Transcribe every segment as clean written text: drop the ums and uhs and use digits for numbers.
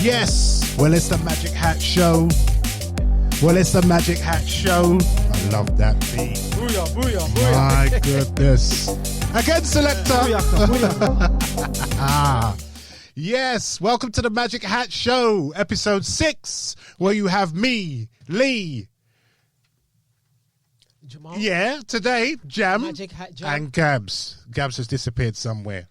Yes, well, it's the Magic Hat Show. Well, it's the Magic Hat Show. I love that beat. Booyah, booyah, booyah. My goodness. Again, selector. Yes, welcome to the Magic Hat Show, episode 6, where you have me, Lee. Jamal. Yeah, today, Jam, Magic Hat Jam. and Gabs. Gabs has disappeared somewhere.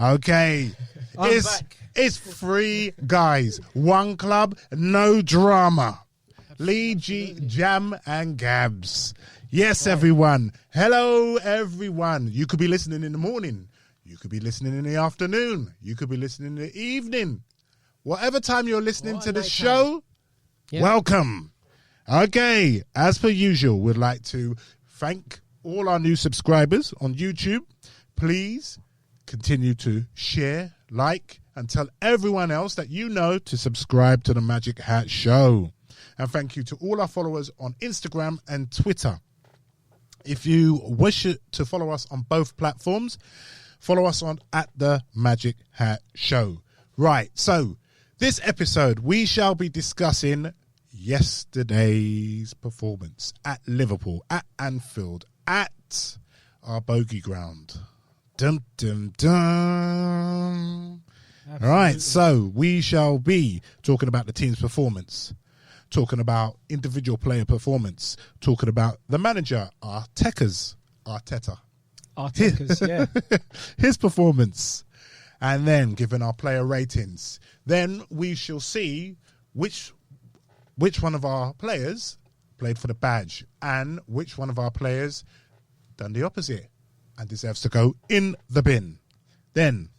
Okay. I'm back. It's 3 guys, 1 club, no drama. Lee, G, Jam, and Gabs. Yes, everyone. Hello, everyone. You could be listening in the morning. You could be listening in the afternoon. You could be listening in the evening. Whatever time you're listening to the show, welcome. Okay, as per usual, we'd like to thank all our new subscribers on YouTube. Please continue to share, like, and tell everyone else that you know to subscribe to the Magic Hat Show. And thank you to all our followers on Instagram and Twitter. If you wish to follow us on both platforms, follow us on @the Magic Hat Show. Right, so this episode we shall be discussing yesterday's performance at Liverpool, at Anfield, at our bogey ground. Dum dum dum. All right, so we shall be talking about the team's performance, talking about individual player performance, talking about the manager, Arteta, yeah. his performance, and then giving our player ratings. Then we shall see which one of our players played for the badge and which one of our players done the opposite and deserves to go in the bin. Then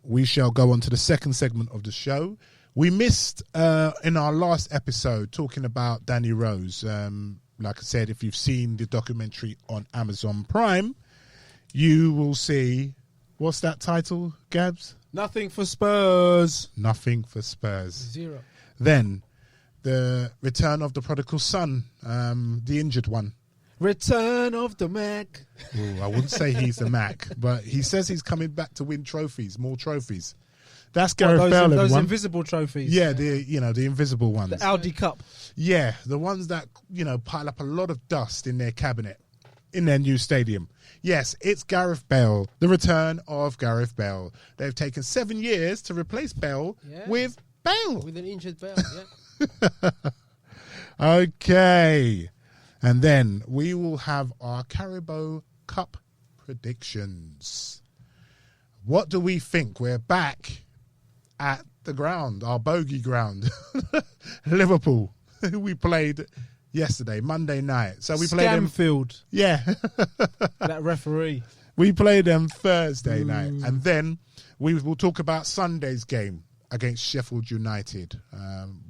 we shall go on to the second segment of the show. We missed in our last episode talking about Danny Rose. Like I said, if you've seen the documentary on Amazon Prime, you will see, what's that title, Gabs? Nothing for Spurs. Nothing for Spurs. 0. Then the return of the prodigal son, the injured one. Return of the Mac. Ooh, I wouldn't say he's the Mac, but he says he's coming back to win trophies, more trophies. That's Gareth Bale. Those invisible trophies. Yeah, the invisible ones. The Audi Cup. Yeah, the ones that, pile up a lot of dust in their cabinet, in their new stadium. Yes, it's Gareth Bale, the return of Gareth Bale. They've taken 7 years to replace Bale with Bale. With an injured Bale, yeah. Okay. And then we will have our Carabao Cup predictions. What do we think? We're back at the ground, our bogey ground, Liverpool. We played yesterday, Monday night. So we played Anfield. Yeah. That referee. We played them Thursday night. And then we will talk about Sunday's game against Sheffield United.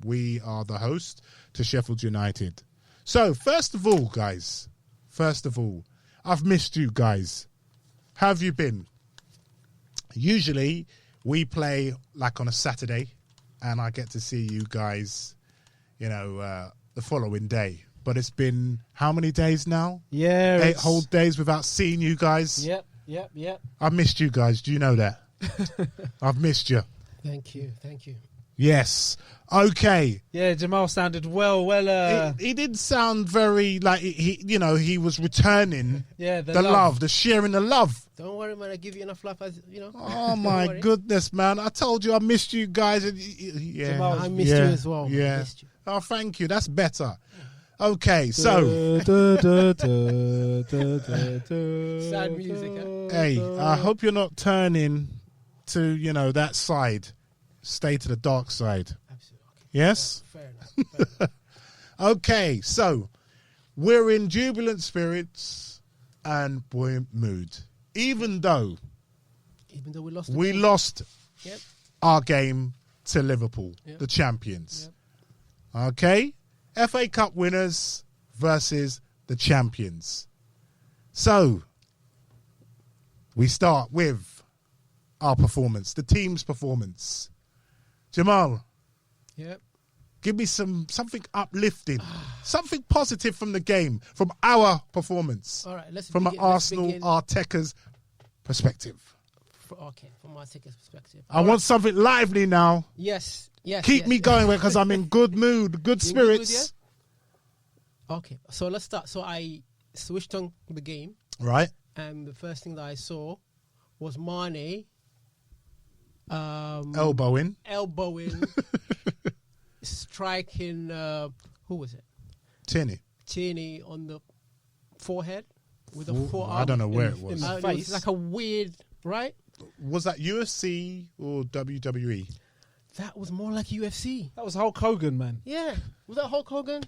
We are the host to Sheffield United. So, first of all, guys, I've missed you guys. How have you been? Usually, we play like on a Saturday, and I get to see you guys, the following day. But it's been how many days now? Yeah. 8 whole days without seeing you guys. Yep. I missed you guys. Do you know that? I've missed you. Thank you. Yes. Okay. Yeah, Jamal sounded well. He did sound very like he was returning. Yeah, the love, the sharing the love. Don't worry, man. I give you enough love, Oh my goodness, man! I told you I missed you guys. Yeah, Jamal, I missed you as well. Yeah. I missed you. Oh, thank you. That's better. Okay, so sad music. Huh? Hey, I hope you're not turning to that side. Stay to the dark side. Absolutely. Yes? Fair enough. Okay, so we're in jubilant spirits and buoyant mood. Even though we lost our game to Liverpool, the champions. Okay? FA Cup winners versus the champions. So, we start with our performance, the team's performance. Jamal. Yep. Give me something uplifting, something positive from the game, from our performance. All right, from an Arsenal Arteta's perspective. From Arteta's perspective. I want something lively now. Yes. Keep me going because I'm in good mood, good spirits. Okay, so let's start. So I switched on the game. Right. And the first thing that I saw was Mane elbowing, striking. Who was it? Tierney on the forehead with a forearm. I don't know where it was. It was like a weird, right? Was that UFC or WWE? That was more like UFC. That was Hulk Hogan, man. Yeah, was that Hulk Hogan?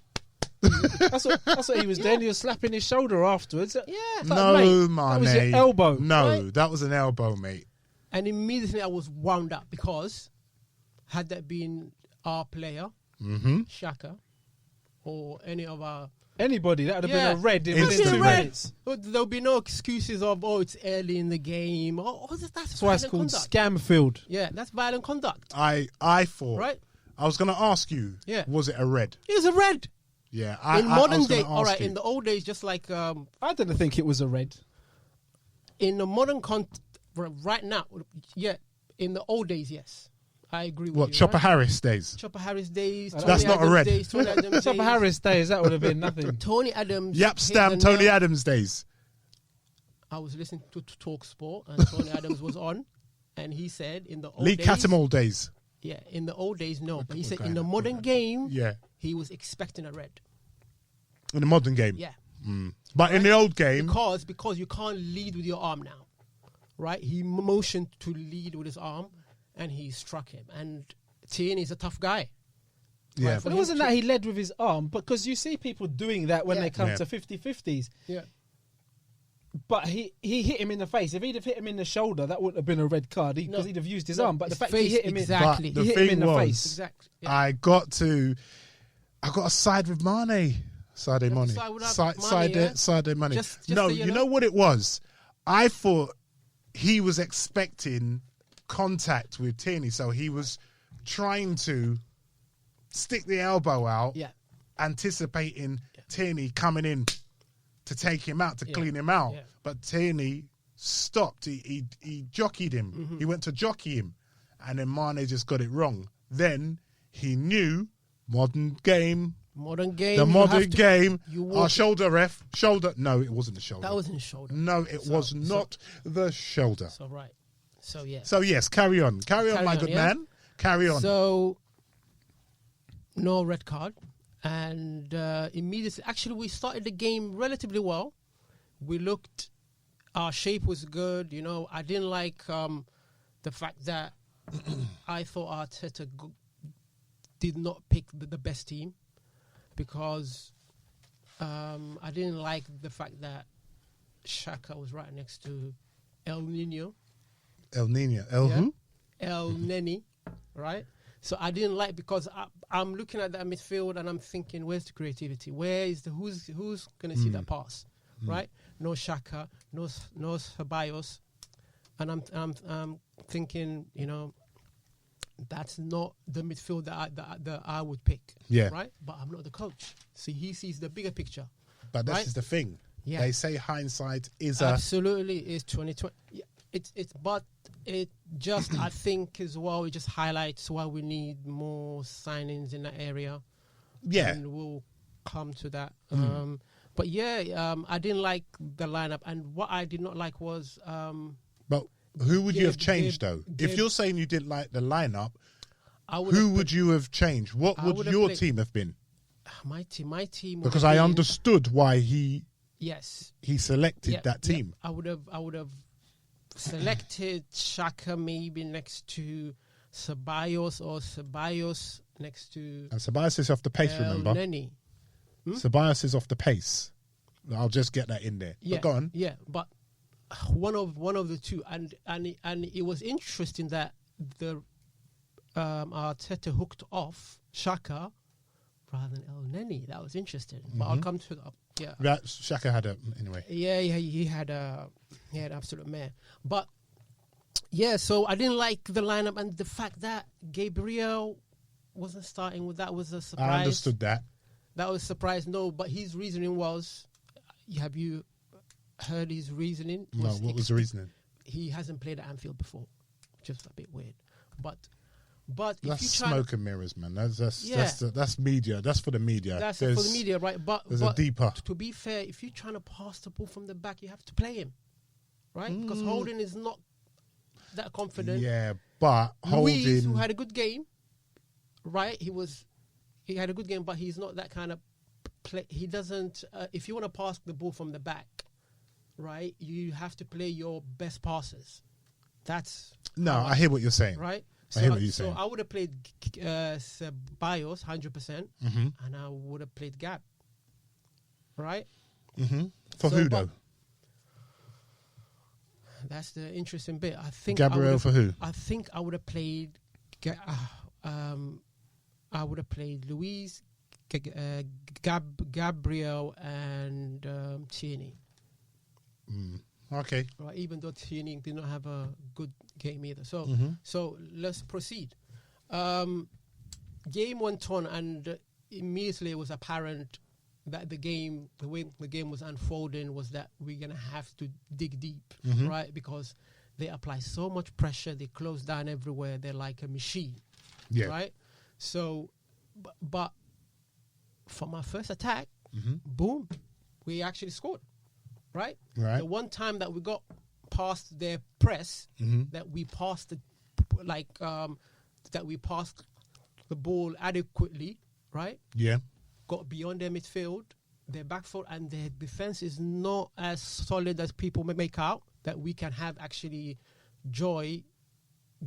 That's what he was doing. He was slapping his shoulder afterwards. Yeah. No, man. That was your elbow. No, right? That was an elbow, mate. And immediately I was wound up because had that been our player, Xhaka, or any of our... Anybody, that would have been a red in within 2 minutes. There'll be no excuses of, it's early in the game. That's why it's called Scamfield. Yeah, that's violent conduct. I thought... Right? I was going to ask you, was it a red? It was a red. Yeah. In modern day, all right, in the old days, just like... I didn't think it was a red. In the modern right now, in the old days, yes. I agree with you. What, Chopper Harris days? Chopper Harris days. That's not a red. Chopper Harris days, that would have been nothing. Tony Adams. Yep, stamp Tony Adams days. I was listening to Talk Sport and Tony Adams was on and he said in the old Lee days... Cattermole days. Yeah, in the old days, no. But he said in the modern game, he was expecting a red. In the modern game? Yeah. But in the old game... Because you can't lead with your arm now. Right? He motioned to lead with his arm and he struck him. And Tierney is a tough guy. Yeah. Right? But it wasn't that he led with his arm, because you see people doing that when they come to 50-50s. Yeah. But he hit him in the face. If he'd have hit him in the shoulder, that wouldn't have been a red card because he'd have used his arm. But the fact he hit him exactly. he hit him in the face. Exactly. Yeah. I got to side with Mane. Sadio Mane. Sadio Mane. No, you know what it was? I thought he was expecting contact with Tierney, so he was trying to stick the elbow out, anticipating Tierney coming in to take him out, to clean him out. Yeah. But Tierney stopped. He jockeyed him. He went to jockey him. And then Mane just got it wrong. Then he knew modern game. The modern game. Our shoulder ref. Shoulder. No, it wasn't the shoulder. That wasn't the shoulder. No, it was not the shoulder. So, right. So, yeah. So, yes, carry on. Carry on, my good man. Carry on. So, no red card. And immediately, actually, we started the game relatively well. We looked, our shape was good. You know, I didn't like the fact that I thought Arteta did not pick the best team because I didn't like the fact that Xhaka was right next to El Nino. El who? El Neni, right? So I didn't like because I'm looking at that midfield and I'm thinking, where's the creativity? Where is who's going to see that pass, right? No Xhaka, no Ceballos, and I'm thinking, you know, that's not the midfield that I would pick, right? But I'm not the coach, so he sees the bigger picture. But this is the thing. Yeah. They say hindsight is absolutely is 2020. Yeah, but it just I think as well it just highlights why we need more signings in that area. Yeah, and we'll come to that. But I didn't like the lineup, and what I did not like was. But who would you have changed though? If you're saying you didn't like the lineup, who would you have changed? What would your team have been? My team. Because I understood why he selected that team. I would have selected Xhaka maybe next to Ceballos or Ceballos next to. And Ceballos is off the pace. Remember, Neni. Ceballos is off the pace. I'll just get that in there. Yeah, but go on. Yeah, but one of the two, and it was interesting that the Arteta hooked off Xhaka rather than El Neni. That was interesting. But I'll come to that. Yeah, Xhaka had anyway. Yeah, he had absolute mare. But yeah, so I didn't like the lineup and the fact that Gabriel wasn't starting. That was a surprise. I understood that. That was a surprise. No, but his reasoning was, have you heard his reasoning? No, what was the reasoning? He hasn't played at Anfield before, which is a bit weird. But that's if you smoke and mirrors, man. That's media. That's for the media. That's for the media, right? But there's a deeper. To be fair, if you're trying to pass the ball from the back, you have to play him, right? Because Holding is not that confident. Yeah, but Luis, who had a good game, right? He had a good game, but he's not that kind of play. He doesn't. If you want to pass the ball from the back, right, you have to play your best passes. I hear what you're saying. Right. I hear what you're saying. So I would have played Ceballos 100%, and I would have played Gab. Right. For who though? That's the interesting bit. I think Gabriel for who? I think I would have played. I would have played Luis, Gabriel, and Tierney. Okay. Right, even though Tierney did not have a good game either. So, so let's proceed. Game went on, and immediately it was apparent that the way the game was unfolding was that we're gonna have to dig deep, right? Because they apply so much pressure, they close down everywhere. They're like a machine, right? So, but from our first attack, boom, we actually scored. Right? The one time that we got past their press, that we passed that we passed the ball adequately, right? Yeah. Got beyond their midfield, their back foot, and their defense is not as solid as people may make out. That we can have actually joy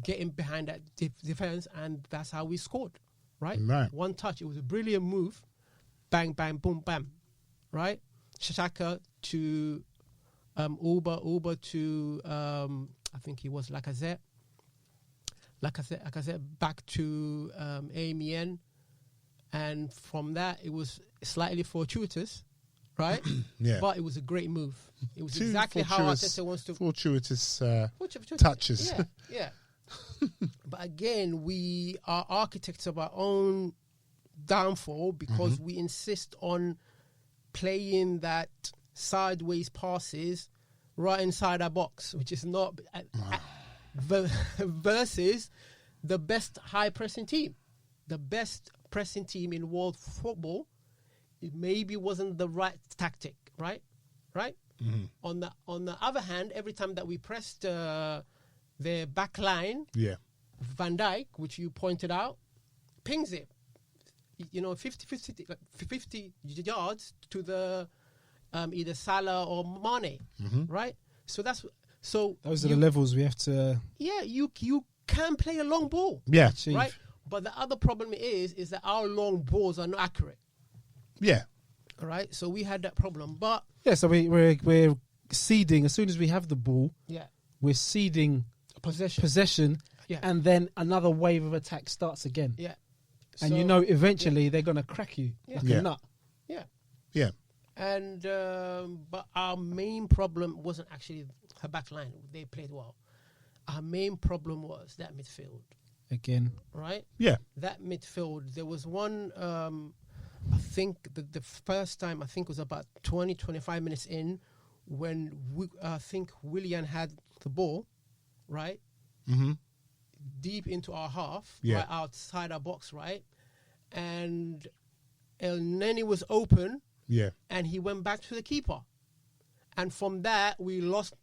getting behind that defense, and that's how we scored. Right? One touch. It was a brilliant move. Bang, bang, boom, bam. Right? Shaka to Uber to I think he was Lacazette back to Amien, and from that it was slightly fortuitous, right? But it was a great move. It was exactly how Arteta wants to. Fortuitous touches. Yeah. But again, we are architects of our own downfall because we insist on playing that sideways passes right inside our box, which is not versus the best high pressing team. The best pressing team in world football, it maybe wasn't the right tactic, right? On the other hand, every time that we pressed their back line, Van Dijk, which you pointed out, pings it. 50 yards to the either Salah or Mane, right? So those are the levels we have to. Yeah, you can play a long ball, right? But the other problem is that our long balls are not accurate. Yeah. All right, so we had that problem, but so we're ceding as soon as we have the ball. Yeah, we're ceding possession, and then another wave of attack starts again. Yeah. And eventually they're going to crack you like a nut. Yeah. And but our main problem wasn't actually her back line. They played well. Our main problem was that midfield. Again. Right? Yeah. That midfield. There was one, I think the first time, I think was about 20, 25 minutes in when I think Willian had the ball, right? Deep into our half, right outside our box, right? And El Neni was open, and he went back to the keeper. And from that, we lost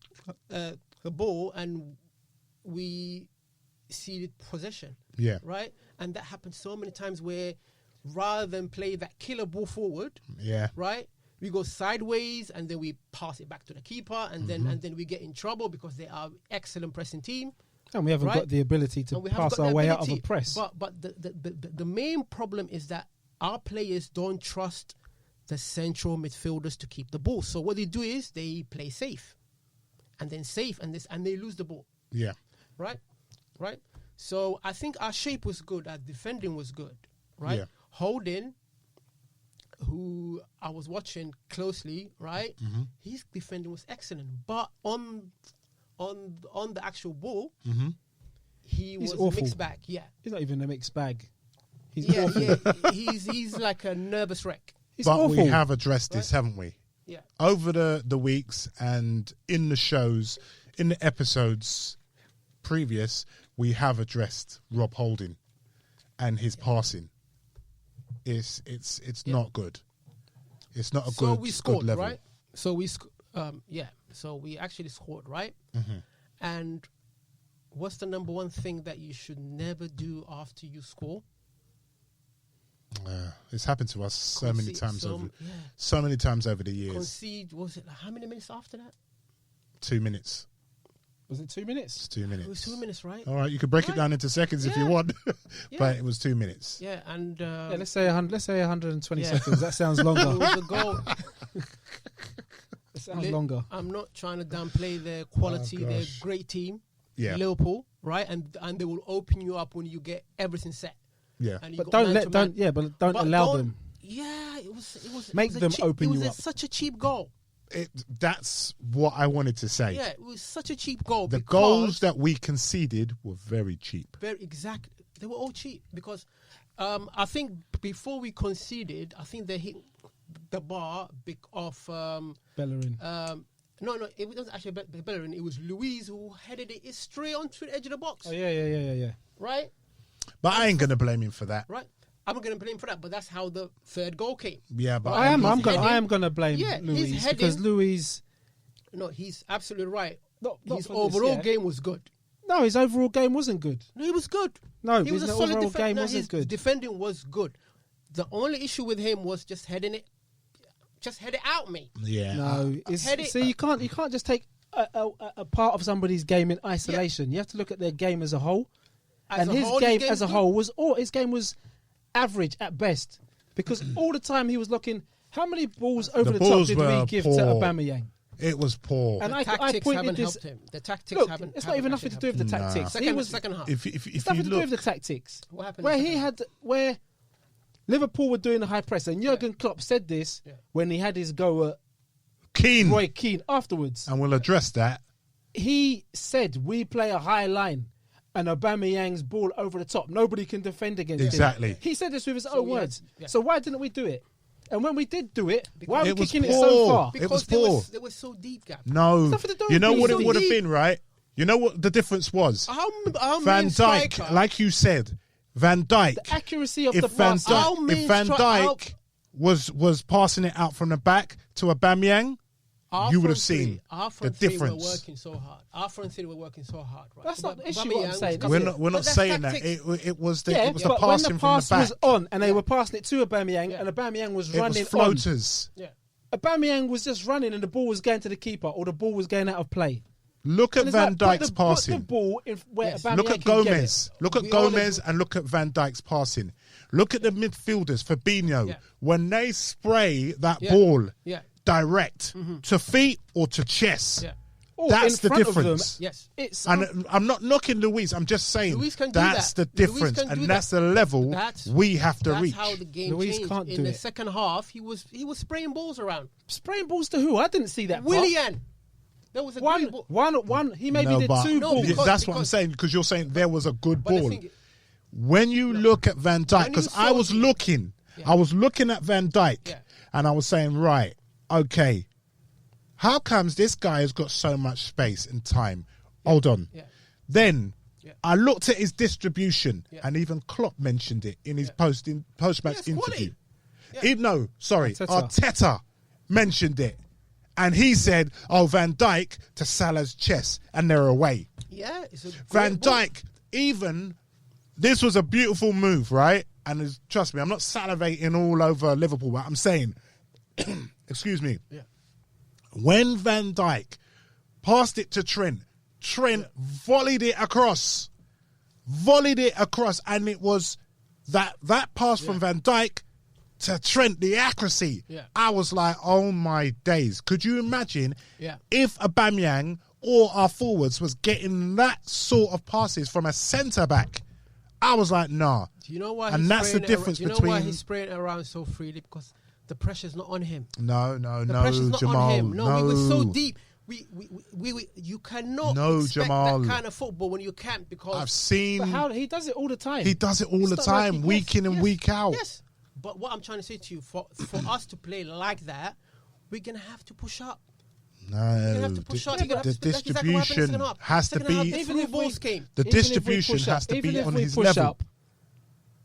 the ball and we ceded possession, right? And that happened so many times where rather than play that killer ball forward, right? We go sideways and then we pass it back to the keeper, and then we get in trouble because they are excellent pressing team. And we haven't got the ability to pass our way out of a press. But the main problem is that our players don't trust the central midfielders to keep the ball. So what they do is they play safe, and they lose the ball. Yeah. Right. So I think our shape was good, our defending was good. Right. Yeah. Holding, who I was watching closely, right? His defending was excellent, but on the actual ball, he was awful. a mixed bag. Yeah, he's not even a mixed bag. He's Yeah, awful. yeah. He's like a nervous wreck. He's But awful. we have addressed this, haven't we? Yeah. Over the weeks and in the shows, in the episodes previous, we have addressed Rob Holding and his passing. It's not good. It's not a So good, we scored, good level. right? So we So we actually scored, right? Mm-hmm. And what's the number one thing that you should never do after you score? It's happened to us so many times over the years. Concede. Was it how many minutes after that? 2 minutes. Was it 2 minutes? It's 2 minutes. It was 2 minutes, right? All right, you could break it Right. down into seconds if you Yeah. want, Yeah. but it was 2 minutes. Yeah, and Yeah, let's say 120 Yeah. seconds. That sounds it longer. was a goal. It sounds longer. I'm not trying to downplay their quality. They're a gosh. great team. Yeah. Liverpool, right? And they will open you up when you get everything set. Yeah. And you But got don't man to man. don't But allow them. Yeah, it was. Make it was a them cheap, open It was you up. such a cheap goal. That's what I wanted to say. Yeah, it was such a cheap goal. The because goals that we conceded were very cheap. very exact. They were all cheap because I think before we conceded, I think they hit the bar of Bellerin. no, it wasn't actually Bellerin. It was Luis who headed it straight onto the edge of the box. Oh yeah. Right, But I ain't going to blame him for that. right. I'm not going to blame him for that, but that's how the third goal came. Yeah, but I am heading- gonna blame Yeah, Luis he's because heading- Luis. No, he's absolutely right. Not His for this, overall yeah. game was good. No, his overall game wasn't good. No, he was good. No, he was his a solid overall defender. game wasn't His good. defending was good. The only issue with him was just heading it. Just head it out, mate. yeah. No, Head it- see, you can't just take a part of somebody's game in isolation. You have to look at their game as a whole. As And a his whole, game his as a game's whole his game was average at best because all the time he was looking. How many balls over the top balls did were we give poor. to Aubameyang? It was poor. And The I tactics pointed haven't this. helped him. The tactics Look, haven't. it's not even nothing to do with the tactics. He was Second half. if it's you nothing to do look, with the tactics. What happened Where in the he second had where Liverpool were doing the high press, and Jurgen Klopp said this when he had his go at Keane, Roy Keane afterwards. and we'll address that. He said we play a high line and Aubameyang's ball over the top. Nobody can defend against Exactly. him. He said this with his So own we had- words. yeah. So why didn't we do it? And when we did do it, why are we It was kicking it poor. so far? It was Because poor. they were so deep, Gab. No, nothing to do you with know being what it so would have deep. been, right? You know what the difference was? Our Van main Dijk, striker- like you said, Van Dijk. The accuracy of If the Van pass. Our Dijk, main if Van stri- Dijk was passing it out from the back to Aubameyang, Our you would have front three- seen our the front three difference. were working so hard. Our front three were working so hard. Right? That's not But the issue, Aubameyang what I'm was saying. coming We're in. not. We're But not that's saying that. tactics. It was the Yeah, it was but the when passing the from the pass back. was on and they were passing it to Aubameyang and Aubameyang was It running was floaters. Yeah. on. Aubameyang was just running and the ball was going to the keeper or the ball was going out of play. Look at And it's Van like, Dijk's put the passing. ball in where Yes. Aubameyang Look at can get Gomez. it. Look at We all Gomez agree. and look at Van Dijk's passing. Look at the midfielders, Fabinho. Yeah. When they spray that Yeah. ball Yeah. direct to feet or to chest, Yeah. Or that's in the front of them, difference. Yes. It's And I'm not knocking Luis. I'm just saying Luis can do that's that. the Luis difference, can do and that. that's the level we have to That's reach. how the game Luis changed. can't In do the it. second half, he was spraying balls around. spraying balls to who? I didn't see that. part. Willian. There was a great ball. One. He maybe No, did but two No, balls. because- that's what I'm saying, because you're saying there was a good But the ball. thing- When you look at Van Dijk, When you because I saw was the- looking, Yeah. I was looking at Van Dijk, Yeah. and I was saying, right, okay, how comes this guy has got so much space and time? Hold on. Yeah. Then Yeah. I looked at his distribution, Yeah. and even Klopp mentioned it in his post-match Yeah, it's quality. interview. Yeah. No, sorry, Arteta. Arteta mentioned it, and he said, "Oh, Van Dijk to Salah's chest, and they're away." Yeah. It's a great Van ball. Dijk, even this was a beautiful move, right? And trust me, I'm not salivating all over Liverpool, but I'm saying, excuse me, Yeah. when Van Dijk passed it to Trent volleyed it across, and it was that pass from Van Dijk to Trent, the accuracy. Yeah. I was like, oh my days. Could you imagine Yeah. if Aubameyang or our forwards was getting that sort of passes from a centre-back? I was like, nah. Do you know why? And he's that's the spraying it difference Do you know why between- he's spraying it around so freely? Because the pressure's not on him. No, The pressure's not Jamal. on him. No, we were so deep. you cannot expect Jamal. that kind of football when you can't, because I've seen. But how he does it all the time. He does it all the time, week in and week out. Yes, but what I'm trying to say to you, for us to play like that, we're gonna have to push up. No, the distribution has to be. The distribution has to be on his level.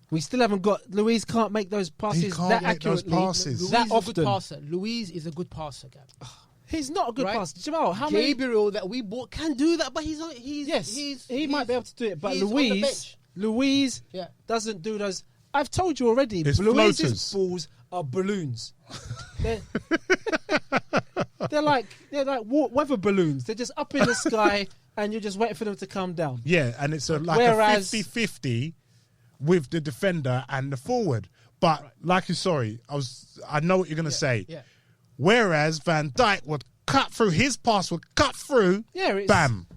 We still haven't got. Luis can't make those passes that accurately. That often. Luis is a good passer, Gab. He's not a good passer. Jamal, how Gabriel that we bought can do that, but he might be able to do it. But Luis doesn't do those. I've told you already. Luis's balls are balloons. They're like weather balloons. They're just up in the sky, and you're just waiting for them to come down. Yeah, and it's like a 50-50 with the defender and the forward. But I know what you're going to say. Yeah. Whereas Van Dijk would cut through, his pass would cut through, bam,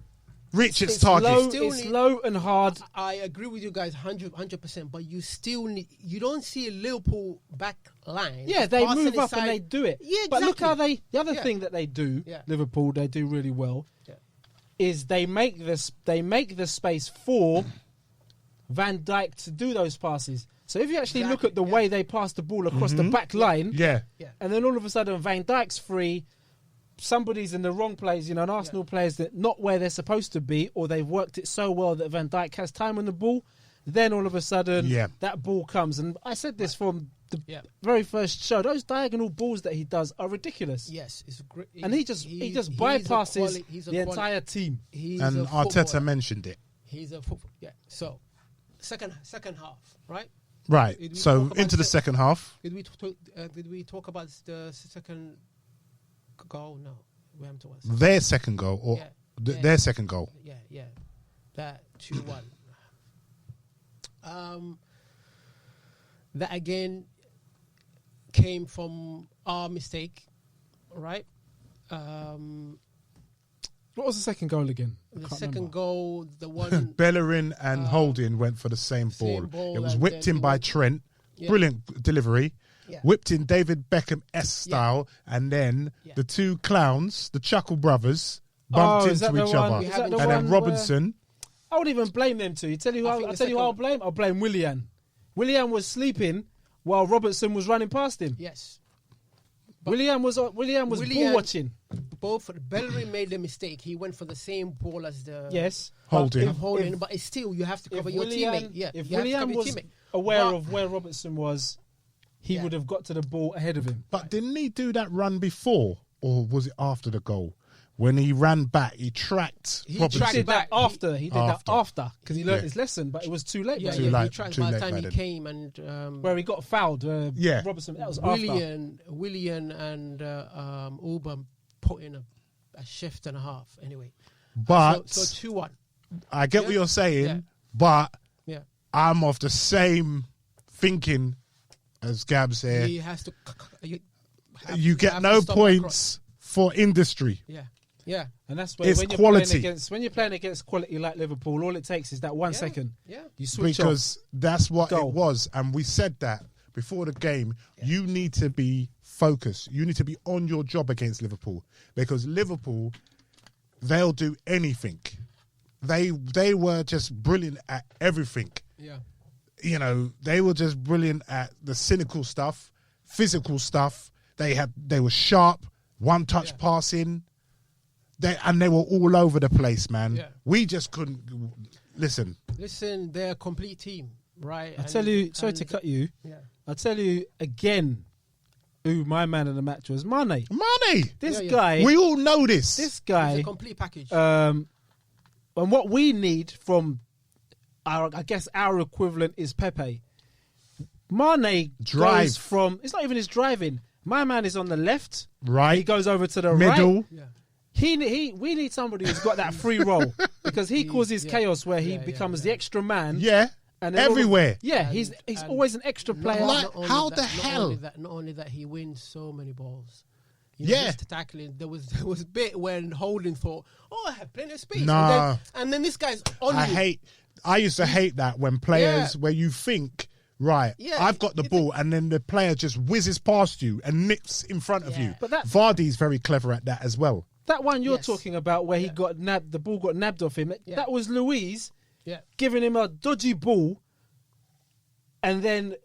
reach its target. It's low and hard. I agree with you guys 100%, but you still need, you don't see a Liverpool back line. Yeah, they move up and they do it. Yeah, exactly. But look how the other thing that they do, Liverpool, they do really well, is they make the space for Van Dijk to do those passes. So if you actually look at the way they pass the ball across the back line, and then all of a sudden Van Dijk's free, somebody's in the wrong place, an Arsenal player's that not where they're supposed to be, or they've worked it so well that Van Dijk has time on the ball, then all of a sudden that ball comes. And I said this from the very first show, those diagonal balls that he does are ridiculous. Yes, it's great. And he just bypasses the entire team. And Arteta mentioned it. He's a football. Yeah. So second half, right? Right. So into the second half. Did we talk about the second goal? No, we haven't talked about their second goal or their second goal. Yeah. That 2-1. That again came from our mistake, right? What was the second goal again? The second goal, the one... Bellerin and Holding went for the same ball. It was whipped in by Trent. Brilliant delivery. Yeah. Whipped in David Beckham-esque style. And then the two clowns, the Chuckle brothers, bumped into each other. And then Robinson... I wouldn't even blame them two. I'll tell you who I'll blame. I'll blame Willian. Willian was sleeping while Robertson was running past him. Yes. Willian was ball watching. Both Bellerin made the mistake. He went for the same ball as the Holding. But it's still, you have to cover your teammate. Yeah, if Willian was aware of where Robertson was, he would have got to the ball ahead of him. But didn't he do that run before, or was it after the goal? When he ran back, he tracked Robertson. He did that after. Because he learned his lesson, but it was too late. He tracked by the time he came and where he got fouled. Robertson. That was Willian and Auburn put in a shift and a half. Anyway, but so 2-1. I get what you're saying, but I'm of the same thinking as Gab's here. He has to. You get no points for industry. Yeah, and that's where when you're playing against quality like Liverpool, all it takes is that 1 second. Yeah, you switch because that's what it was, and we said that before the game. You need to be focused. You need to be on your job against Liverpool, because Liverpool, they'll do anything. They were just brilliant at everything. Yeah, they were just brilliant at the cynical stuff, physical stuff. They were sharp, one-touch passing. They were all over the place, man. Yeah. We just couldn't listen. They're a complete team, right? Sorry to cut you. Yeah. I'll tell you again who my man of the match was. Mane. This guy. We all know this. This guy. It's a complete package. And what we need from our equivalent is Pepe. Mane goes from, it's not even his driving. My man is on the left. Right. He goes over to the middle. Right. Yeah. We need somebody who's got that free roll, because he causes chaos where he becomes the extra man. Yeah. And everywhere. He's always an extra player. How the hell? Not only that, he wins so many balls. Just tackling. There was a bit when Holding thought, I have plenty of space. Nah. And then this guy's on you. I used to hate that when players, where you think, right, I've got the ball, and then the player just whizzes past you and nips in front of you. But Vardy's very clever at that as well. That one you're talking about where he got nabbed, the ball got nabbed off him. Yeah. That was Luiz giving him a dodgy ball and then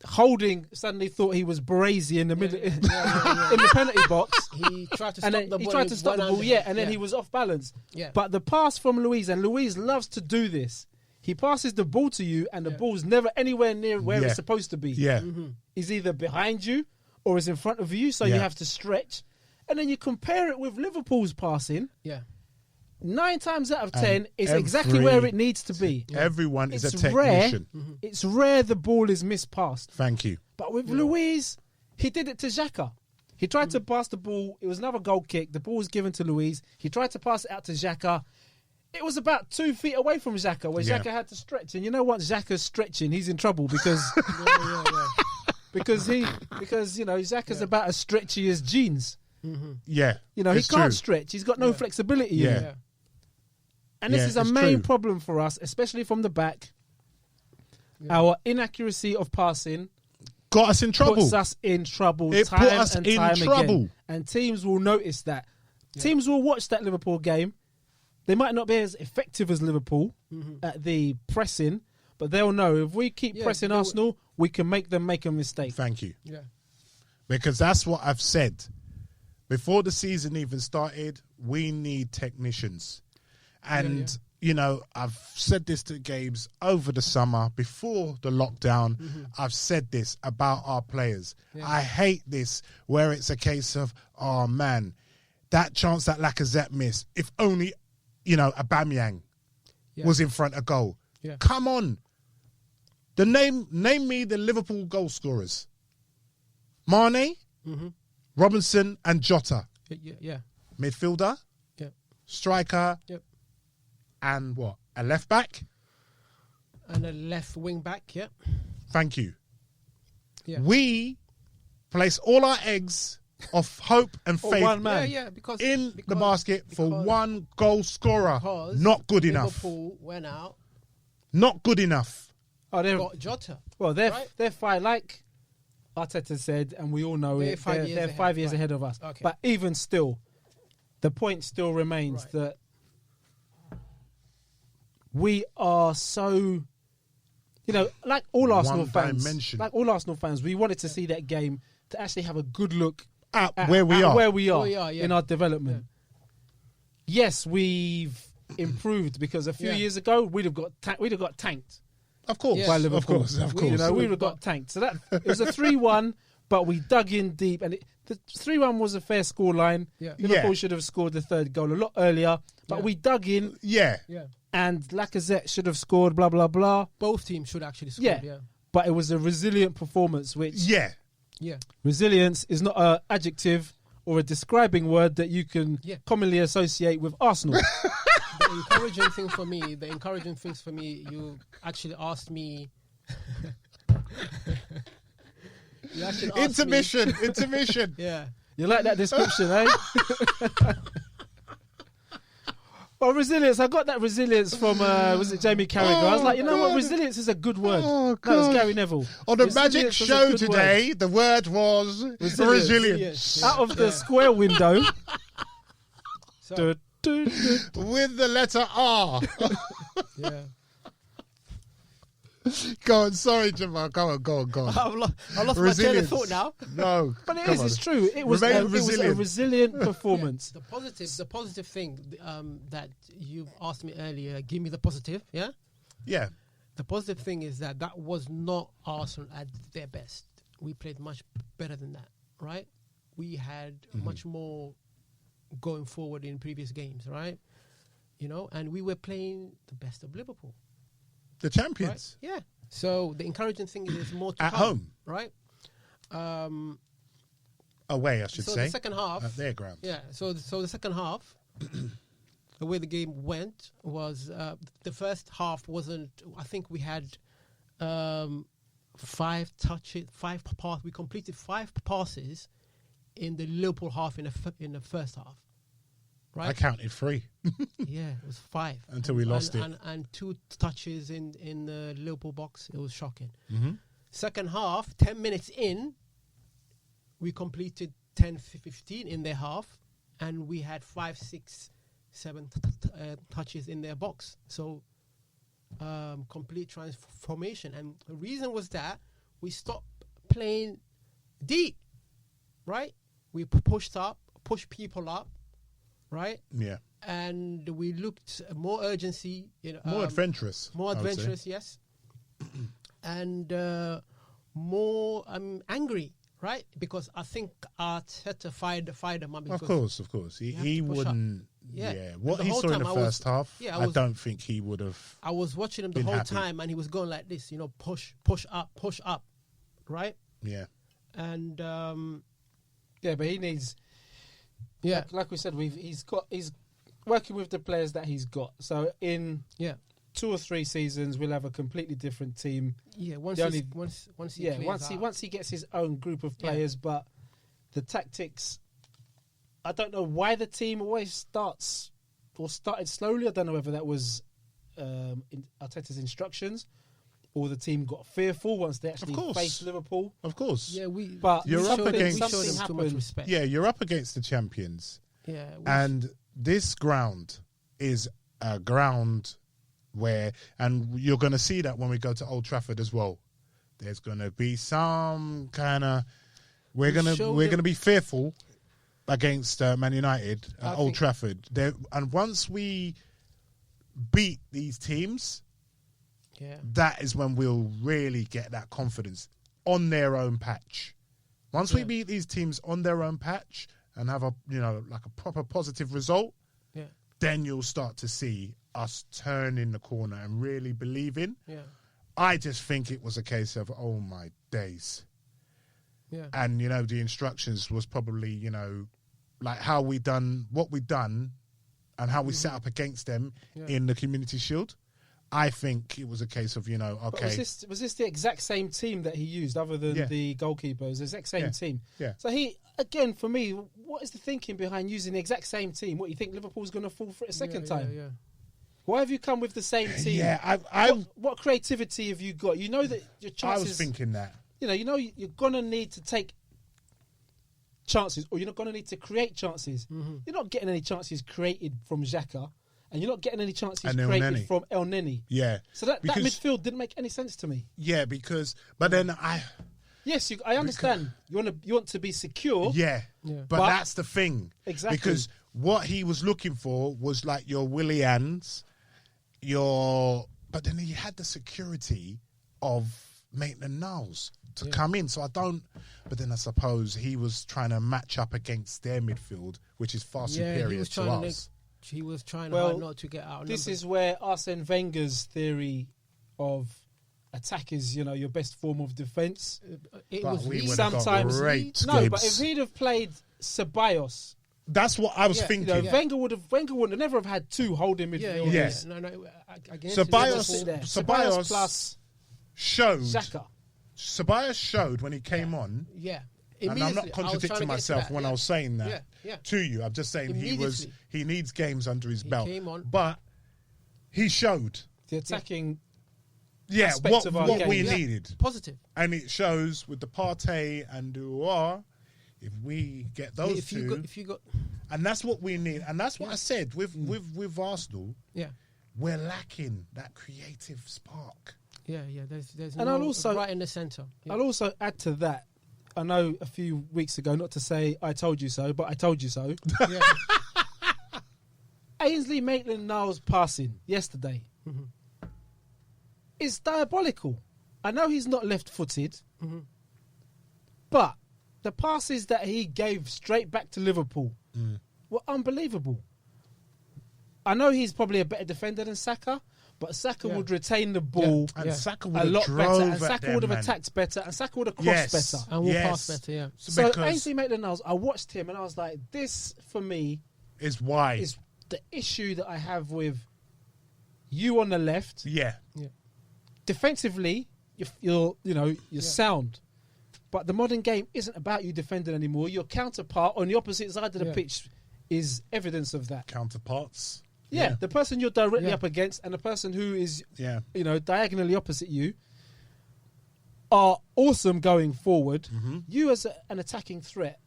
Holding suddenly thought he was Brazy in the middle in the penalty box. He tried to stop the ball. He tried to stop the ball, and then he was off balance. Yeah. But the pass from Luiz, and Luiz loves to do this. He passes the ball to you, and the ball's never anywhere near where it's supposed to be. Yeah. He's either behind you or is in front of you, so you have to stretch. And then you compare it with Liverpool's passing. Yeah. 9 times out of 10, it's exactly where it needs to be. Everyone is a technician. It's rare the ball is mispassed. Thank you. But with Luiz, he did it to Xhaka. He tried to pass the ball. It was another goal kick. The ball was given to Luiz. He tried to pass it out to Xhaka. It was about 2 feet away from Xhaka, where Xhaka had to stretch. And you know what? Xhaka's stretching. He's in trouble because because Xhaka's about as stretchy as jeans. Yeah, he can't stretch. He's got no flexibility. Yeah. And this is a main problem for us, especially from the back. Yeah. Our inaccuracy of passing got us in trouble. Puts us in trouble. It put us in trouble. Again. And teams will notice that. Yeah. Teams will watch that Liverpool game. They might not be as effective as Liverpool at the pressing, but they'll know if we keep pressing Arsenal, we can make them make a mistake. Thank you. Yeah. Because that's what I've said. Before the season even started, we need technicians. And, I've said this to Gabe's over the summer, before the lockdown. I've said this about our players. Yeah. I hate this where it's a case of, oh, man, that chance that Lacazette missed, if only, Aubameyang was in front of goal. Yeah. Come on. Name me the Liverpool goal scorers. Mane, Robinson and Jota. Yeah. Midfielder. Yeah. Striker. Yep. And what? A left back? And a left wing back, yeah. Thank you. Yeah. We place all our eggs of hope and faith one man. Because the basket for one goal scorer. Not good enough. Liverpool went out. Not good enough. Oh, they got Jota. Well, they're fine, like Arteta said, and we all know they're 5 years ahead of us. Okay. But even still, the point still remains that we are so, like all Arsenal fans, we wanted to see that game to actually have a good look at where we are in our development. Yeah. Yes, we've improved because a few years ago we'd have got tanked. Of course, by Liverpool. Of course. We'd have got tanked. So that it was a 3-1, but we dug in deep, and the 3-1 was a fair scoreline. Yeah. Liverpool should have scored the third goal a lot earlier, but we dug in. Yeah. And Lacazette should have scored, blah, blah, blah. Both teams should actually score, yeah. But it was a resilient performance, which... Yeah. Resilience is not an adjective or a describing word that you can commonly associate with Arsenal. The encouraging things for me, you actually asked me... Intermission. Yeah. You like that description, eh? Well, resilience. I got that resilience from, was it Jamie Carragher? I was like, what? Resilience is a good word. Oh, God. No, it's Gary Neville. On the Magic Show today, the word was resilience. Out of the square window. With the letter R. Yeah. Go on, sorry, Jamal. Go on. I lost my train of thought now. No, but it's true. It was a resilient performance. Yeah, the positive thing that you asked me earlier. Give me the positive. Yeah. Yeah. The positive thing is that was not Arsenal at their best. We played much better than that, right? We had much more going forward in previous games, right? And we were playing the best of Liverpool. The champions. Right? Yeah. So the encouraging thing is there's more to at come, home. Right? Away, I should say. So the second half. At their ground. Yeah. So the second half, the way the game went was the first half wasn't. I think we had 5 touches, 5 passes. We completed 5 passes in the Liverpool half in the first half. Right? I counted 3. Yeah, it was 5 until we lost it, and 2 touches in the Liverpool box. It was shocking. Second half, 10 minutes in, we completed 10-15 in their half, and we had 5, 6, 7 touches in their box. So complete transformation. And the reason was that we stopped playing deep, right? We pushed people up, right? Yeah. And we looked more urgency, more adventurous. More adventurous, yes. And more angry, right? Because I think Arteta fired them up. Of course. He wouldn't. Yeah. What he saw in the first half, I don't think he would have. I was watching him the whole time, and he was going like this, push up, right? Yeah. And but he needs. Yeah, like we said, he's working with the players that he's got. So in 2 or 3 seasons, we'll have a completely different team. Yeah, once he gets his own group of players. But the tactics, I don't know why the team always started slowly. I don't know whether that was Arteta's instructions, or the team got fearful once they actually faced Liverpool. Of course, you're up against too much respect. Yeah, you're up against the champions. Yeah, and this ground is a ground where, and you're going to see that when we go to Old Trafford as well. There's going to be some kind of we're going to be fearful against Man United at Old Trafford. And once we beat these teams, that is when we'll really get that confidence on their own patch. Once we beat these teams on their own patch and have a like a proper positive result, then you'll start to see us turning the corner and really believing. Yeah. I just think it was a case of, oh my days. Yeah. And the instructions was probably, like how we done what we done and how we set up against them in the Community Shield. I think it was a case of, okay. But was this the exact same team that he used other than the goalkeeper? It was the exact same team. Yeah. So he, again, for me, what is the thinking behind using the exact same team? What, you think Liverpool's going to fall for it a second time? Yeah. Why have you come with the same team? Yeah, what creativity have you got? You know that your chances... I was thinking that. You're going to need to take chances, or you're not going to need to create chances. Mm-hmm. You're not getting any chances created from Xhaka, and you're not getting any chances created from El Neni. Yeah. So that midfield didn't make any sense to me. Yeah, because... But then I... Yes, I understand. You want to be secure. Yeah. But that's the thing. Exactly. Because what he was looking for was like your Willians, but then he had the security of Maitland-Niles to come in. So but then I suppose he was trying to match up against their midfield, which is far superior to us. He was trying hard not to get out. This is where Arsene Wenger's theory of attack is, your best form of defence. It was sometimes great but if he'd have played Ceballos, that's what I was thinking. Wenger would never have had 2 holding midfielders. Yes. No. Ceballos plus showed. Xhaka. Ceballos showed when he came on. Yeah. And I'm not contradicting myself when I was saying that to you. I'm just saying he needs games under his belt. Came on. But he showed the attacking what we needed. Positive. And it shows with the Partey and Duar, if we get those two. And that's what we need. And that's what I said with Arsenal. Yeah. We're lacking that creative spark. Yeah. There's and I'll also, right in the centre. Yeah. I'll also add to that. I know a few weeks ago, not to say I told you so, but I told you so. Yeah. Ainsley Maitland-Niles passing yesterday is diabolical. I know he's not left-footed, but the passes that he gave straight back to Liverpool were unbelievable. I know he's probably a better defender than Saka, but Saka would retain the ball Saka would a lot better, and Saka would have attacked better, and Saka would have crossed better. And will pass better, yeah. So Ainsley Maitland-Niles, I watched him and I was like, this, for me, is the issue that I have with you on the left. Yeah. Defensively, you're sound. But the modern game isn't about you defending anymore. Your counterpart on the opposite side of the pitch is evidence of that. Counterparts. Yeah, the person you're directly up against and the person who is, diagonally opposite you are awesome going forward. You as an attacking threat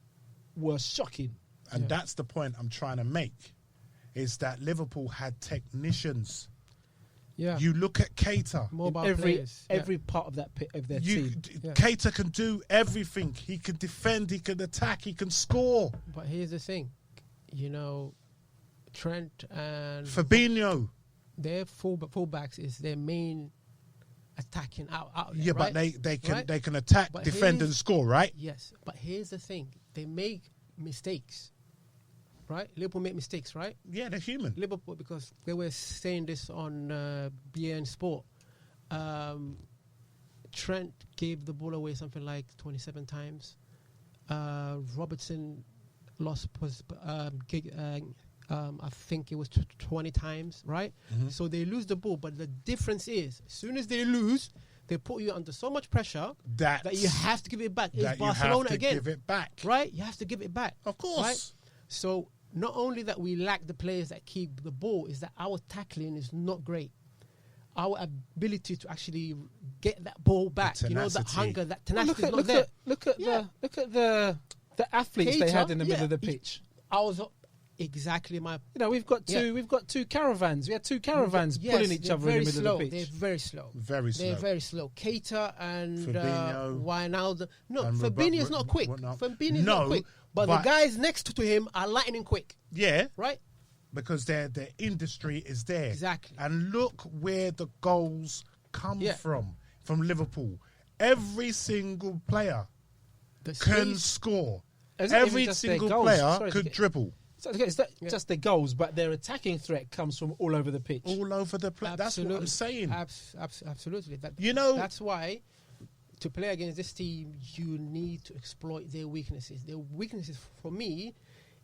were shocking. And that's the point I'm trying to make, is that Liverpool had technicians. Yeah. You look at Keita. Every part of their team. Keita can do everything. He can defend, he can attack, he can score. But here's the thing. Trent and Fabinho. Their fullbacks is their main attacking outlet. Yeah, right? but they can attack, defend, and score, right? Yes, but here's the thing: they make mistakes, right? Liverpool make mistakes, right? Yeah, they're human. Liverpool, because they were saying this on BN Sport. Trent gave the ball away something like 27 times. Robertson lost I think it was 20 times, right? Mm-hmm. So they lose the ball, but the difference is, as soon as they lose, they put you under so much pressure that you have to give it back. It's Barcelona again. Give it back, right? You have to give it back, of course. Right? So not only that we lack the players that keep the ball, is that our tackling is not great. Our ability to actually get that ball back, that hunger, that tenacity is not there. Look at the athletes they had in the middle of the pitch. Exactly my. We've got two caravans. We had two caravans pulling each other in the middle of the pitch. They're very slow. They're very slow. Keita and Fabinho. Wijnaldum. No, Fabinho's not quick. Fabinho's not quick. But the guys next to him are lightning quick. Yeah. Right? Because their industry is there. Exactly. And look where the goals come from Liverpool. Every single player can score. Every single player could dribble. So it's not just the goals, but their attacking threat comes from all over the pitch. All over the place. That's what I'm saying. Absolutely. That's why to play against this team, you need to exploit their weaknesses. Their weaknesses, for me,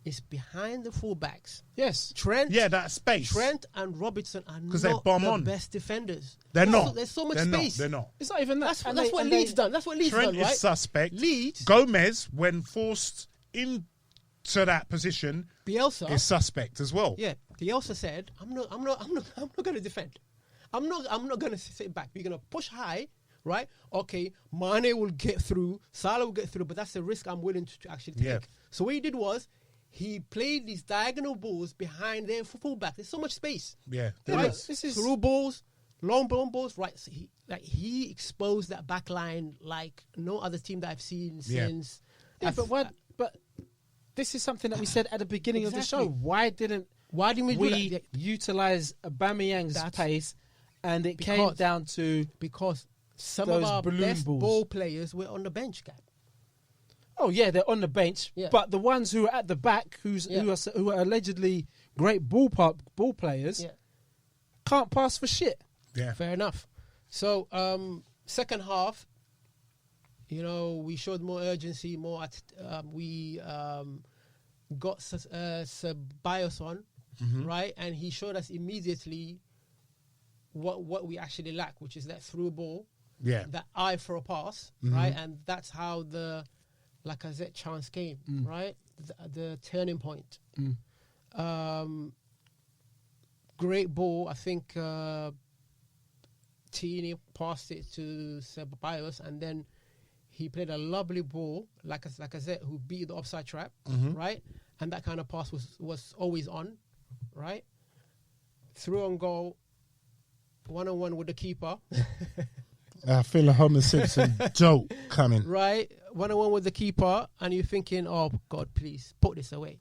is behind the fullbacks. Yes. Trent. Yeah, that space. Trent and Robertson are not the best defenders. They're not. There's so much space. They're not. It's not even that. That's what Leeds done. That's what Leeds done, right? Trent is suspect. Leeds. Gomez, when forced into that position, Bielsa is suspect as well. Yeah. Bielsa said, I'm not going to defend. I'm not going to sit back. We're going to push high. Right? Okay, Mane will get through, Salah will get through, but that's the risk I'm willing to actually take. Yeah. So what he did was, he played these diagonal balls behind their fullback. There's so much space. Yeah, right? This is through balls, long balls. Right? So he exposed that back line like no other team that I've seen since. Yeah, but this is something that we said at the beginning of the show. Why didn't we utilize Aubameyang's pace? And it came down to because some of our best ball players were on the bench, Gab. Oh yeah, they're on the bench, but the ones who are at the back, who are allegedly great ball players, can't pass for shit. Yeah, fair enough. So second half, we showed more urgency, we got Ceballos on, right, and he showed us immediately what we actually lack, which is that through ball, that eye for a pass, right, and that's how the Lacazette chance came, right, the turning point. Great ball, I think. Tini passed it to Ceballos, and then he played a lovely ball, Lacazette, who beat the offside trap, right, and that kind of pass was always on, right, through on goal. 1-on-1 with the keeper. I feel a Homer Simpson joke coming. Right, 1-on-1 with the keeper, and you're thinking, "Oh God, please put this away."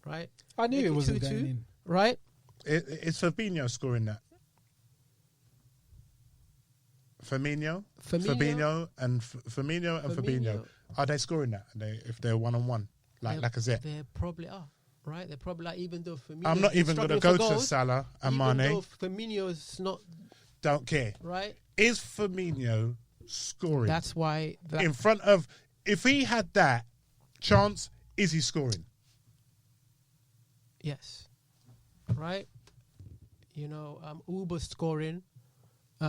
Right, I knew it wasn't going in. Right, it's Fabinho scoring that. Fabinho and Fabinho. Are they scoring that? If they're 1-on-1, Lacazette? They probably are. Right, they probably are, even though Firmino. I'm not even going to go to Salah and Mane. Even though Firmino is not. Don't care. Right? Is Firmino scoring? That's why. In front of, if he had that chance, is he scoring? Yes. Right. Uber's scoring. Is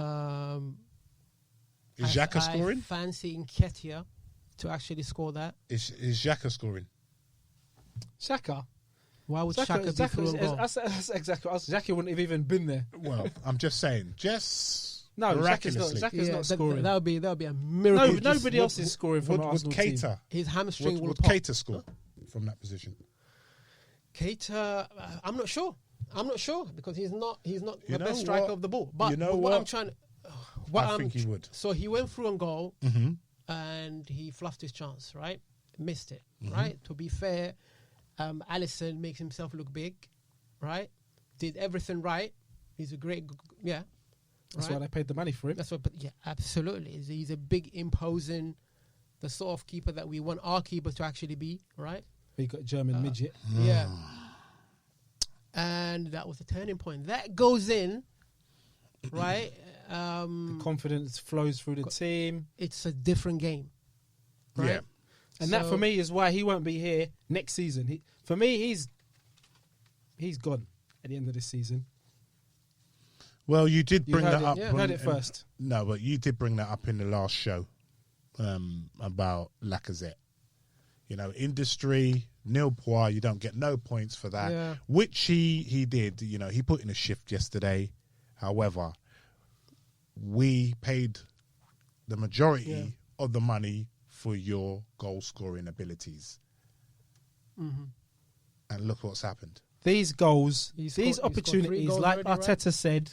Xhaka scoring? I fancy Nketiah to actually score that. Is Xhaka scoring? Xhaka? Why would Xhaka be through and goal? That's exactly. Xhaka wouldn't have even been there. Well, I'm just saying. Miraculously. Xhaka's not scoring. That would be a miracle. No, nobody else is scoring from Arsenal Keita, team. His hamstring would pop. Keita score from that position? Keita, I'm not sure. Because he's not the best know striker what? of the ball. But You know what what? I'm trying, I think he would. So he went through on goal, Mm-hmm. and he fluffed his chance. Right, missed it. Right. To be fair, Alisson makes himself look big. Right, did everything right. He's a great, yeah. That's why they paid the money for him. That's what, but yeah, absolutely. He's a big, imposing, the sort of keeper that we want our keeper to actually be. Right. He got German midget. Yeah. And that was the turning point. That goes in, right? The confidence flows through the team. It's a different game. Right? Yeah. And that, for me, is why he won't be here next season. For me, he's gone at the end of this season. Well, you did bring that up. Yeah. Heard it first. No, but you did bring that up in the last show about Lacazette. You know, industry, nil points, you don't get no points for that. Yeah. Which he did. You know, he put in a shift yesterday. However, we paid the majority of the money for your goal-scoring abilities. Mm-hmm. And look what's happened. These goals, He's these scored 3 opportunities, goals like already, Arteta said,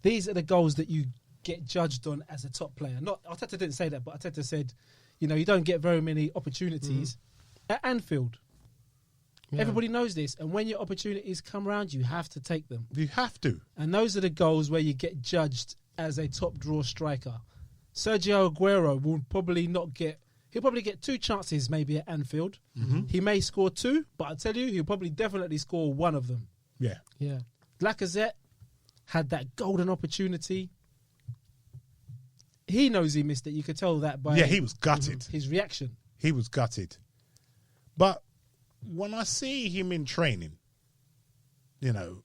these are the goals that you get judged on as a top player. Not Arteta didn't say that, but Arteta said, you know, you don't get very many opportunities at Anfield. Yeah. Everybody knows this. And when your opportunities come around, you have to take them. You have to. And those are the goals where you get judged as a top draw striker. Sergio Aguero will probably not get... He'll probably get 2 chances maybe at Anfield. Mm-hmm. He may score 2, but I tell you, he'll probably definitely score 1 of them. Yeah. Yeah. Lacazette had that golden opportunity. He knows he missed it. You could tell that by... Yeah, he was gutted. His reaction. He was gutted. But when I see him in training, you know,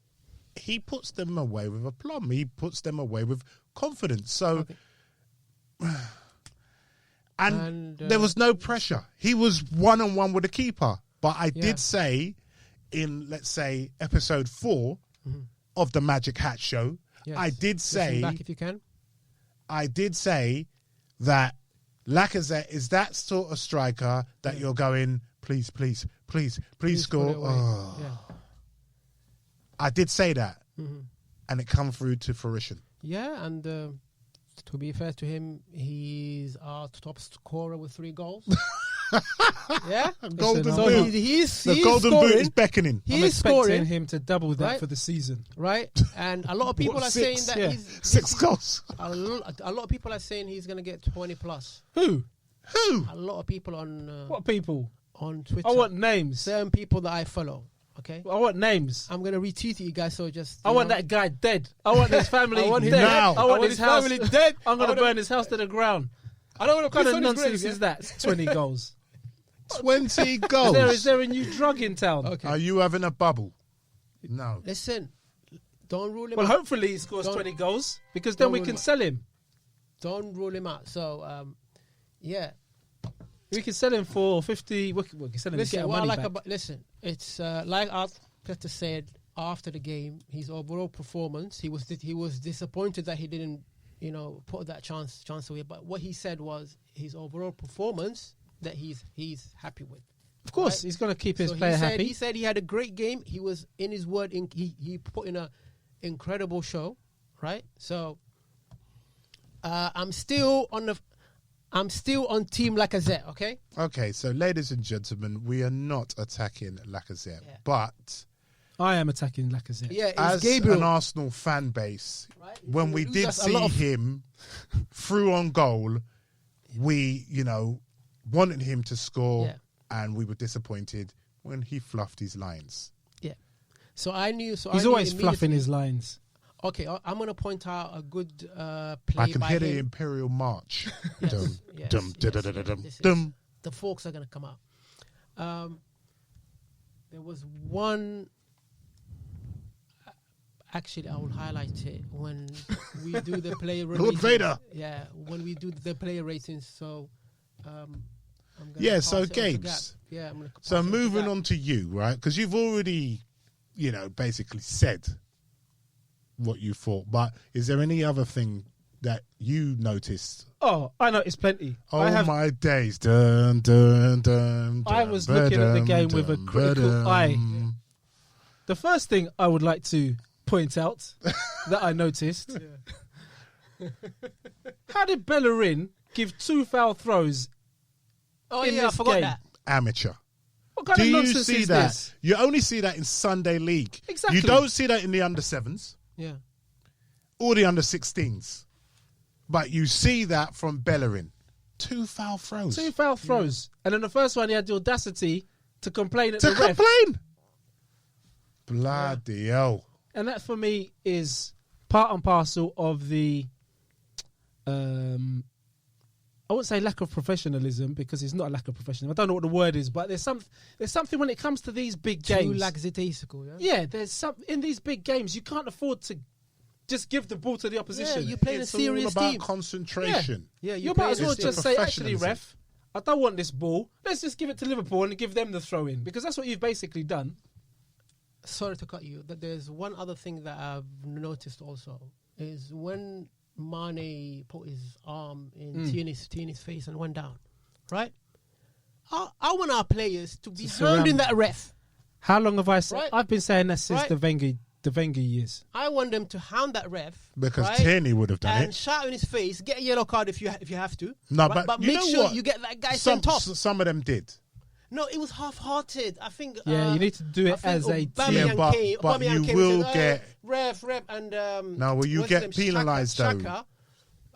he puts them away with aplomb. He puts them away with confidence. So... Okay. And there was no pressure. He was one-on-one with the keeper. But I did say in, let's say, episode 4 of the Magic Hat Show, I did say... Listen back if you can. I did say that Lacazette is that sort of striker that you're going, please score. Oh. Yeah. I did say that. And it come through to fruition. Yeah, and... to be fair to him, he's our top scorer with 3 goals. Yeah, Golden so boot. He's golden scoring. boot is beckoning. I'm expecting him to double that for the season. Right, and a lot of people are saying that he's 6 goals. A lot of people are saying he's going to get 20 plus. Who? A lot of people on what people on Twitter. I want names. Certain people that I follow. Okay, I want names. I'm gonna retweet you guys. So just I want that guy dead. I want his family I want dead. now. I want his house family dead. I'm gonna burn his house to the ground. I don't want to. What kind of nonsense is that? 20 goals. 20 goals. Is there a new drug in town? Okay. Are you having a bubble? No. Listen, don't rule him Well, out. hopefully he scores 20 goals because then we can sell him. Don't rule him out. So, yeah. We can sell him for 50. We can sell him to get our money back. Listen, it's like Arteta said after the game. His overall performance, he was disappointed that he didn't, put that chance away. But what he said was his overall performance that he's happy with. Of course, he's going to keep his player happy. He said he had a great game. He was in his word. He put in a incredible show, right? So I'm still on Team Lacazette. Okay, so ladies and gentlemen, we are not attacking Lacazette, but I am attacking Lacazette. Yeah, as Gabriel. an Arsenal fan base, when we did see him through on goal, we, wanted him to score, and we were disappointed when he fluffed his lines. Yeah. So I knew. He's always fluffing his lines. Okay, I'm going to point out a good play I can by hear him. the Imperial March. The forks are going to come out. There was one. Actually, I will highlight it when we do the player ratings. Lord Vader. Yeah, when we do the player ratings. So, so Gabes. Yeah, I'm gonna so moving on to you, right? Because you've already, basically said what you thought. But is there any other thing that you noticed? Oh, I noticed plenty. Oh, my days. Dun, dun, dun, I was looking at the game with a critical eye. The first thing I would like to point out that I noticed, how did Bellerin give 2 foul throws in this I forgot game? that. Amateur. What kind Do of you nonsense see is that? this? You only see that in Sunday League. Exactly. You don't see that in the under-7s Yeah. or the under-16s. But you see that from Bellerin. 2 foul throws. 2 foul throws. And then the first one, he had the audacity to complain at To the ref. complain. Bloody hell. And that, for me, is part and parcel of the... I wouldn't say lack of professionalism, because it's not a lack of professionalism. I don't know what the word is, but there's something when it comes to these big games. Too lackadaisical, yeah? Yeah, there's some in these big games. You can't afford to just give the ball to the opposition. Yeah, you're playing It's a serious all about team. concentration. Yeah, You might as well It's just the say, actually, professionalism. ref, I don't want this ball. Let's just give it to Liverpool and give them the throw in, because that's what you've basically done. Sorry to cut you. That there's one other thing that I've noticed also is when Mane put his arm in Tierney's face and went down, right? I want our players to be hounding that ref. How long have I said? Right. I've been saying that since Right. the Wenger years. I want them to hound that ref Because right? Tierney would have done and it. shout in his face, get a yellow card if you have to. No, right? but you make know sure what? you get that guy Some sent off. of them did. No, it was half-hearted. I think. Yeah, you need to do I it think as a team. Yeah, but Aubameyang you came will and said, get- ref, and No, well, you what's get his name? penalised, though. Xhaka,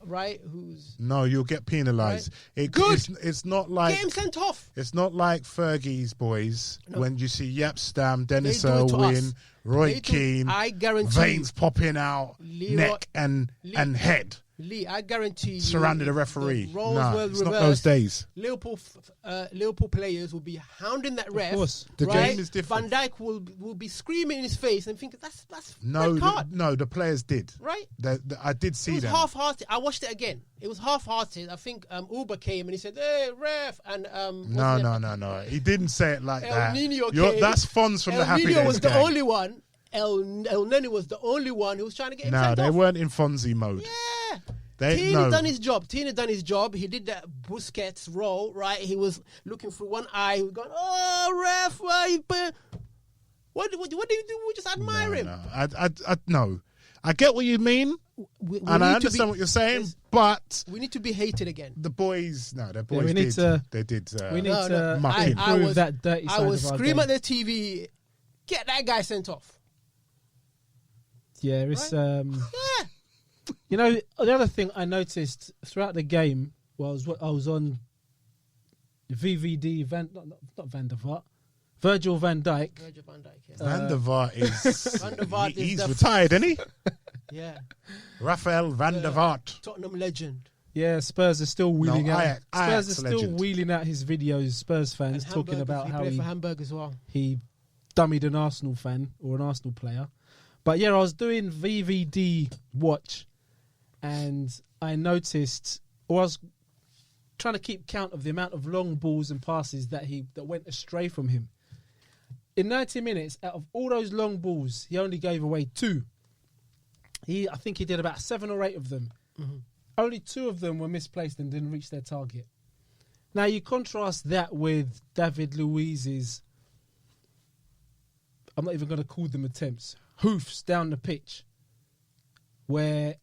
right? Who's No, you'll get penalised. Good. It's not like get him sent off? it's not like Fergie's boys when you see Yep Stam, Dennis They do it to Irwin, us. Roy They do- Keane, I guarantee veins popping out, Leroy- neck and head Lee, I guarantee you, surrounded a if referee. the roles Nah, were it's not reversed, those days. Liverpool players will be hounding that ref. course. The right? game is different. Van Dijk will be screaming in his face and thinking that's No, red card, the players did. right? I did It see was them. half-hearted. I watched it again. It was half-hearted. I think Uber came and he said, "Hey, ref!" And No. He didn't say it like El that. Nino came. That's Fonz from the El Happy Nino Days was the gang. only one. El Neni was the only one who was trying to get him No, sent they off. weren't in Fonzie mode. Yeah. They Tierney no. done his job. Tierney done his job. He did that Busquets role, right? He was looking through one eye. He was going, "Oh, ref, why you what did you do? We just admire him." No. I get what you mean, We and I understand what you're saying, but we need to be hated again. the boys, we need to- they did. We need to muck him. improve that dirty side I was of our screaming game. at the TV, "Get that guy sent off!" Yeah, it's Yeah. You know, the other thing I noticed throughout the game was I was on VVD, not Van der Vaart, Virgil van Dijk. Virgil van Dijk, yeah. Van der Vaart is Van der Vaart is he's the retired, isn't he? Yeah, Raphael van der Vaart. Tottenham legend. Yeah, Spurs are still wheeling out. Ajax Spurs are still legend. wheeling out his videos. Spurs fans And talking Hamburg, about he how played for Hamburg as well. he dummied an Arsenal fan or an Arsenal player. But yeah, I was doing VVD watch, and I noticed, or I was trying to keep count of the amount of long balls and passes that went astray from him. In 90 minutes, out of all those long balls, he only gave away 2. I think he did about 7 or 8 of them. Mm-hmm. Only 2 of them were misplaced and didn't reach their target. Now you contrast that with David Luiz's, I'm not even going to call them attempts, hoofs down the pitch, where,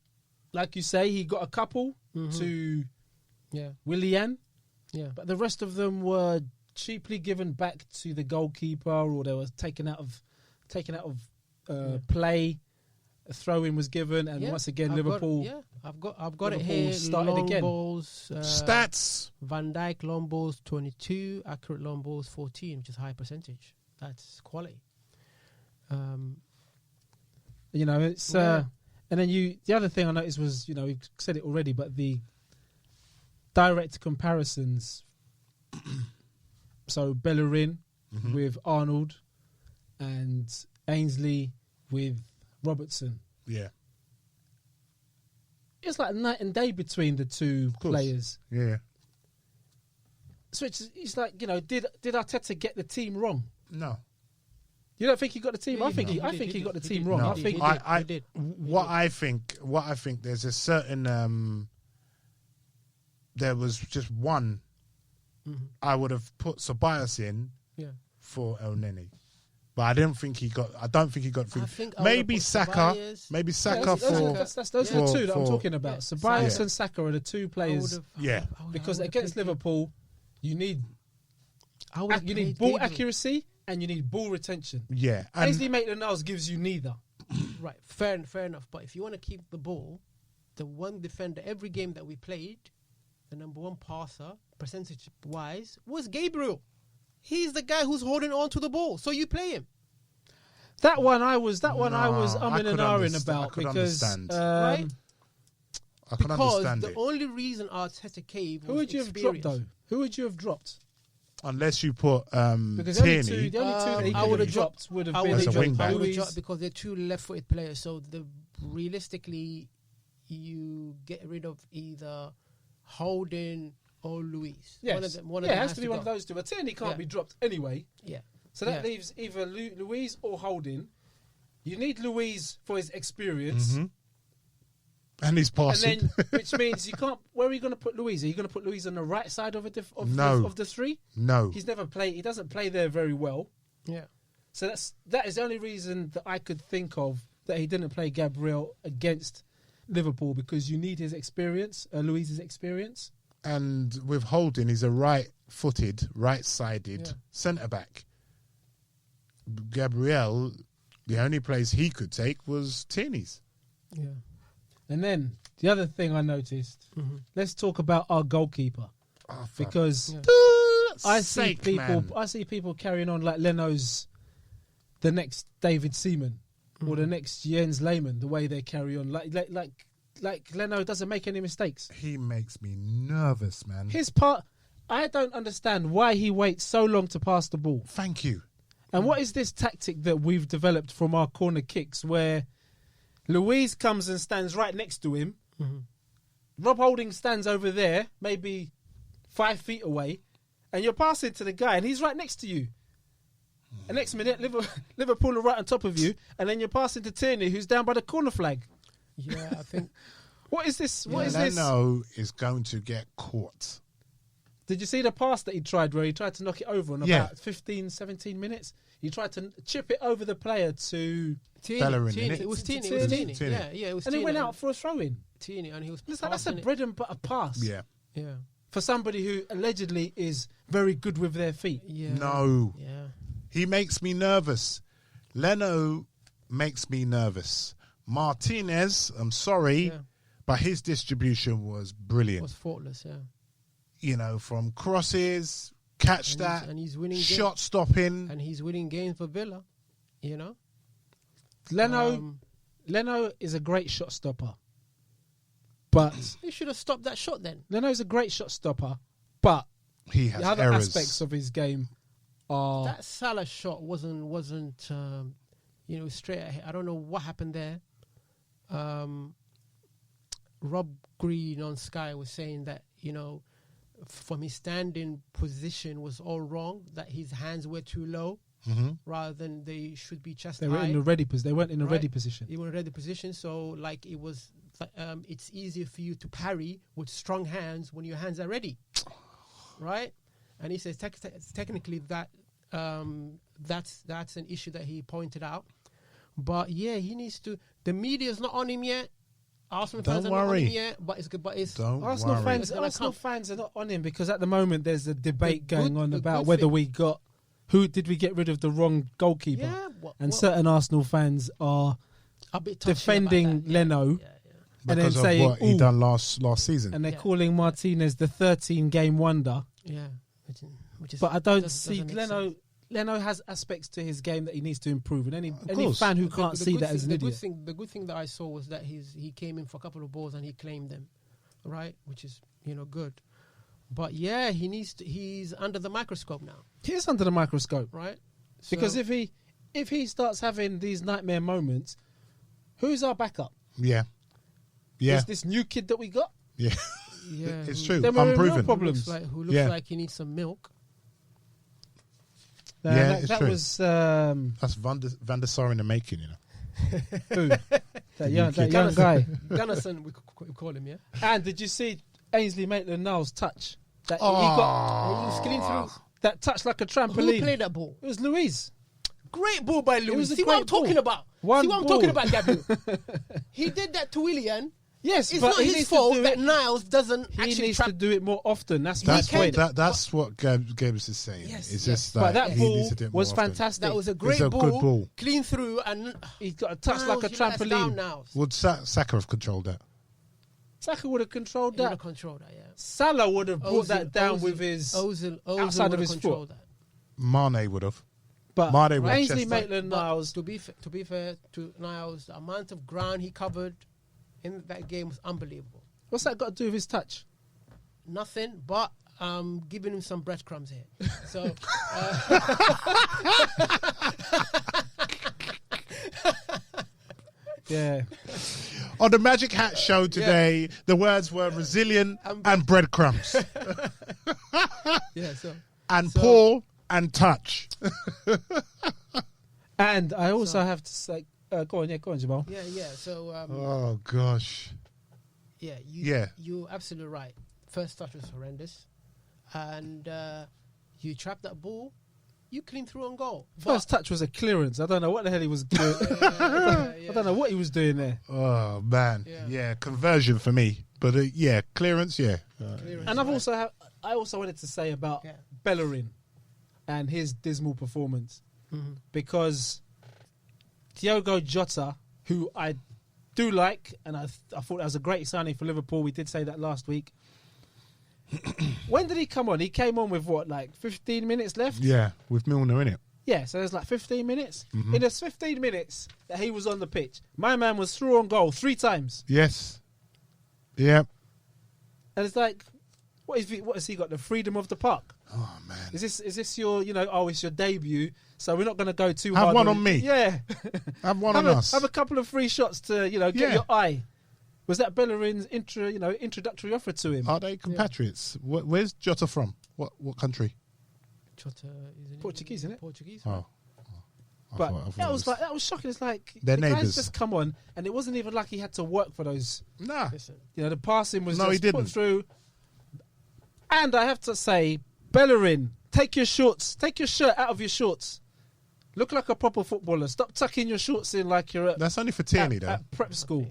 like you say, he got a couple to Willian, but the rest of them were cheaply given back to the goalkeeper, or they were taken out of play. A throw-in was given, and once again, Liverpool. I've got it Liverpool here. started Long again. balls, Stats. Van Dijk long balls 22, accurate long balls 14, which is high percentage. That's quality. You know, it's and then the other thing I noticed was, you know, we've said it already, but the direct comparisons. So Bellerin with Arnold and Ainsley with Robertson. Yeah. It's like night and day between the two players. Yeah. So it's like, you know, did Arteta get the team wrong? No. You don't think he got the team? Yeah, I think he got the team wrong. No. I think I think there's a certain there was just one I would have put Ceballos in for El Neni. But I don't think he got maybe Saka. Maybe Saka those are the two that I'm talking about. Ceballos and Saka are the two players. Because against Liverpool, you need ball accuracy and you need ball retention. Yeah. Ainsley Maitland-Niles gives you neither. Right, fair enough. But if you want to keep the ball, the one defender every game that we played, the number one passer, percentage-wise, was Gabriel. He's the guy who's holding on to the ball, so you play him. That one I was umming and ahhing about because right? I can understand the only reason Arteta caved was who would you have dropped though? Who would you have dropped? Unless you put because the only two that he would have dropped would have been a wing back. Because they're two left-footed players. So realistically, you get rid of either Holding or Luis. Yes. One of it them has to be one of those two. But Tierney can't be dropped anyway. Yeah. So that leaves either Luis or Holding. You need Luis for his experience. Mm-hmm. And his passing. And then, which means you can't. Where are you going to put Luis? Are you going to put Luis on the right side of the three? No. He's never played. He doesn't play there very well. Yeah. So that is the only reason that I could think of that he didn't play Gabriel against Liverpool, because you need his experience, Luis's experience. And with Holding, he's a right-footed, right-sided centre-back. Gabriel, the only place he could take was Tierney's. Yeah. And then the other thing I noticed, let's talk about our goalkeeper. Because I see people carrying on like Leno's the next David Seaman or the next Jens Lehmann, the way they carry on. Like Leno doesn't make any mistakes. He makes me nervous, man. I don't understand why he waits so long to pass the ball. Thank you. And what is this tactic that we've developed from our corner kicks where Luis comes and stands right next to him, Rob Holding stands over there, maybe 5 feet away, and you're passing to the guy and he's right next to you. The next minute, Liverpool are right on top of you, and then you're passing to Tierney, who's down by the corner flag. Yeah, I think. What is this? What is this? Leno is going to get caught. Did you see the pass that he tried where he tried to knock it over in about 15, 17 minutes? He tried to chip it over the player to Bellerin. It was Tierney. Yeah, it was Tierney. And he went out for a throw-in. Tierney, and he was. That's a bread and butter pass. Yeah. Yeah. For somebody who allegedly is very good with their feet. Yeah. No. Yeah. He makes me nervous. Leno makes me nervous. Martinez, I'm sorry, but his distribution was brilliant. It was faultless, yeah. You know, from crosses, catch and he's winning shot stopping. And he's winning games for Villa, you know? Leno is a great shot stopper. But he should have stopped that shot then. Leno's a great shot stopper, but he has the other errors. aspects of his game are... That Salah shot wasn't straight ahead. I don't know what happened there. Rob Green on Sky was saying that, from his standing position was all wrong, that his hands were too low rather than they should be chest high. They weren't in a ready position. They were in a ready position, so it was it's easier for you to parry with strong hands when your hands are ready, right? And he says technically that that's an issue that he pointed out. But yeah, he needs to. The media's not on him yet. Arsenal fans are not on him yet, but it's good. But Arsenal fans are not on him because at the moment there's a debate going on about whether we got did we get rid of the wrong goalkeeper? Yeah, certain Arsenal fans are a bit defending Leno. And because then saying what he done last season, and they're calling Martinez the 13-game wonder. Yeah, but I don't see Leno. Leno has aspects to his game that he needs to improve, and any fan who can't see that as an idiot. The good thing that I saw was that he came in for a couple of balls and he claimed them, right? Which is good. But yeah, he's under the microscope now. He is under the microscope, right? Because if he starts having these nightmare moments, who's our backup? Yeah. Is this new kid that we got? Yeah, it's true. Then we're in real Unproven. problems. Who looks like he needs some milk. It's that true. was That's Van der Sar in the making, you know. who? that young guy. Gunnison, we call him, yeah. And did you see Ainsley Maitland-Niles touch? That he was skidding through. that touch like a trampoline. Who played that ball? It was Louise. Great ball by Louis. was a See what I'm great ball. talking about? One See what I'm ball. talking about, Gabriel? He did that to Willian. Yes, It's but not he his needs fault to do that it. Niles doesn't He actually needs trap. to do it more often. That's my That's point. that's what Gabe is saying. Yes, It's yes. just But like that he ball needs to do it more was often. fantastic. That was a great a ball, good ball. clean through, and He got a touch Niles, like a you let us down, trampoline. Niles. Would Saka have controlled that? Saka would have controlled He would that. have controlled that, yeah. Salah would have brought that down with his Ozil outside would of have his controlled foot. that. Mane would have. But Mane would have Ainsley chest that. Maitland-Niles, To be fair to Niles, the amount of ground he covered in that game was unbelievable. what's that got to do with his touch? Nothing, but giving him some breadcrumbs here. So Yeah. On the Magic Hat show today, the words were resilient and breadcrumbs. yeah, so And pull and touch. And I also have to say, go on, Jamal. yeah. So Oh, gosh. you're absolutely right. First touch was horrendous, and you trapped that ball. You clean through on goal. First touch was a clearance. I don't know what the hell he was doing. I don't know what he was doing there. Oh, man. Yeah. Yeah, conversion for me. But, clearance, yeah. Clearance, And I right? also wanted to say about Yeah. Bellerin and his dismal performance, Mm-hmm. because Diogo Jota, who I do like, and I thought that was a great signing for Liverpool. We did say that last week. When did he come on? He came on with what, like 15 minutes left? Yeah, with Milner in it. Yeah, so there's like 15 minutes. Mm-hmm. In those 15 minutes that he was on the pitch, my man was through on goal 3 times. Yes. Yeah. And it's like, what has he got? The freedom of the park? Oh, man. Is this your, it's your debut, so we're not going to go too Have hard. one on me. Yeah. Have one on us. Have a couple of free shots to, get Yeah. your eye. Was that Bellerin's introductory offer to him? Are they compatriots? Where's Jota from? What country? Jota, isn't it? Portuguese, isn't it? Portuguese. Oh. But I thought that was shocking. It's like They're the guy's neighbours. just come on, and it wasn't even like he had to work for those. Nah. Listen, The passing was No, he just didn't. put through. And I have to say, Bellerin, take your shirt out of your shorts. Look like a proper footballer. Stop tucking your shorts in like you're at, That's only for Tierney, though. at prep school.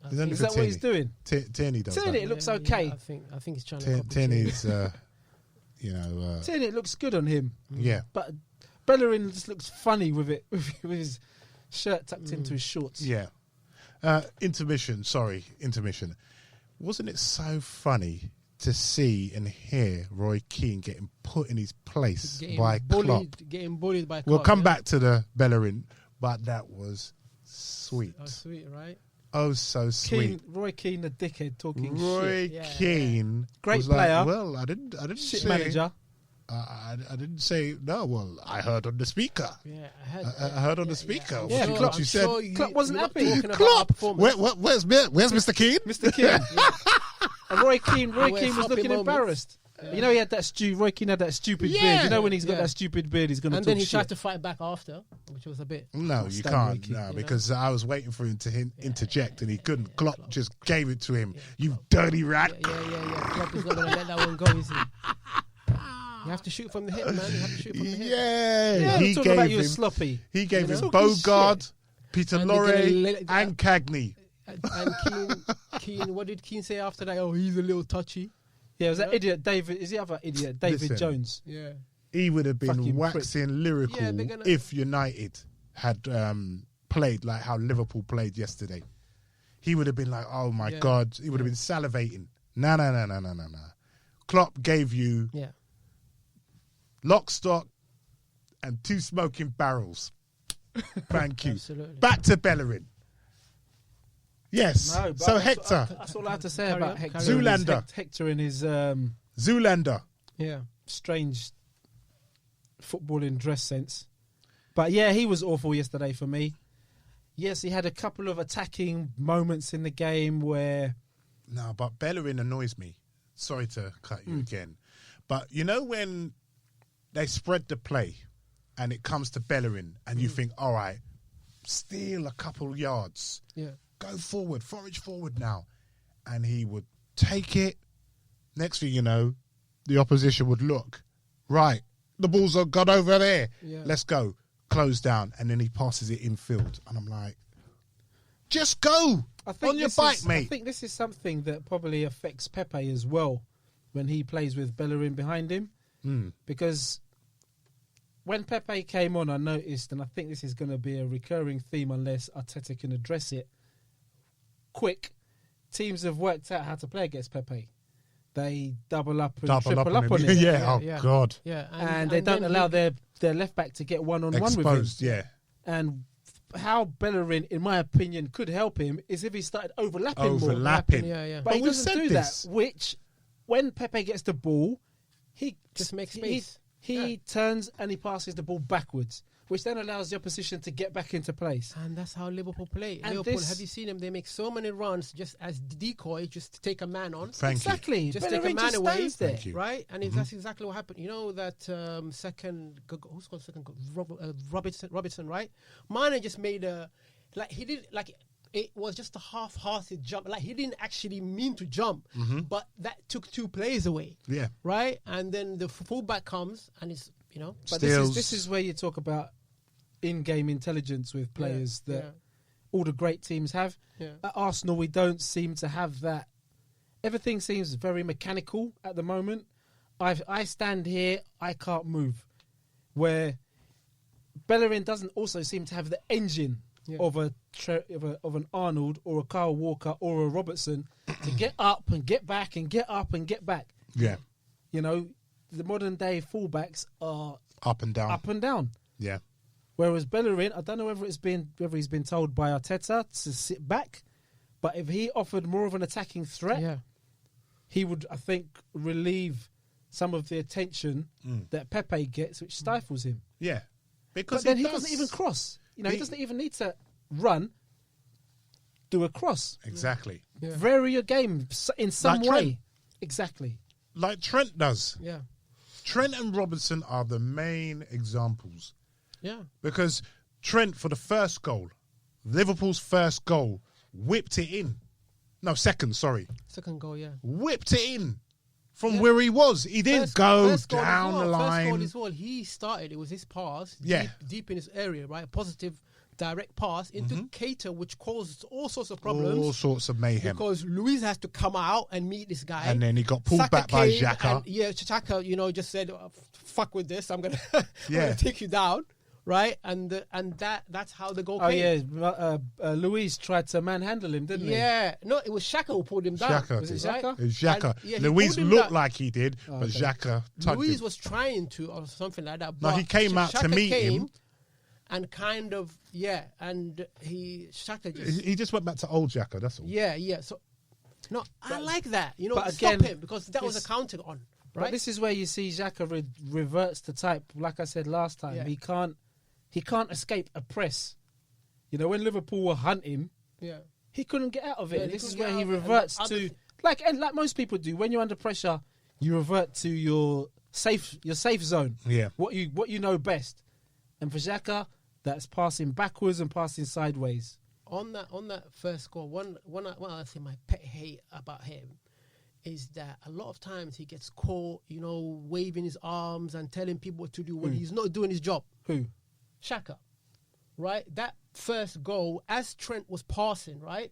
I It's only Is for that what he's Tierney. doing? Tierney does Tierney, that. it looks okay. I think he's trying to copy Tierney's, Tierney, it looks good on him. yeah. But Bellerin just looks funny with it, with his shirt tucked into his shorts. Yeah. Intermission. Wasn't it so funny to see and hear Roy Keane getting put in his place by Klopp? Getting bullied by Klopp. We'll come back to the Bellerin, but that was sweet. Oh, sweet, right? Oh, so sweet. Roy Keane, the dickhead, talking Roy shit. Yeah, Keane, Great was like, player. well, I didn't Shit say, manager. I didn't say no. Well, I heard on the speaker. Yeah, I heard on the speaker. Yeah, what Klopp- you said. Klopp wasn't happy. Klopp, where's Mr. Keane? Mr. Keane. And Roy Keane wear was floppy looking moments. embarrassed. He had that Roy Keane had that stupid beard. When he's got Yeah. that stupid beard, he's going to And talk then he shit. tried to fight back after, which was a bit. No, you Stan can't. Roy Keane, No, you because I was waiting for him to interject, and he couldn't. Klopp just gave it to him. You dirty rat. Yeah. Klopp is not going to let that one go, is he? You have to shoot from the hip, man. You have to shoot from the hip. Yeah, he talking about gave you him. sloppy. He gave him Talking Bogard, shit. Peter And they're Lorre, gonna let it- and Cagney. And Keane, what did Keane say after that? Oh, he's a little touchy. Yeah, was that idiot David? Is the other idiot David Listen. Jones? Yeah. He would have been Fucking waxing lyrical Yeah, they're gonna- if United had played like how Liverpool played yesterday. He would have been like, oh my God. He would have been salivating. No. Klopp gave you Yeah. lock, stock, and 2 smoking barrels. Thank you. Absolutely. Back to Bellerin. Yes. No, but So Hector. That's all I have to say Carry about on, Hector. carry on. Zoolander. Hector and his Zoolander. Yeah. strange footballing dress sense. But yeah, he was awful yesterday for me. Yes, he had a couple of attacking moments in the game where... No, but Bellerin annoys me. Sorry to cut you again. But you know when they spread the play and it comes to Bellerin, and you think, all right, steal a couple yards. Yeah. Go forward, forage forward now. And he would take it. Next thing you know, the opposition would look. Right, the ball's gone over there. Yeah. Let's go. Close down. And then he passes it infield. And I'm like, just go on your bike, mate. I think this is something that probably affects Pepe as well when he plays with Bellerin behind him. Because when Pepe came on, I noticed, and I think this is going to be a recurring theme unless Arteta can address it quick, teams have worked out how to play against Pepe. They double up and triple up on him. Yeah, God. Yeah, and they don't allow their left back to get one-on-one with him. Exposed, yeah. And how Bellerin, in my opinion, could help him is if he started overlapping more. Yeah. But he doesn't do that, which, when Pepe gets the ball, he just makes space. He turns and he passes the ball backwards, which then allows the opposition to get back into place. And that's how Liverpool play. And Liverpool, have you seen them? They make so many runs just as decoy, just to take a man on. Exactly. Just take a man away, there. right? And that's exactly what happened. You know that second, who's called second? Robertson, right? Mane just made it was just a half-hearted jump. Like, he didn't actually mean to jump, but that took 2 players away. Yeah. Right? And then the fullback comes and it's, But this is where you talk about in-game intelligence with players that all the great teams have. Yeah. At Arsenal, we don't seem to have that. Everything seems very mechanical at the moment. I stand here, I can't move. Where Bellerin doesn't also seem to have the engine of an Arnold or a Kyle Walker or a Robertson to get up and get back and get up and get back. Yeah. The modern day fullbacks are up and down. Yeah. Whereas Bellerin, I don't know whether he's been told by Arteta to sit back, but if he offered more of an attacking threat, he would, I think, relieve some of the attention that Pepe gets, which stifles him. Yeah. Because he doesn't even cross. He doesn't even need to run, do a cross. Exactly. Yeah. Vary your game in some way. Trent. Exactly. Like Trent does. Yeah. Trent and Robertson are the main examples. Yeah. Because Trent, for the first goal, Liverpool's first goal, whipped it in. No, second goal, yeah. Whipped it in from where he was. He didn't go down the line. First goal as well, he started, it was his pass, deep in his area, right? A positive direct pass into Keita, which caused all sorts of problems. All sorts of mayhem. Because Luis has to come out and meet this guy. And then he got pulled back by Xhaka. Xhaka, just said, fuck with this, I'm going to take you down. Right, and that's how the goal came. Oh yeah, Luis tried to manhandle him, didn't he? Yeah, no, it was Xhaka who pulled him down. Was it Xhaka? It was Xhaka. Luis looked like he did, but Xhaka tugged Luis him. was trying to, or something like that. No, he came out to meet him. And kind of, and Xhaka just went back to old Xhaka, that's all. Yeah. So, no, I like that. But stop again, him, because that was a counter on. Right? But this is where you see Xhaka reverts to type. Like I said last time, he can't escape a press. When Liverpool were hunting, he couldn't get out of it. And this is where he reverts to like most people do. When you're under pressure, you revert to your safe zone. Yeah. What you know best. And for Xhaka, that's passing backwards and passing sideways. On that first goal, one I say my pet hate about him is that a lot of times he gets caught, waving his arms and telling people what to do when he's not doing his job. Who? Xhaka, right? That first goal, as Trent was passing, right?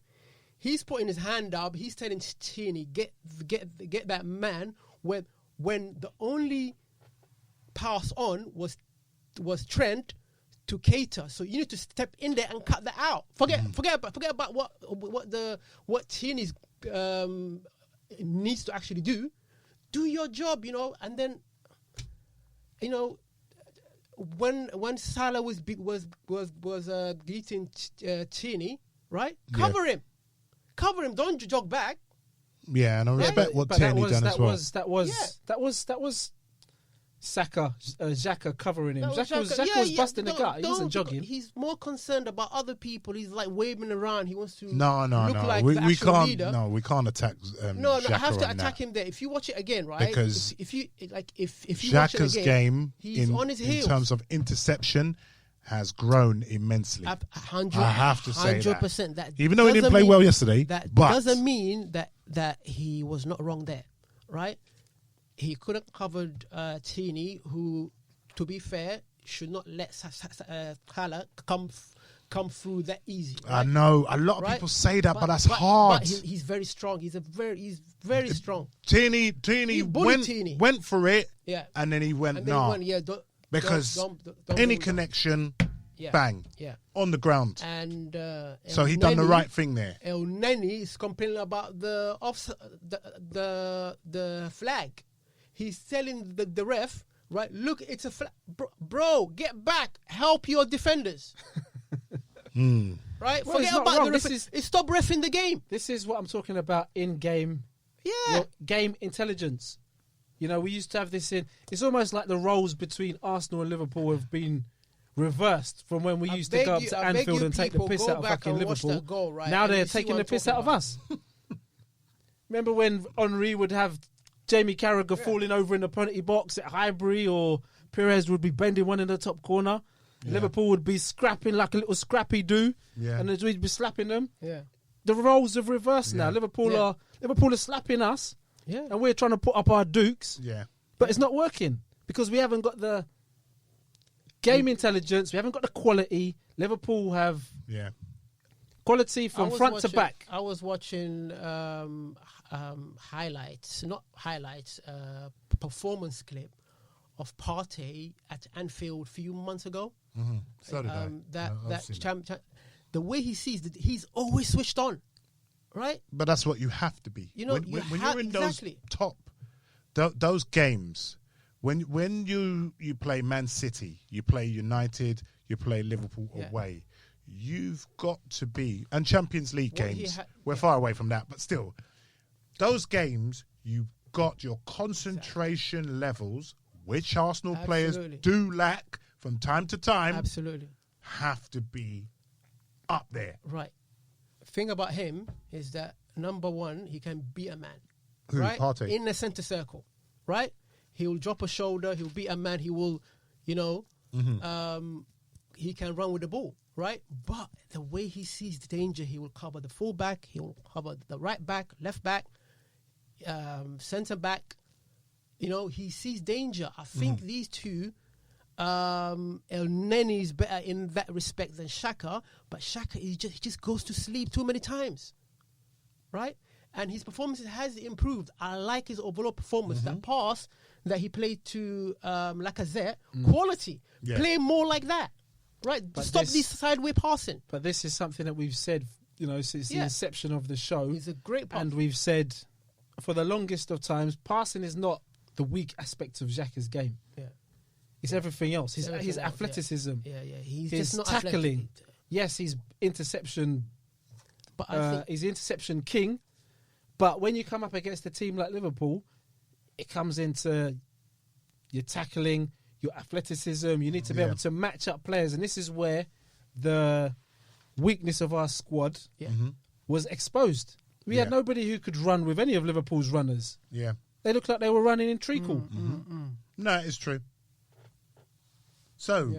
He's putting his hand up. He's telling Tierney, get that man. When the only pass on was Trent to Keita. So you need to step in there and cut that out. Forget about what Tierney needs to actually do. Do your job, and then when Salah was beating Tierney, right? Cover him. Don't jog back. Yeah, and I respect what Tierney done as well. That was Xhaka covering him. No, Xhaka was busting the gut. He wasn't jogging. He's more concerned about other people. He's like waving around. He wants to look No. like the We actual can't. leader. No, we can't attack. No, I Xhaka have to on attack that. him there. If you watch it again, right? Because if you watch it Xhaka's again, game he's on his in heels. terms of interception has grown immensely. I have to say 100%. that. Even though he didn't play well yesterday, that but doesn't mean that he was not wrong there, right? He could have covered Tini, who, to be fair, should not let Salah come through that easy. Right? I know a lot of people say that, but that's hard. But he's very strong. He's very strong. Tini went for it, and then he went because any connection, bang, on the ground. And so he done the right thing there. El Neni is complaining about the flag. He's telling the ref, right? Look, it's a flag, bro. Get back, help your defenders. Right? Well, forget about wrong. the ref. Stop refing the game. This is what I'm talking about in game. Yeah, game intelligence. You know, we used to have this in. It's almost like the roles between Arsenal and Liverpool have been reversed from when we used to go up to Anfield and take the piss out of fucking Liverpool. Goal, right? Now they're taking the piss out of us. Remember when Henry would have Jamie Carragher falling over in the penalty box at Highbury, or Perez would be bending one in the top corner? Yeah. Liverpool would be scrapping like a little scrappy do, and we'd be slapping them. Yeah. The roles have reversed now. Liverpool are slapping us, and we're trying to put up our dukes. Yeah. But it's not working because we haven't got the game intelligence. We haven't got the quality. Liverpool have quality from front to back. I was watching performance clip of Partey at Anfield a few months ago. Mm-hmm. So did I. The way he sees that, he's always switched on, right? But that's what you have to be. You know, when you're in those top those games, when you play Man City, you play United, you play Liverpool away. You've got to be, and Champions League games, we're far away from that, but still, those games, you've got your concentration levels, which Arsenal players do lack from time to time, have to be up there. Right. The thing about him is that, number one, he can beat a man. Who, right? Partey? In the centre circle, right? He will drop a shoulder, he'll beat a man, he will, he can run with the ball. Right, but the way he sees the danger, he will cover the full back, he will cover the right back, left back, centre back. You know, he sees danger. I think these two, El Neni is better in that respect than Xhaka, but Xhaka he just goes to sleep too many times, right? And his performance has improved. I like his overall performance. That pass that he played to Lacazette, quality. Yeah. Play more like that. Right, but stop this sideways passing. But this is something that we've said, since the inception of the show. He's a great passer. And we've said, for the longest of times, passing is not the weak aspect of Xhaka's game. Yeah, it's everything else. His athleticism. Yeah. He's his just not tackling. Athletic. Yes, he's interception. But he's interception king. But when you come up against a team like Liverpool, it comes into your tackling, your athleticism. You need to be able to match up players, and this is where the weakness of our squad was exposed. We had nobody who could run with any of Liverpool's runners. Yeah, they looked like they were running in treacle. No, it's true. So,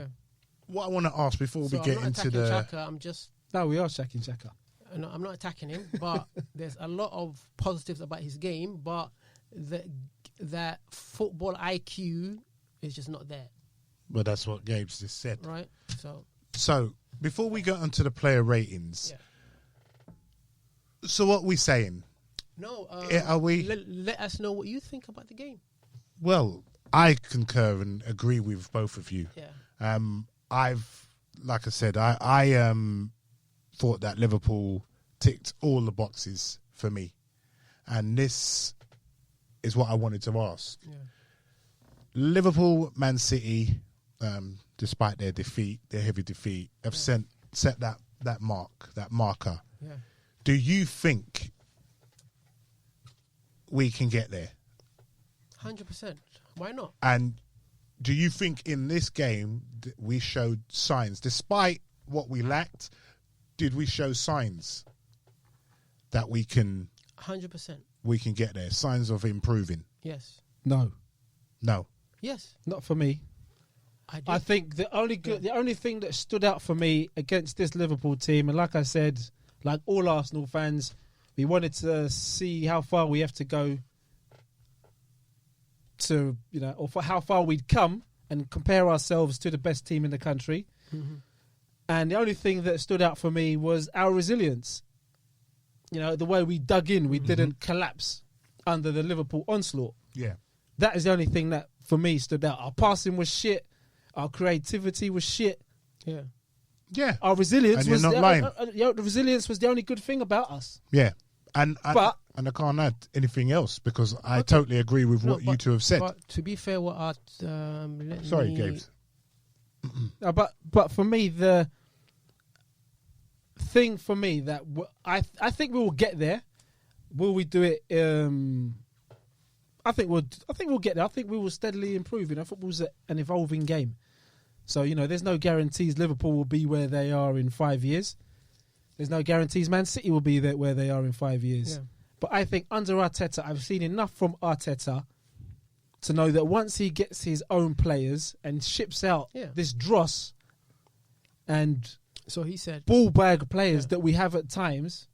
what I want to ask before we get into the Xhaka, we are attacking Xhaka. No, I'm not attacking him, but there's a lot of positives about his game, but that football IQ is just not there. But that's what Gabe's just said. Right. So before we go onto the player ratings, so what are we saying? No, are we? Let us know what you think about the game. Well, I concur and agree with both of you. Yeah. Like I said, I thought that Liverpool ticked all the boxes for me, and this is what I wanted to ask. Yeah. Liverpool, Man City, despite their heavy defeat, have set that marker. Yeah. Do you think we can get there? 100%. Why not? And do you think in this game we showed signs, despite what we lacked? Did we show signs that we can 100%? We can get there. Signs of improving. Yes. No. Yes. Not for me. I think the only thing that stood out for me against this Liverpool team, and like I said, like all Arsenal fans, we wanted to see how far we have to go to, or for how far we'd come and compare ourselves to the best team in the country. Mm-hmm. And the only thing that stood out for me was our resilience. The way we dug in, we didn't collapse under the Liverpool onslaught. Yeah. That is the only thing that, for me, stood out. Our passing was shit. Our creativity was shit. Yeah. Yeah. Our resilience was... the resilience was the only good thing about us. Yeah. And I can't add anything else because I totally agree with what you two have said. But to be fair, Gabe. But for me, the thing for me that I think we will get there. Will we do it? I think we'll get there. I think we will steadily improve. Football's an evolving game, so there's no guarantees Liverpool will be where they are in 5 years. There's no guarantees Man City will be there where they are in 5 years. Yeah. But I think under Arteta, I've seen enough from Arteta to know that once he gets his own players and ships out this dross and so he said ball bag players that we have at times,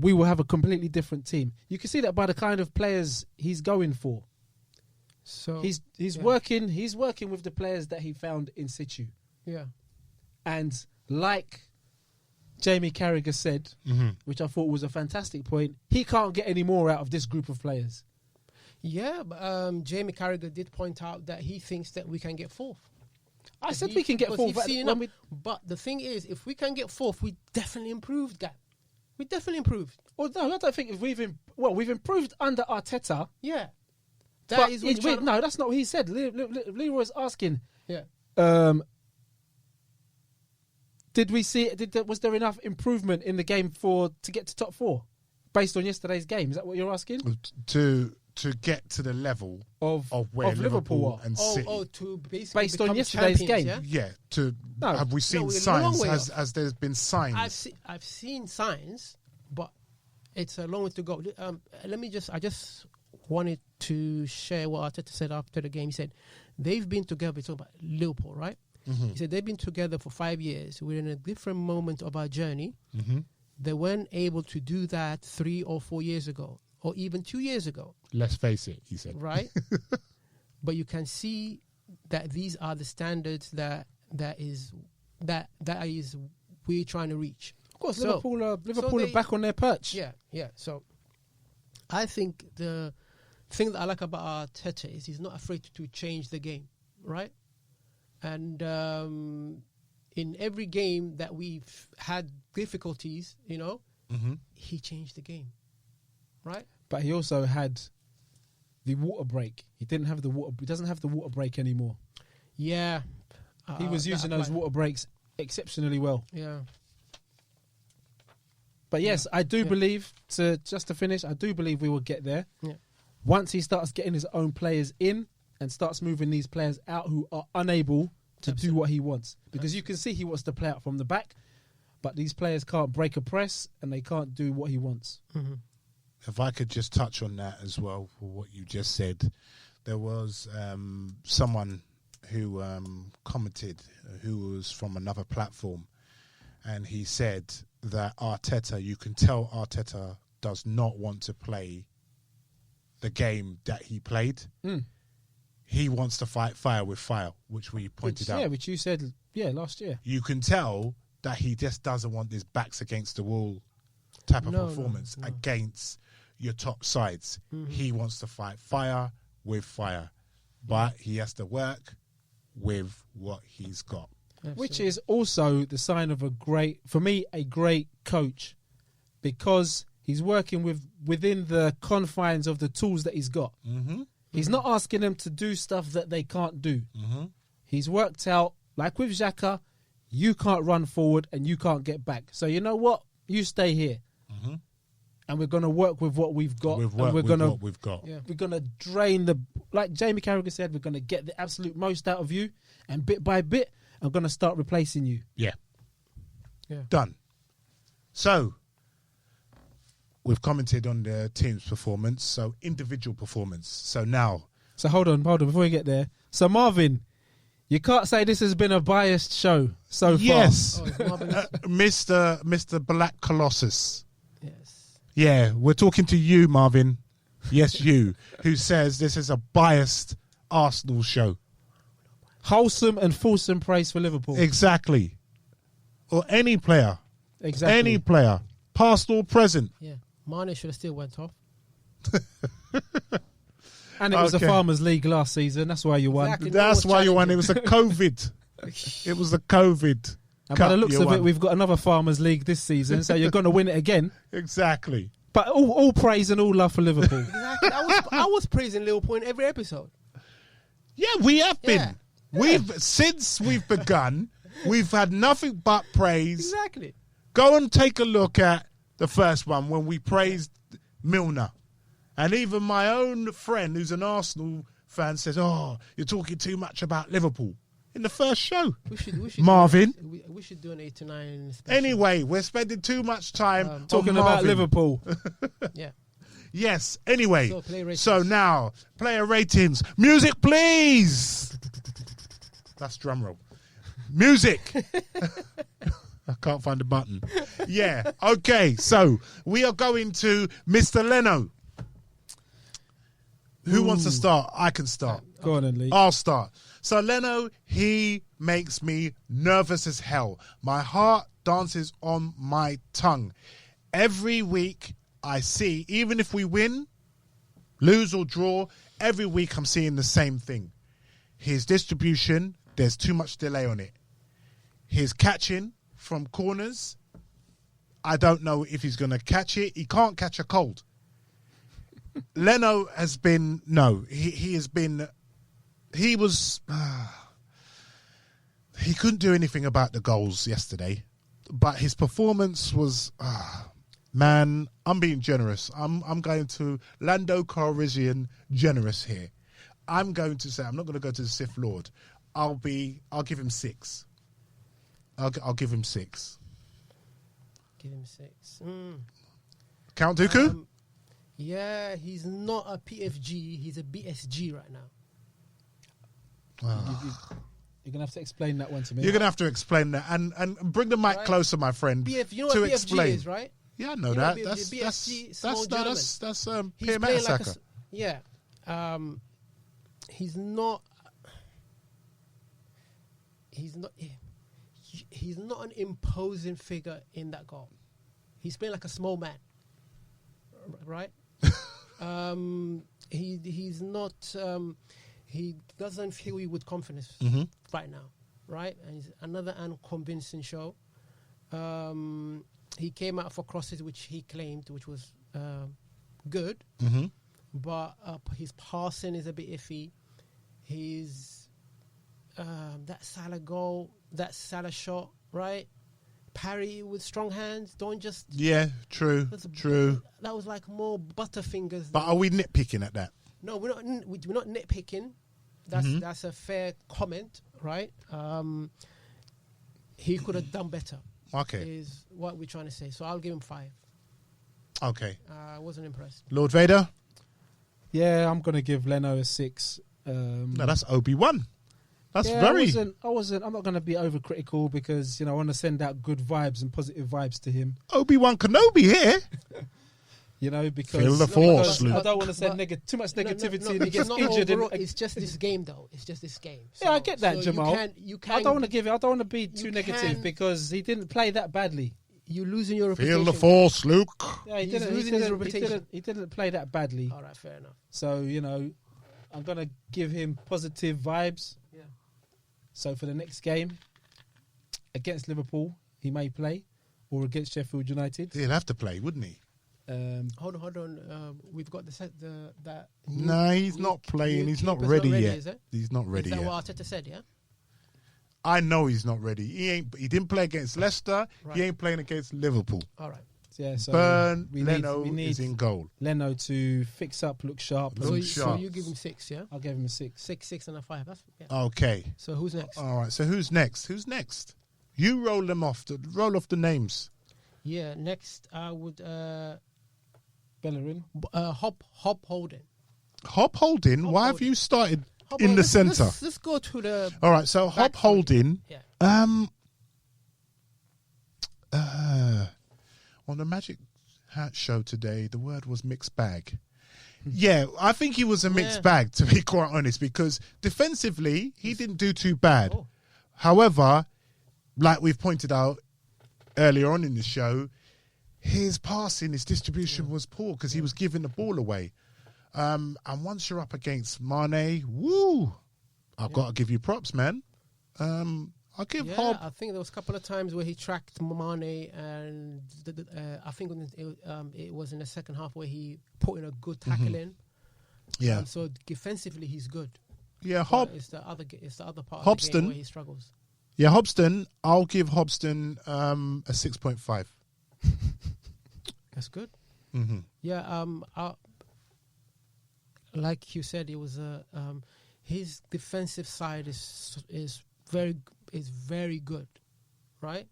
we will have a completely different team. You can see that by the kind of players he's going for. So he's working with the players that he found in situ. Yeah. And like Jamie Carragher said, which I thought was a fantastic point, he can't get any more out of this group of players. Yeah, but Jamie Carragher did point out that he thinks that we can get fourth. I said we can get fourth. But the thing is, if we can get fourth, we definitely improved, Gab. We definitely improved. Well, no, I don't think we've improved under Arteta. Yeah. No, that's not what he said. Leroy's asking. Yeah. Did we see? Was there enough improvement in the game to get to top four, based on yesterday's game? Is that what you're asking? To get to the level of where of Liverpool and City. To basically based on yesterday's game. Yeah. Have we seen signs? Has there been signs? I've seen signs, but it's a long way to go. I just wanted to share what Arteta said after the game. He said they've been together. We're talking about Liverpool, right? Mm-hmm. He said they've been together for 5 years. We're in a different moment of our journey. Mm-hmm. They weren't able to do that 3 or 4 years ago, or even 2 years ago. Let's face it, he said. Right? But you can see that these are the standards that is we're trying to reach. Of course, Liverpool are back on their perch. Yeah. So I think the thing that I like about Arteta is he's not afraid to change the game, right? And in every game that we've had difficulties, he changed the game, right? But he also had the water break. He doesn't have the water break anymore. Yeah. He was using those water breaks exceptionally well. Yeah. But yes, I do believe, to finish, I do believe we will get there. Yeah. Once he starts getting his own players in and starts moving these players out who are unable to do what he wants. Because you can see he wants to play out from the back, but these players can't break a press and they can't do what he wants. Mm-hmm. If I could just touch on that as well, for what you just said. There was someone who commented, who was from another platform, and he said that you can tell Arteta does not want to play the game that he played. Mm. He wants to fight fire with fire, which we pointed out. Yeah, which you said, last year. You can tell that he just doesn't want this backs against the wall type of performance against your top sides. Mm-hmm. He wants to fight fire with fire, but he has to work with what he's got. Absolutely. Which is also the sign of a great coach, because he's working within the confines of the tools that he's got. Mm-hmm. He's not asking them to do stuff that they can't do. Mm-hmm. He's worked out, like with Xhaka, you can't run forward and you can't get back. So you know what? You stay here. Mm-hmm. and we're going to work with what we've got. What we've got. Yeah. We're going to drain like Jamie Carragher said, we're going to get the absolute most out of you, and bit by bit, I'm going to start replacing you. Yeah. Yeah. Done. So, we've commented on the team's performance, so individual performance. So now. So hold on, before we get there. So Marvin, you can't say this has been a biased show so far. Yes. Oh, Mr. Black Colossus. Yes. Yeah, we're talking to you, Marvin. Yes, you, who says this is a biased Arsenal show. Wholesome and fulsome praise for Liverpool. Exactly. Or any player. Exactly. Any player. Past or present. Yeah. Mane should have still went off. And it was a Farmers League last season. That's why you won. Exactly. That's why you won. It was a COVID. It was the COVID. And by the looks of it, we've got another Farmers League this season, so you're going to win it again. Exactly. But all praise and all love for Liverpool. Exactly. I was praising Liverpool in every episode. Yeah, we have been. Yeah. Since we've begun, we've had nothing but praise. Exactly. Go and take a look at the first one when we praised Milner. And even my own friend who's an Arsenal fan says, "Oh, you're talking too much about Liverpool." In the first show. We should Marvin. We should do an 89 special. Anyway, we're spending too much time talking about Liverpool. Yeah. Yes. Anyway, so now, player ratings. Music, please. That's drum roll. Music. I can't find the button. Yeah. Okay. So we are going to Mr. Leno. Who wants to start? I can start. Go on, then, Lee. I'll start. So Leno, he makes me nervous as hell. My heart dances on my tongue. Every week I see, even if we win, lose or draw, every week I'm seeing the same thing. His distribution, there's too much delay on it. His catching from corners, I don't know if he's going to catch it. He can't catch a cold. Leno has been, he couldn't do anything about the goals yesterday, but his performance was, man, I'm being generous. I'm going to Lando Calrissian generous here. I'm going to say, I'm not going to go to the Sith Lord. I'll give him 6. I'll give him 6. Give him 6. Count Dooku? Yeah, he's not a PFG. He's a BSG right now. You're going to have to explain that one to me. You're going to have to explain that. And bring the mic closer, my friend. You know what BFG explain. is, right? Yeah, I know that. That's Pierre-Emerick. Yeah. He's not an imposing figure in that goal. He's playing like a small man, right? He's not. He doesn't fill you with confidence right now, right? And he's another unconvincing show. He came out for crosses, which he claimed, which was good, but his passing is a bit iffy. He's that Salah goal, that Salah shot, right? Parry with strong hands. Don't just... Yeah, true. That was like more butterfingers. But are we nitpicking at that? No, we're not nitpicking. That's a fair comment, right? He could have done better. Okay. Is what we're trying to say. So I'll give him 5. Okay. I wasn't impressed. Lord Vader? Yeah, I'm going to give Leno a 6. No, that's Obi-Wan. That's yeah, very... I'm not going to be overcritical because, I want to send out good vibes and positive vibes to him. Obi-Wan Kenobi here. Because... Feel the force, Luke. I don't want to send too much negativity and he gets injured. It's just this game, though. It's just this game. So, yeah, I get that, Jamal. You can, I don't want to be too negative because he didn't play that badly. You're losing your reputation. Feel the force, Luke. Yeah, he didn't play that badly. All right, fair enough. So, I'm going to give him positive vibes. Yeah. So for the next game, against Liverpool, he may play, or against Sheffield United. He'll have to play, wouldn't he? Hold on. We've got that. No, he's not playing. He's not ready yet. He's not ready yet. Is that what Arteta said? Yeah. I know he's not ready. He didn't play against Leicester. Right. He ain't playing against Liverpool. All right. Yeah, so Burn we Leno need is in goal. Leno to fix up, look sharp. So you give him 6, yeah? I'll give him a 6. 6 and a 5. That's Okay. So who's next? All right. So who's next? You roll them off. Roll off the names. Yeah. Next, I would Bellerin. Hop Holding. Hop Holding. Why have you started in the centre? Let's go to the. All right. So Hop Holding. Yeah. On the Magic Hat show today, the word was mixed bag. Yeah, I think he was a mixed bag, to be quite honest, because defensively, he didn't do too bad. Oh. However, like we've pointed out earlier on in the show, his passing, his distribution was poor because he was giving the ball away. And once you're up against Mane, woo, I've got to give you props, man. I'll give Hob. I think there was a couple of times where he tracked Mane, and I think it was in the second half where he put in a good tackle in. Yeah. So defensively, he's good. Yeah, It's the other part Hobston, of the game where he struggles. Yeah, Hobston. I'll give Hobston a 6.5. That's good. Mm-hmm. Yeah. Like you said, it was his defensive side is very good, right?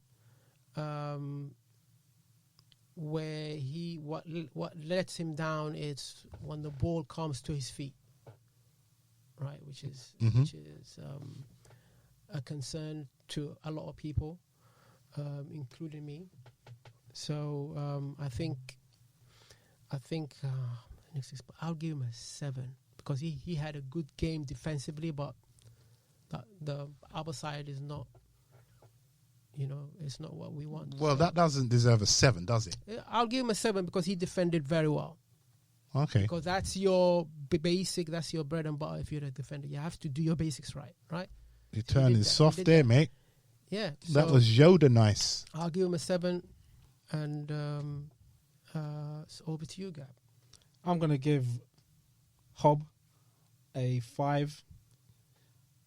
Where what lets him down is when the ball comes to his feet, right? Which is a concern to a lot of people, including me. So I think I'll give him a 7 because he had a good game defensively, but the other side is not, it's not what we want. Well, that doesn't deserve a 7, does it? I'll give him a 7 because he defended very well. Okay. Because that's your basic, that's your bread and butter. If you're a defender, you have to do your basics right? You're turning soft there, mate. Yeah. That was Yoda nice. I'll give him a 7, and it's over to you, Gab. I'm going to give Hob a 5.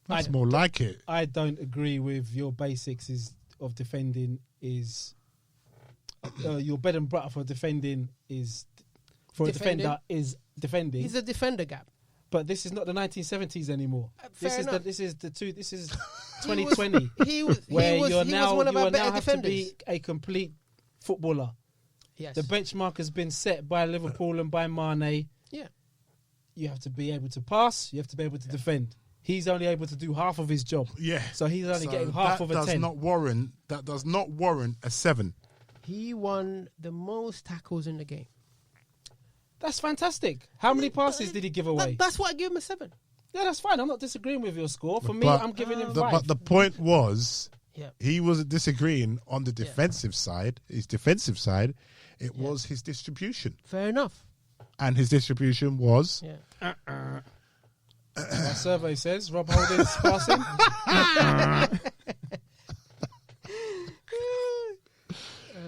That's more like it. I don't agree with your basics of defending is your bread and butter for defending is for defending. A defender is defending. He's a defender, Gab. But this is not the 1970s anymore. This is 2020. Where you now have to be a complete footballer. Yes. The benchmark has been set by Liverpool and by Mane. Yeah. You have to be able to pass. You have to be able to defend. He's only able to do half of his job. Yeah. So he's only getting half of a 10. That does not warrant a 7. He won the most tackles in the game. That's fantastic. How many passes did he give away? That's why I give him a 7. Yeah, that's fine. I'm not disagreeing with your score. For me, I'm giving him 5. But the point was, he wasn't disagreeing on the defensive side. His defensive side, it was his distribution. Fair enough. And his distribution was... Yeah. My survey says Rob Holding's passing.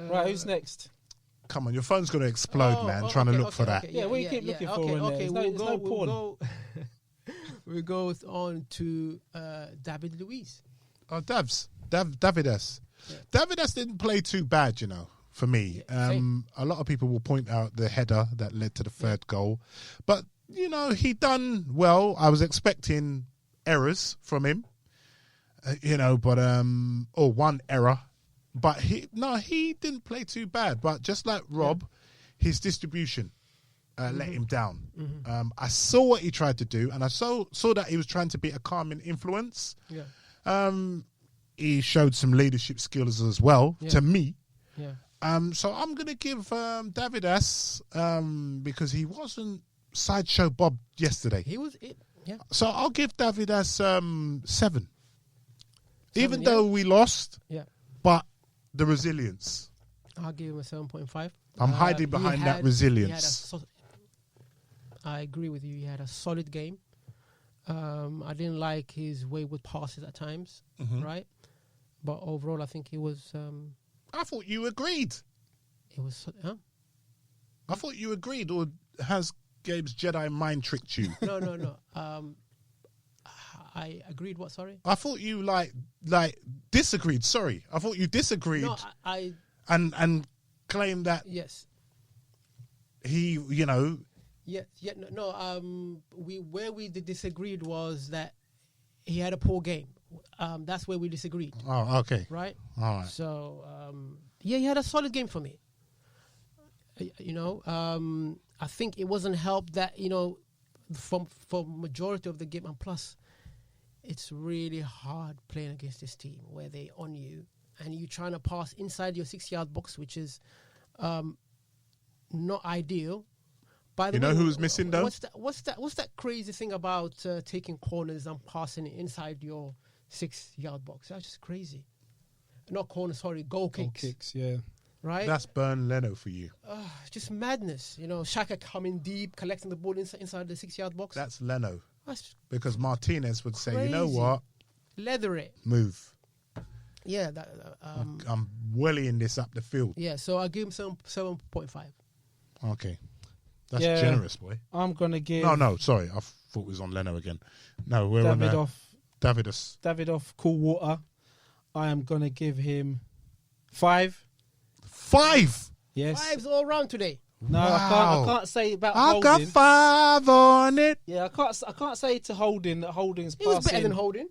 Right, who's next? Come on, your phone's going to explode, man, trying to look for that. Yeah, we keep looking for one there. There's no porn. We'll go on to David Luiz. Oh, Davidas. Yeah. Davidas didn't play too bad, for me. A lot of people will point out the header that led to the third goal. But, he done well. I was expecting errors from him, or one error. But he didn't play too bad. But just like Rob, his distribution let him down. Mm-hmm. I saw what he tried to do, and I saw that he was trying to be a calming influence. Yeah. He showed some leadership skills as well, to me. Yeah. So I'm going to give Davidas, because he wasn't Sideshow Bob yesterday. He was it. Yeah. So I'll give Davidas 7. Even though we lost, but the resilience. I'll give him a 7.5. I'm hiding behind that resilience. I agree with you. He had a solid game. I didn't like his wayward passes at times, right? But overall, I think he was... I thought you agreed. It was... I thought you agreed, or has Gabe's Jedi mind tricked you? No. I agreed. What? Sorry. I thought you like disagreed. Sorry, I thought you disagreed. No, I and claim that Yes. he, you know, where we disagreed was that he had a poor game. That's where we disagreed. oh, okay. Right? All right. So, he had a solid game for me. I think it wasn't helped that, for majority of the game, and plus, it's really hard playing against this team where they on you and you're trying to pass inside your 6-yard box, which is not ideal. By the way, who was missing though? What's that crazy thing about taking corners and passing it inside your 6-yard box? That's just crazy. Not corners, sorry, goal kicks. Goal kicks, yeah. Right? That's Burn Leno for you. Just madness. Xhaka coming deep, collecting the ball inside the 6-yard box. That's Leno. That's because Martinez would say, crazy. you know what? Leather it. Move. Yeah. I'm wellying this up the field. Yeah, so I give him 7.5. Okay. That's generous, boy. I'm going to give... No, sorry. I thought it was on Leno again. No, we're on Davidos. Davidoff, Cool Water. I am going to give him 5. 5? Yes. 5's all round today. No, Wow. I can't say about I've Holding. got 5 on it. Yeah, I can't say to Holding that Holding's He passing... was better than Holding.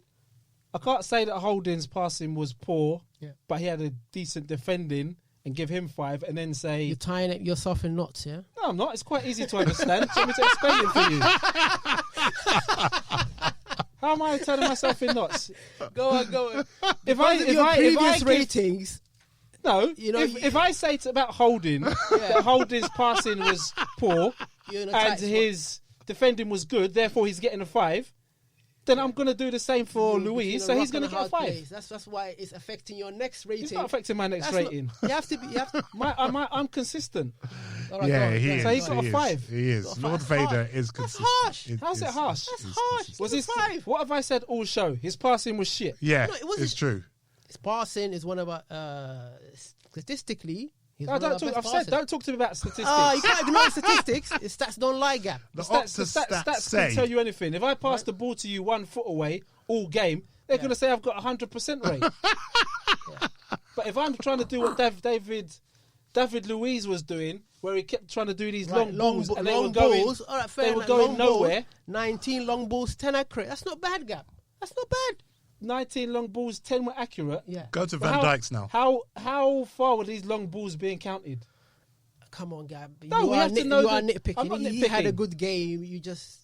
I can't say that Holding's passing was poor, Yeah. but he had a decent defending and give him 5 and then say... You're tying up yourself in knots, yeah? No, I'm not. It's quite easy to understand. Do you want me to explain it for you? How am I turning myself in knots? Go on. If previous give- ratings... No, You if I say about Holding that Holding's passing was poor You're in a and tight spot. his defending was good, therefore he's getting a 5, then I'm going to do the same for You're Luis, in so he's rock going to and get a hard 5. place. That's why it's affecting your next rating. It's not affecting my next rating. You have to. I'm consistent. All right, Yeah, go on. he is. So he got a is. 5. He is. Got a Lord 5. Vader That's is harsh. consistent. That's harsh. How's it harsh? That's is harsh. consistent. Was It's his 5. What have I said all show? His passing was shit. Yeah, No, it wasn't. it's true. His passing is one of our statistically. He's No, one of our best passers. don't talk to me about statistics. You can't ignore statistics. His stats don't lie, Gab. The Stats say. can tell you anything. If I pass the ball to you 1 foot away all game, they're going to say I've got 100% rate. But if I'm trying to do what David Luiz was doing, where he kept trying to do these long balls, and they were going, balls. All right, fair they were enough. going Long balls, nowhere. 19 long balls, 10 accurate. That's not bad, Gab. That's not bad. 19 long balls, 10 were accurate. Yeah. Go to But Van Dijk's now. How far were these long balls being counted? Come on, Gab. No, you we are, have to know you are the- nitpicking. I'm not He had a nitpicking. good game. You just...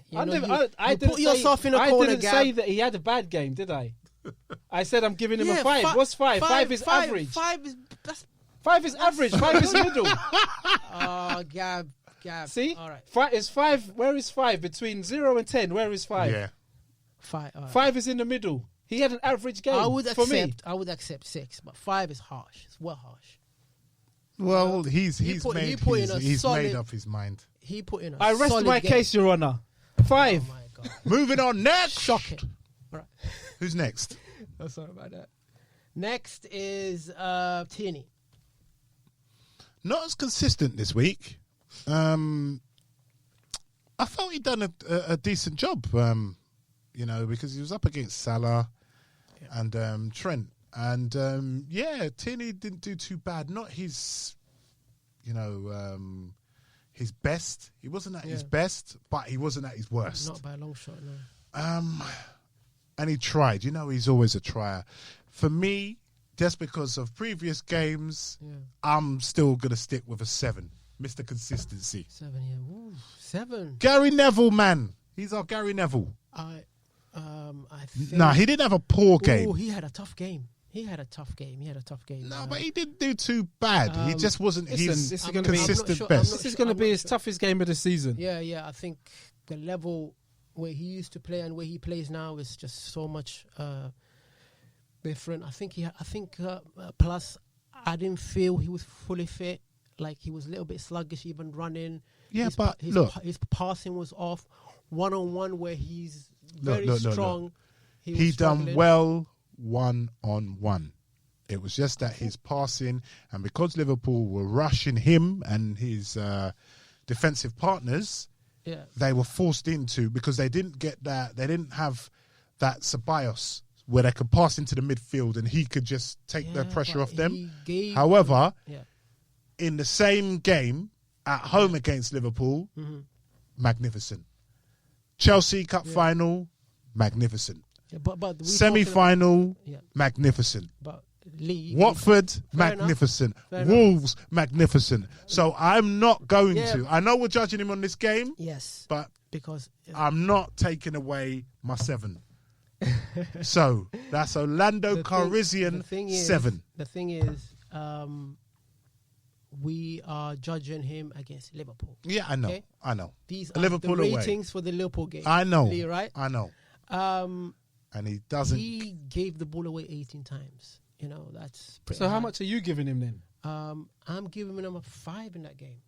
You I know, didn't- you I didn't put yourself say, in a I corner, didn't Gab. say that he had a bad game, did I? I said I'm giving him a 5. fi- What's 5? 5 is average. 5 is... That's... 5 is average. 5 is middle. Oh, Gab. See? All right. 5 is 5. Where is 5? Between 0 and 10, where is 5? Yeah. 5. All right. 5 is in the middle. He had an average game. I would for me. accept 6, but 5 is harsh. It's well harsh. Well, he's put made in a he's solid- made up his mind. He put in a I rest solid my game. case, Your Honour. 5. Oh, my God. Moving on next. Shocking. All right. Who's next? Oh, sorry about that. Next is Tierney. Not as consistent this week. I felt he'd done a decent job, because he was up against Salah and Trent. And, Tierney didn't do too bad. Not his, his best. He wasn't at his best, but he wasn't at his worst. Not by a long shot, no. And he tried. He's always a trier. For me, just because of previous games, I'm still going to stick with a 7. Mr. Consistency. 7, yeah. Ooh, 7. Gary Neville, man. He's our Gary Neville. I think... Nah, he didn't have a poor game. Oh, he had a tough game. No, but he didn't do too bad. He just wasn't listen, his this is gonna be- consistent I'm not sure- best. This is going to be his toughest game of the season. Yeah. I think the level where he used to play and where he plays now is just so much different. I think plus I didn't feel he was fully fit. Like he was a little bit sluggish, even running. Yeah, his passing was off. 1-on-1 where he's very Look. strong. He was done struggling. well 1-on-1. It was just that his passing, and because Liverpool were rushing him and his defensive partners, they were forced into, because they didn't get that. They didn't have that Ceballos where they could pass into the midfield and he could just take the pressure but off them. he gave- However, in the same game at home against Liverpool, magnificent. Chelsea Cup final, magnificent. Yeah, but semi-final, magnificent. But Lee, Watford, magnificent. Wolves, magnificent. So I'm not going to. I know we're judging him on this game. Yes. But because I'm not taking away my 7. So that's Orlando Calrissian 7. The thing is, we are judging him against Liverpool. Yeah, I know. Okay? I know. These are Liverpool the ratings away. for the Liverpool game. I know. Lee, right? I know. And he doesn't. He gave the ball away 18 times. You know, that's pretty So high. how much are you giving him then? I'm giving him a 5 in that game.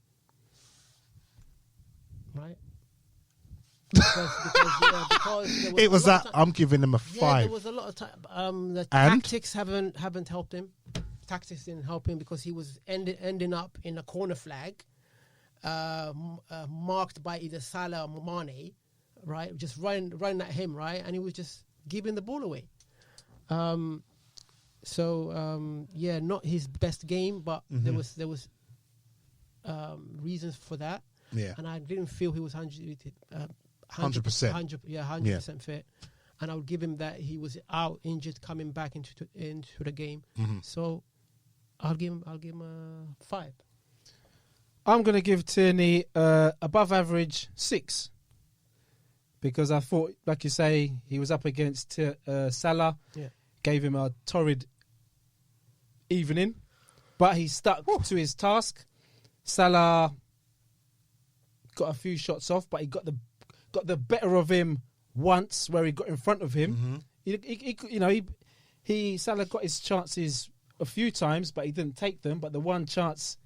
Right? Because it was that I'm giving him a 5. Yeah, there was a lot of time. The tactics haven't helped him. Tactics didn't help him because he was ending up in a corner flag, marked by either Salah or Mane, right? Just running at him, right? And he was just giving the ball away. Not his best game, but there was reasons for that. Yeah. And I didn't feel he was 100%. 100% fit. And I would give him that he was out injured coming back into the game. So I'll give him a 5. I'm going to give Tierney above average 6 because I thought, like you say, he was up against Salah. Yeah. Gave him a torrid evening, but he stuck to his task. Salah got a few shots off, but he got the better of him once, where he got in front of him. Salah got his chances a few times, but he didn't take them. But the one chance,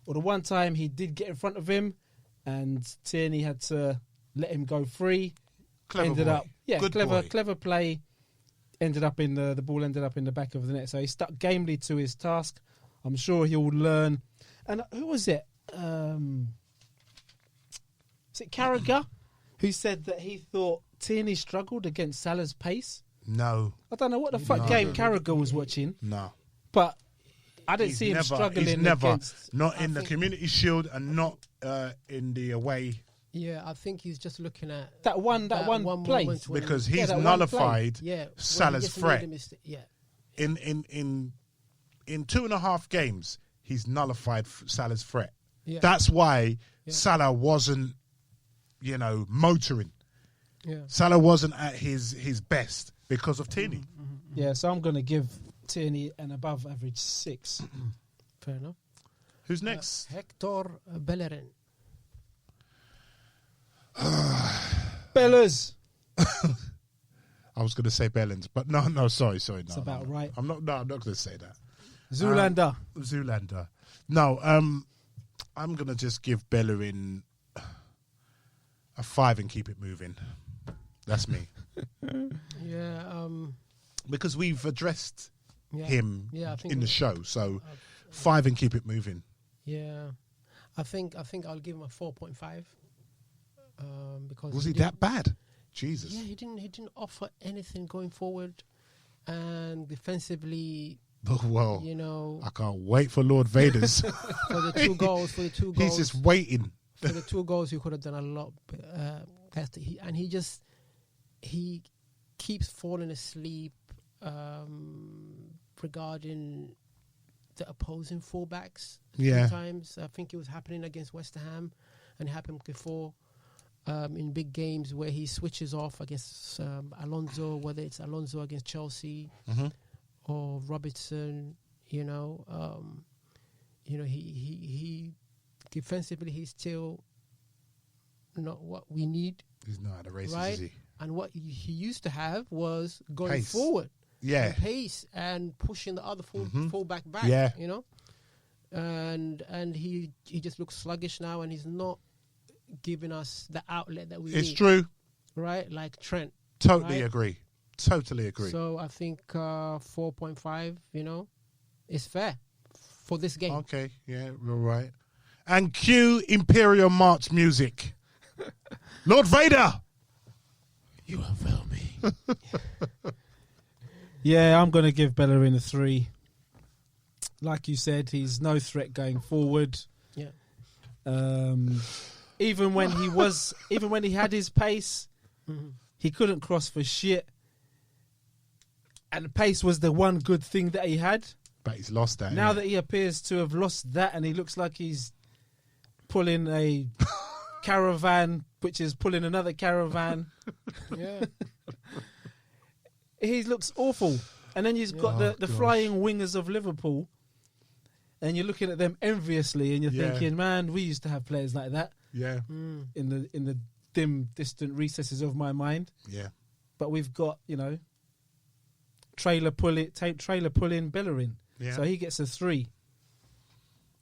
or the one time, he did get in front of him, and Tierney had to let him go free. Clever play. Ended up in the ball ended up in the back of the net. So he stuck gamely to his task. I'm sure he'll learn. And who was it? Is it Carragher who said that he thought Tierney struggled against Salah's pace? No. I don't know what the fuck game Carragher was watching. No. But I didn't see him struggling. He's never, against, not in the Community Shield and not in the away. Yeah, I think he's just looking at that one play. Because he's nullified Salah's threat. Yeah. In 2.5 games, he's nullified Salah's threat. Yeah. That's why Salah wasn't, motoring. Yeah. Salah wasn't at his best because of Tierney. Yeah, so I'm going to give Tierney an above average 6. Fair enough. Who's next? Hector Bellerin. Bellas. I was going to say Bellins, but no, sorry. No, it's about right. I'm not going to say that. Zoolander. No, I'm going to just give Bellerin a 5 and keep it moving. That's me. Because we've addressed him in the show, so 5 and keep it moving. Yeah, I think I'll give him a 4.5. Because was he that bad? Jesus. Yeah, he didn't offer anything going forward, and defensively. Oh, well, I can't wait for Lord Vader's for the two goals. He's just waiting. For the 2 goals, he could have done a lot better. He keeps falling asleep regarding the opposing fullbacks. Sometimes I think it was happening against West Ham, and it happened before. In big games where he switches off against Alonso, whether it's Alonso against Chelsea or Robertson, he defensively he's still not what we need. He's not at the races, right? Is he? And what he used to have was going pace. Forward, and pace and pushing the other fullback back, and he just looks sluggish now, and he's not giving us the outlet that we need. It's true. Right? Like Trent. Totally agree. So I think 4.5, is fair for this game. Okay, yeah, we're right. And cue Imperial March music. Lord Vader! You have failed me. Yeah, I'm going to give Bellerin a 3. like you said, he's no threat going forward. Yeah. Even when he had his pace, he couldn't cross for shit. And the pace was the one good thing that he had. But he's lost that. Now that he appears to have lost that, and he looks like he's pulling a caravan, which is pulling another caravan. Yeah. He looks awful. And then you've got the flying wingers of Liverpool, and you're looking at them enviously, and you're thinking, man, we used to have players like that. Yeah. In the dim, distant recesses of my mind. Yeah. But we've got, trailer pulling Bellerin. Yeah. So he gets a 3.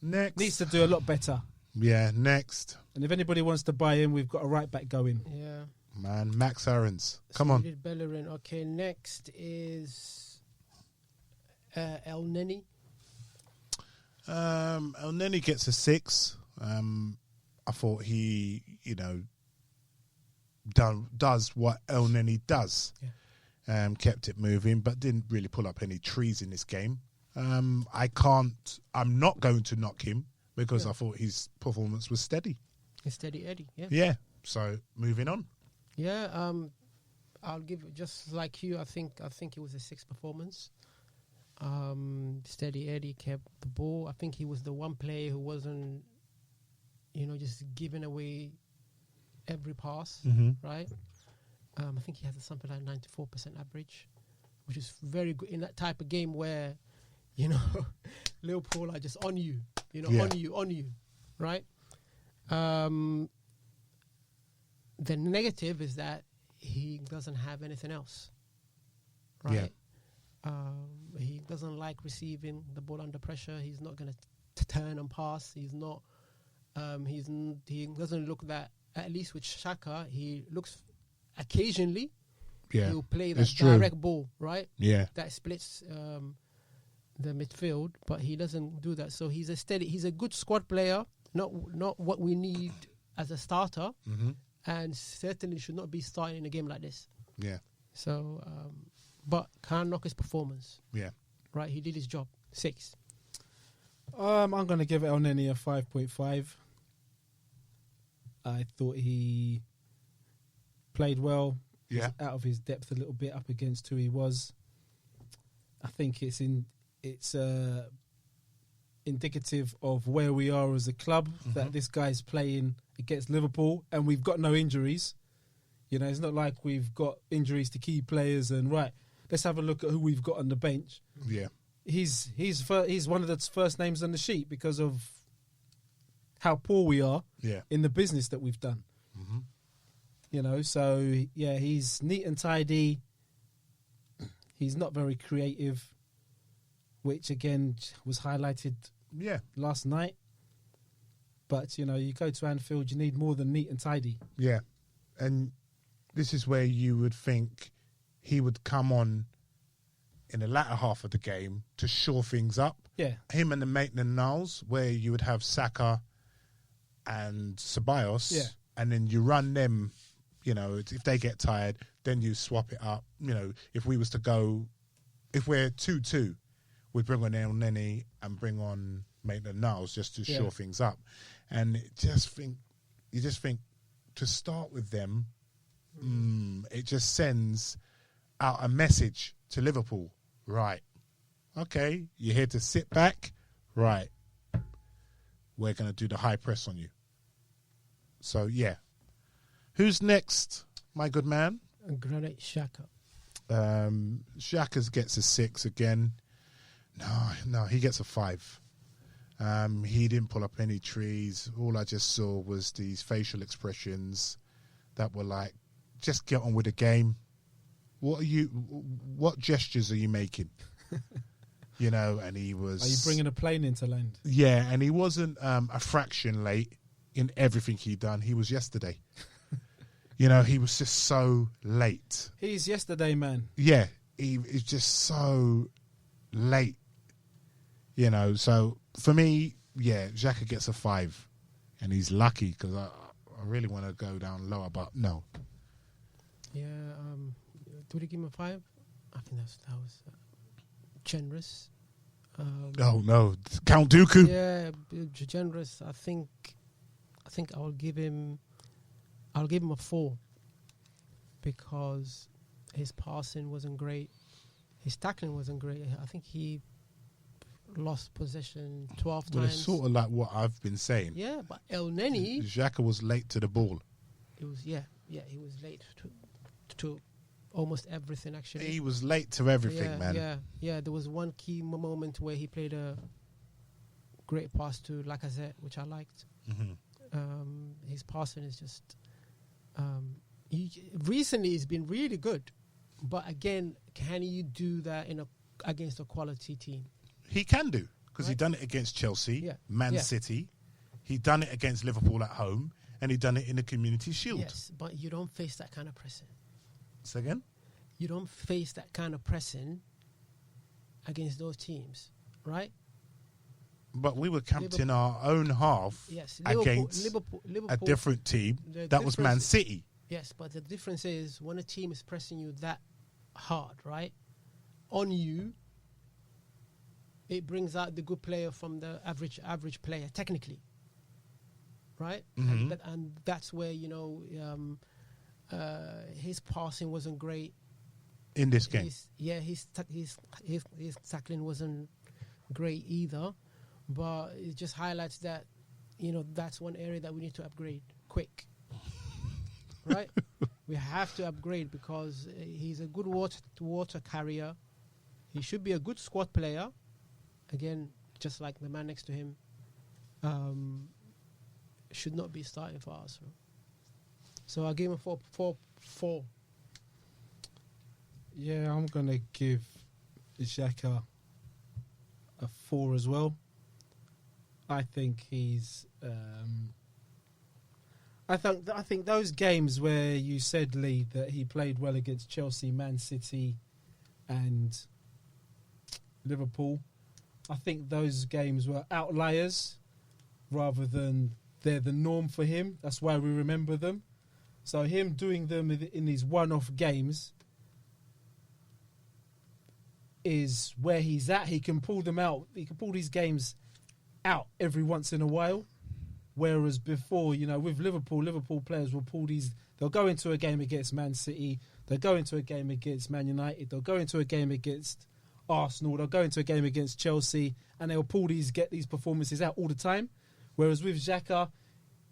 Next. Needs to do a lot better. Yeah, next. And if anybody wants to buy him, we've got a right back going. Yeah. Man, Max Aarons. Come on. Bellerin. Okay, next is El Neni. El Neni gets a 6. I thought he, does what El Neni does. Yeah. Kept it moving, but didn't really pull up any trees in this game. I'm not going to knock him because I thought his performance was steady. A steady Eddie, yeah. Yeah. So moving on. Yeah, I'll give it just like you. I think it was a 6 performance. Steady Eddie kept the ball. I think he was the one player who wasn't, just giving away every pass, right? I think he has something like 94% average, which is very good in that type of game where, Liverpool are just on you, on you, right? The negative is that he doesn't have anything else, right? Yeah. He doesn't like receiving the ball under pressure. He's not going to turn and pass. He's not. He doesn't look that. At least with Xhaka, he looks occasionally. Yeah, he'll play that direct ball, right? Yeah, that splits the midfield, but he doesn't do that. So he's a good squad player. Not what we need as a starter. And certainly should not be starting in a game like this. Yeah. So, but can't knock his performance. Yeah. Right, he did his job. 6. I'm going to give El Neni a 5.5. I thought he played well. Yeah. Out of his depth a little bit up against who he was. I think it's indicative of where we are as a club, that this guy's playing against Liverpool and we've got no injuries. It's not like we've got injuries to key players and let's have a look at who we've got on the bench. Yeah. He's one of the first names on the sheet because of how poor we are in the business that we've done. So he's neat and tidy. He's not very creative, which again was highlighted last night. But, you go to Anfield, you need more than neat and tidy. Yeah. And this is where you would think he would come on in the latter half of the game to shore things up. Yeah. Him and the Maitland-Niles, where you would have Saka and Ceballos. Yeah. And then you run them, if they get tired, then you swap it up. If we was to go, if we're 2-2, we'd bring on El Neni and bring on Maitland-Niles just to shore things up. And you just think to start with them, it just sends out a message to Liverpool. Right. Okay, you're here to sit back. Right. We're going to do the high press on you. So, yeah. Who's next, my good man? Granit Xhaka. Xhaka gets a 6 again. No, he gets a 5. He didn't pull up any trees. All I just saw was these facial expressions that were like, just get on with the game. What gestures are you making? And he was... Are you bringing a plane into land? Yeah, and he wasn't a fraction late in everything he'd done. He was yesterday. He was just so late. He's yesterday, man. Yeah, he's just so late. So for me, Xhaka gets a 5. And he's lucky because I really want to go down lower, but no. Yeah, do we give him a 5? I think that was generous. Oh no, Count Dooku. Yeah, generous. I think I'll give him a 4 because his passing wasn't great, his tackling wasn't great. I think he lost possession 12 Well, times. it's sort of like what I've been saying. Yeah, but El Neni, Xhaka was late to the ball. he was he was late to almost everything actually. He was late to everything, man. Yeah. There was one key moment where he played a great pass to Lacazette, which I liked. His passing is just recently he's been really good, but again, can you do that against a quality team? He can do, because he done it against Chelsea, Man City. He done it against Liverpool at home, and he done it in the Community Shield. Yes, but you don't face that kind of pressing. Say again? You don't face that kind of pressing against those teams, right? But we were camped in our own half against Liverpool, a different team. That was Man City. Yes, but the difference is when a team is pressing you that hard, right, on you, it brings out the good player from the average player, technically, right? And that's where, his passing wasn't great in this game. His tackling wasn't great either. But it just highlights that, that's one area that we need to upgrade quick. Right? We have to upgrade because he's a good water carrier. He should be a good squad player. Again, just like the man next to him. Should not be starting for Arsenal. So I gave him a 4. Yeah, I'm going to give Xhaka a 4 as well. I think he's. I think those games where you said, Lee, that he played well against Chelsea, Man City, and Liverpool. I think those games were outliers rather than they're the norm for him. That's why we remember them. So him doing them in these one-off games is where he's at. He can pull them out. He can pull these games out every once in a while. Whereas before, with Liverpool players will pull these. They'll go into a game against Man City. They'll go into a game against Man United. They'll go into a game against Arsenal. They'll go into a game against Chelsea, and they'll get these performances out all the time. Whereas with Xhaka,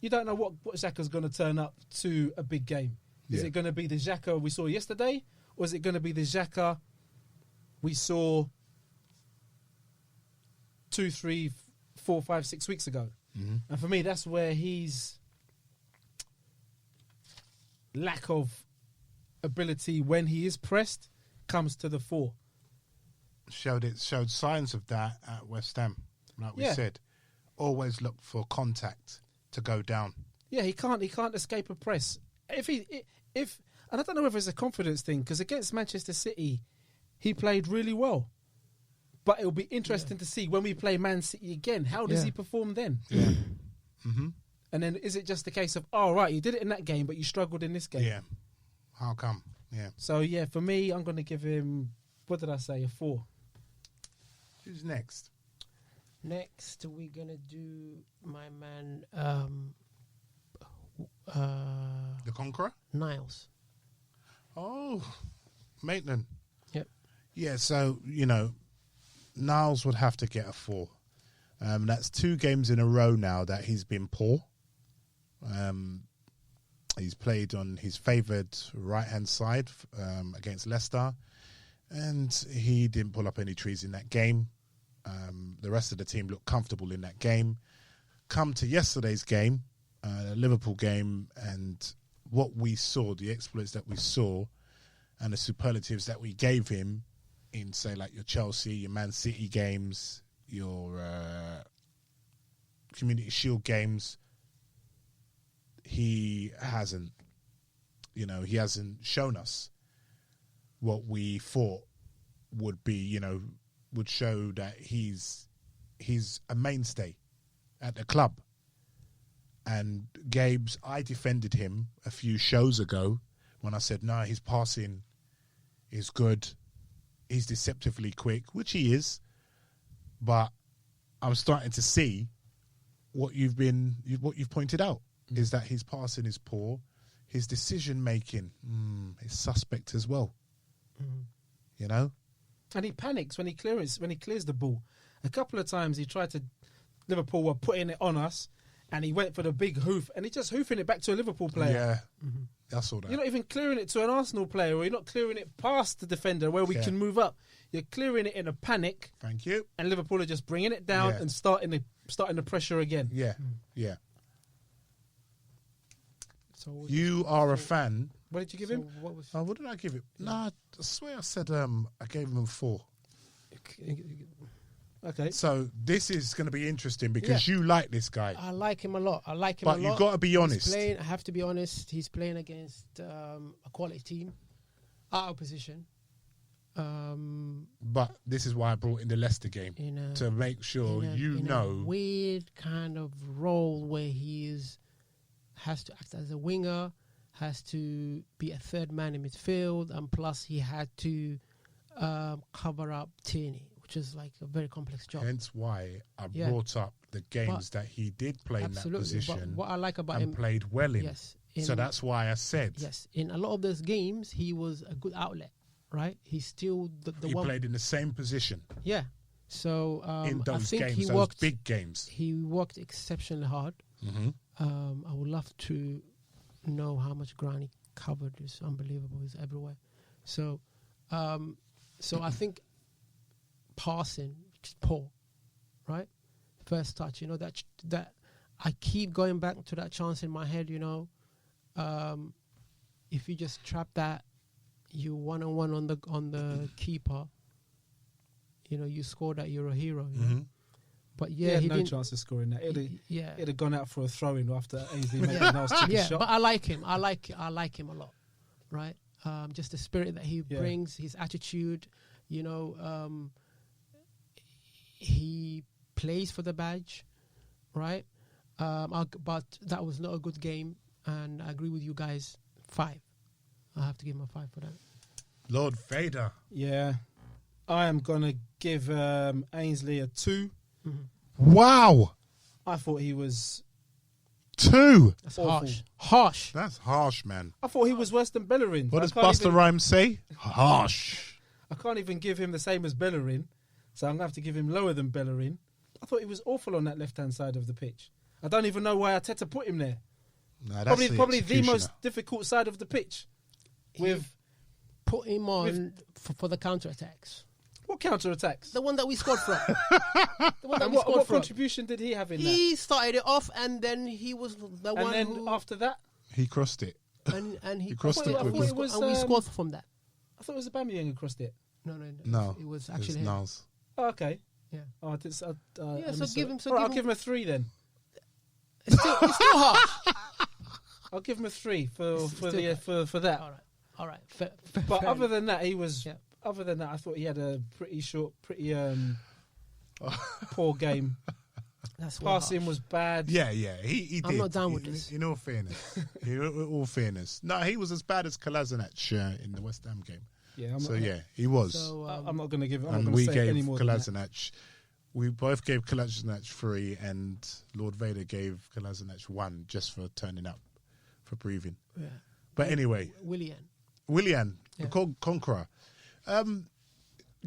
you don't know what Xhaka's going to turn up to a big game. Is it going to be the Xhaka we saw yesterday, or is it going to be the Xhaka we saw 2, 3, 4, 5, 6 weeks ago? Mm-hmm. And for me, that's where his lack of ability when he is pressed comes to the fore. Showed signs of that at West Ham, like we said. Always look for contact to go down. Yeah, he can't escape a press. And I don't know whether it's a confidence thing, because against Manchester City, he played really well. But it'll be interesting to see when we play Man City again. How does he perform then? Yeah. Mm-hmm. And then is it just a case of, you did it in that game, but you struggled in this game? Yeah. How come? Yeah. So, for me, I'm going to give him, what did I say, a 4. Who's next? Next, we're going to do my man, the Conqueror? Niles. Oh, Maitland. Yep. Yeah, so, Niles would have to get a 4. That's 2 games in a row now that he's been poor. He's played on his favoured right-hand side against Leicester, and he didn't pull up any trees in that game. The rest of the team looked comfortable in that game. Come to yesterday's game, the Liverpool game, and what we saw, the exploits that we saw, and the superlatives that we gave him in, say, like your Chelsea, your Man City games, your Community Shield games, he hasn't shown us what we thought would be, would show that he's a mainstay at the club. And I defended him a few shows ago when I said, no, his passing is good. He's deceptively quick, which he is. but I'm starting to see what you've pointed out is that his passing is poor, his decision making is suspect as well. You know, and he panics when he clears the ball. A couple of times he tried to. Liverpool were putting it on us, and he went for the big hoof, and he just hoofing it back to a Liverpool player. Yeah, I saw that. You're not even clearing it to an Arsenal player, or you're not clearing it past the defender where we can move up. You're clearing it in a panic. Thank you. And Liverpool are just bringing it down and starting the pressure again. Yeah, yeah. So you are a fan. What did you give him? What did I give it? No, I swear I said I gave him a 4. Okay. So this is going to be interesting because you like this guy. I like him a lot. But you got to be honest. I have to be honest. He's playing against a quality team, our opposition. But this is why I brought in the Leicester game to make sure in a weird kind of role where he has to act as a winger, has to be a third man in midfield, and plus he had to cover up Tierney, which is like a very complex job. Hence why I brought up the games that he did play in that position. But what I like about him, played well in. Yes. So that's why I said. Yes. In a lot of those games, he was a good outlet, right? He's still the he one. He played in the same position. Yeah. So in those I think games, those big games. He worked exceptionally hard. Mm-hmm. I would love to know how much ground he covered. It's unbelievable. He's everywhere. So I think passing is poor, right? First touch, that I keep going back to that chance in my head. If you just trap that, you 1-on-1 on the keeper. You score that, you're a hero. You know? But he had no chance of scoring that. It'd have gone out for a throw-in after Ainsley made a nasty shot. But I like him. I like him a lot, right? Just the spirit that he brings, his attitude. He plays for the badge, right? But that was not a good game, and I agree with you guys. 5. I have to give him a 5 for that. Lord Vader. Yeah, I am gonna give Ainsley a 2. Wow. I thought he was 2. That's awful. Harsh. That's harsh, man. I thought he was worse than Bellerin. What does Busta Rhymes say? Harsh. I can't even give him the same as Bellerin, so I'm going to have to give him lower than Bellerin. I thought he was awful on that left-hand side of the pitch. I don't even know why Arteta put him there. No, probably the most difficult side of the pitch. Put him on for the counter-attacks. What counter-attacks? The one that we scored from. What contribution did he have in that? He started it off, and then he was the one. And then after that, he crossed it. And he crossed it. And we scored from that. I thought it was Aubameyang who crossed it. No. It was actually him. Niles. Oh, okay. Yeah. Oh, so give him. I'll give him a 3 then. It's still harsh. I'll give him a 3 for that. All right. But other than that, he was. Yeah. Other than that, I thought he had a pretty poor game. That's passing was bad. Yeah, he did. I'm not down with this. In all fairness, no, he was as bad as Kolasinac in the West Ham game. Yeah, he was. So, I'm not going to give. And we gave Kolasinac. We both gave Kolasinac 3, and Lord Vader gave Kolasinac 1 just for turning up, for breathing. Yeah. But anyway, Willian, the conqueror.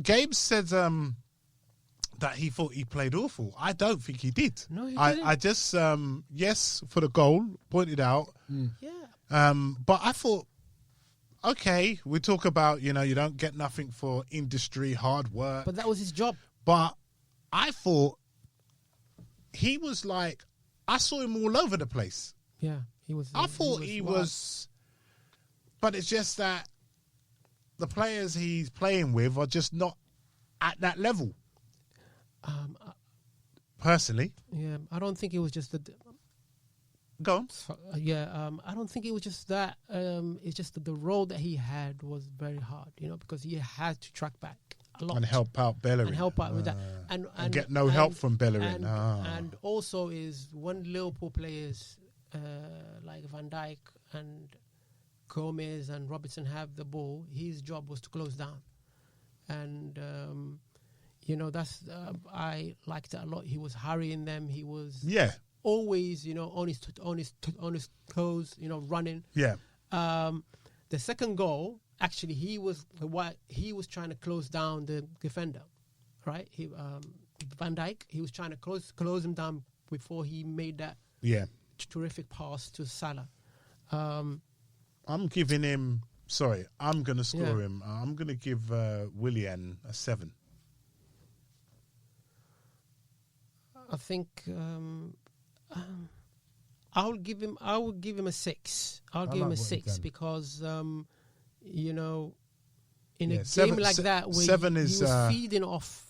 Gabe said that he thought he played awful. I don't think he did. No, he didn't. I just yes for the goal, pointed out. Yeah. But I thought, okay, we talk about you don't get nothing for industry, hard work. But that was his job. But I thought he was like, I saw him all over the place. Yeah, he was. I thought he was, but it's just that the players he's playing with are just not at that level. Personally, yeah, I don't think it was just go on. I don't think it was just that. It's just that the role that he had was very hard, because he had to track back a lot and help out Bellerin and help out with that, and get no help from Bellerin. And also is when Liverpool players like Van Dijk and Gomez and Robertson have the ball, his job was to close down, and that's I liked it a lot. He was hurrying them. He was always, on his toes, running. Yeah. The second goal, actually, he was trying to close down the defender, right? Van Dijk. He was trying to close him down before he made that terrific pass to Salah. I'm giving him. Sorry, I'm going to score him. I'm going to give Willian a 7. I think I will give him a 6. I'll give him a 6 because in a game like that where 7 he is was feeding off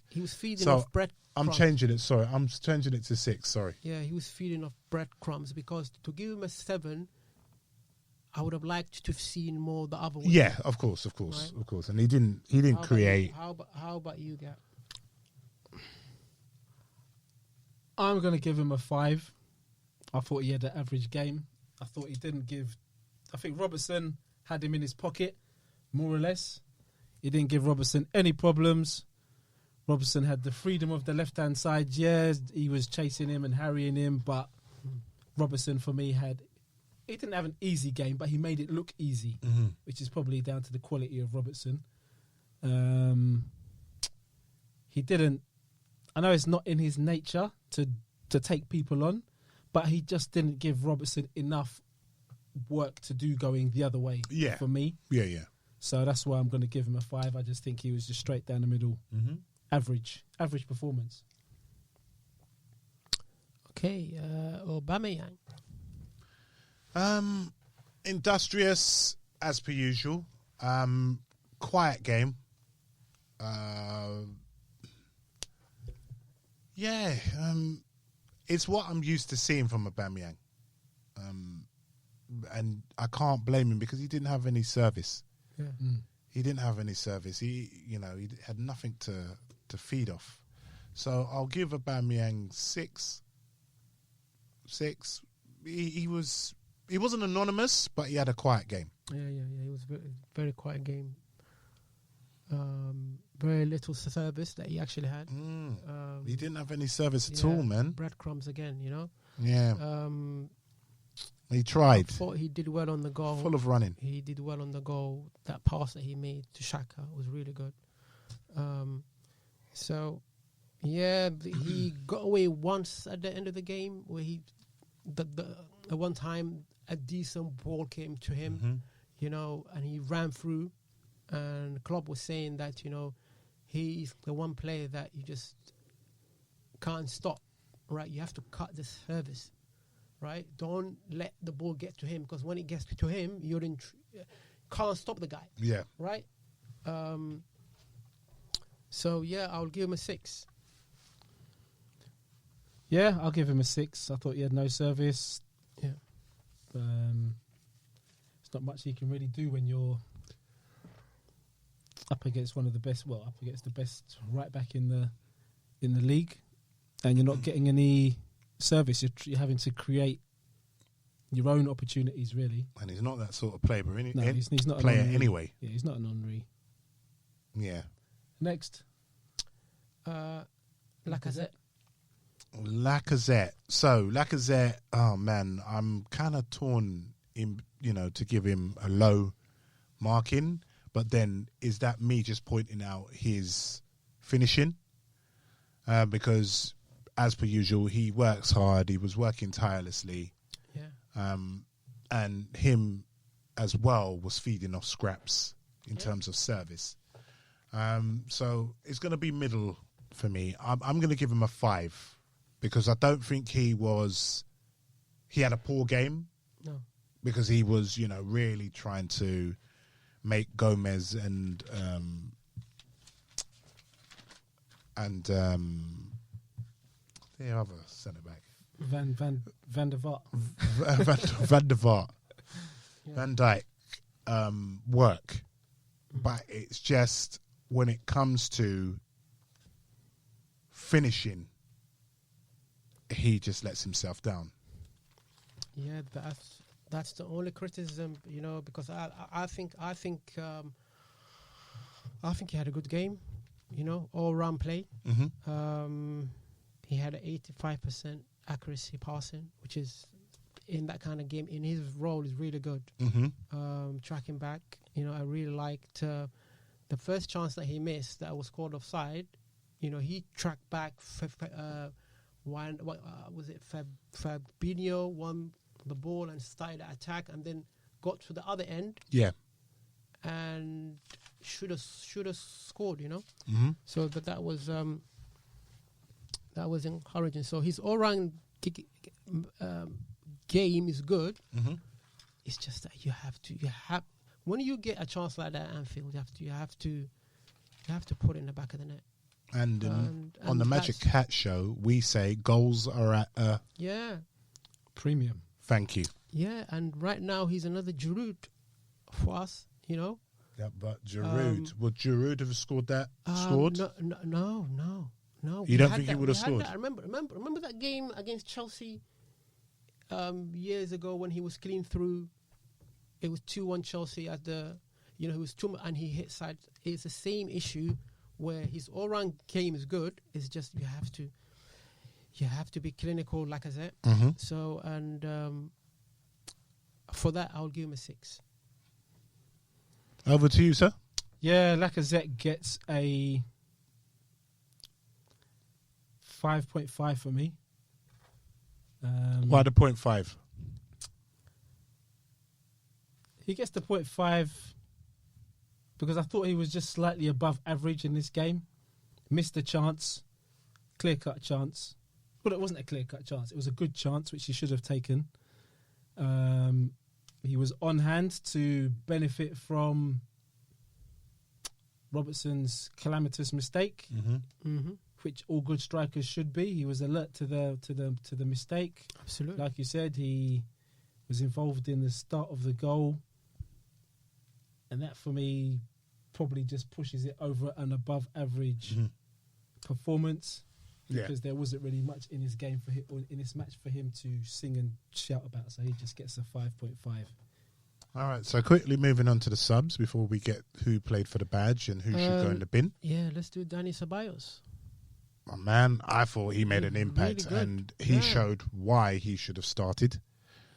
he was feeding off bread. I'm changing it. Sorry, I'm changing it to 6. Sorry. Yeah, he was feeding off breadcrumbs because to give him a 7, I would have liked to have seen more the other way. Yeah, of course, right? Of course, and he didn't create. How about you, Gab? I'm going to give him a 5. I thought he had an average game. I think Robertson had him in his pocket, more or less. He didn't give Robertson any problems. Robertson had the freedom of the left-hand side. Yes, he was chasing him and harrying him, but Robertson, for me, he didn't have an easy game, but he made it look easy, which is probably down to the quality of Robertson. He didn't... I know it's not in his nature to take people on, but he just didn't give Robertson enough work to do going the other way for me. Yeah. So that's why I'm going to give him a 5. I just think he was just straight down the middle. Average performance. Okay, Aubameyang. Industrious as per usual. Quiet game. It's what I'm used to seeing from Aubameyang. And I can't blame him because he didn't have any service. Yeah. He didn't have any service. He had nothing to feed off. So I'll give Aubameyang 6. 6. He wasn't anonymous, but he had a quiet game. Yeah. It was very, very quiet game. Very little service that he actually had. He didn't have any service at all, man. Breadcrumbs again, Yeah. He tried. I thought he did well on the goal. Full of running. He did well on the goal. That pass that he made to Xhaka was really good. He got away once at the end of the game where the one time a decent ball came to him, and he ran through. And Klopp was saying that, he's the one player that you just can't stop, right? You have to cut the service, right? Don't let the ball get to him because when it gets to him, you can't stop the guy. Yeah. Right? I'll give him a 6. Yeah, I'll give him a 6. I thought he had no service. Yeah. It's not much he can really do when you're up against the best right back in the league, and you're not getting any service. You're having to create your own opportunities, really. And he's not that sort of player, no, he's not player anyway. Yeah, he's not an Henry. Yeah. Next, Lacazette. So Lacazette, oh man, I'm kind of torn in, to give him a low marking. But then, is that me just pointing out his finishing? Because, as per usual, he works hard. He was working tirelessly. Yeah. And him, as well, was feeding off scraps in terms of service. So, it's going to be middle for me. I'm going to give him a 5. Because I don't think he had a poor game. No. Because he was, really trying to make Gomez and the other centre back Van der Vaart Van der Vaart Van Dijk work, but it's just when it comes to finishing, he just lets himself down. Yeah, that's the only criticism, because I think he had a good game. all round play. Mm-hmm. He had an 85% accuracy passing, which is in that kind of game in his role is really good. Mm-hmm. Tracking back, I really liked the first chance that he missed that was called offside. He tracked back. Fabinho won the ball and started the attack, and then got to the other end. Yeah. And should have scored. Mm-hmm. So that was encouraging. So his all-round game is good. Mm-hmm. It's just that you have when you get a chance like that at Anfield, you have to put it in the back of the net. And on the Magic Hat show, we say goals are at a premium. Thank you. Yeah, and right now he's another Giroud for us. Yeah, but Giroud, would Giroud have scored that? No. You don't think he would have scored? I remember that game against Chelsea years ago when he was clean through. It was 2-1 Chelsea at the, he was and he hit side. It's the same issue where his all-round game is good. It's just you have to be clinical, like I said. Mm-hmm. So and for that, I'll give him a 6. Over to you, sir. Yeah, Lacazette gets a 5.5 for me. Why the 0.5? He gets the 0.5 because I thought he was just slightly above average in this game. Missed a chance, clear-cut chance. Well, it wasn't a clear-cut chance. It was a good chance, which he should have taken. He was on hand to benefit from Robertson's calamitous mistake, which all good strikers should be. He was alert to the mistake. Absolutely. Like you said, he was involved in the start of the goal. And that, for me, probably just pushes it over an above average performance. Yeah. Because there wasn't really much in his game for him, or in this match for him to sing and shout about. So he just gets a 5.5. All right. So quickly moving on to the subs before we get who played for the badge and who should go in the bin. Yeah, let's do Dani Ceballos. Oh, man, I thought he made an impact really and he showed why he should have started.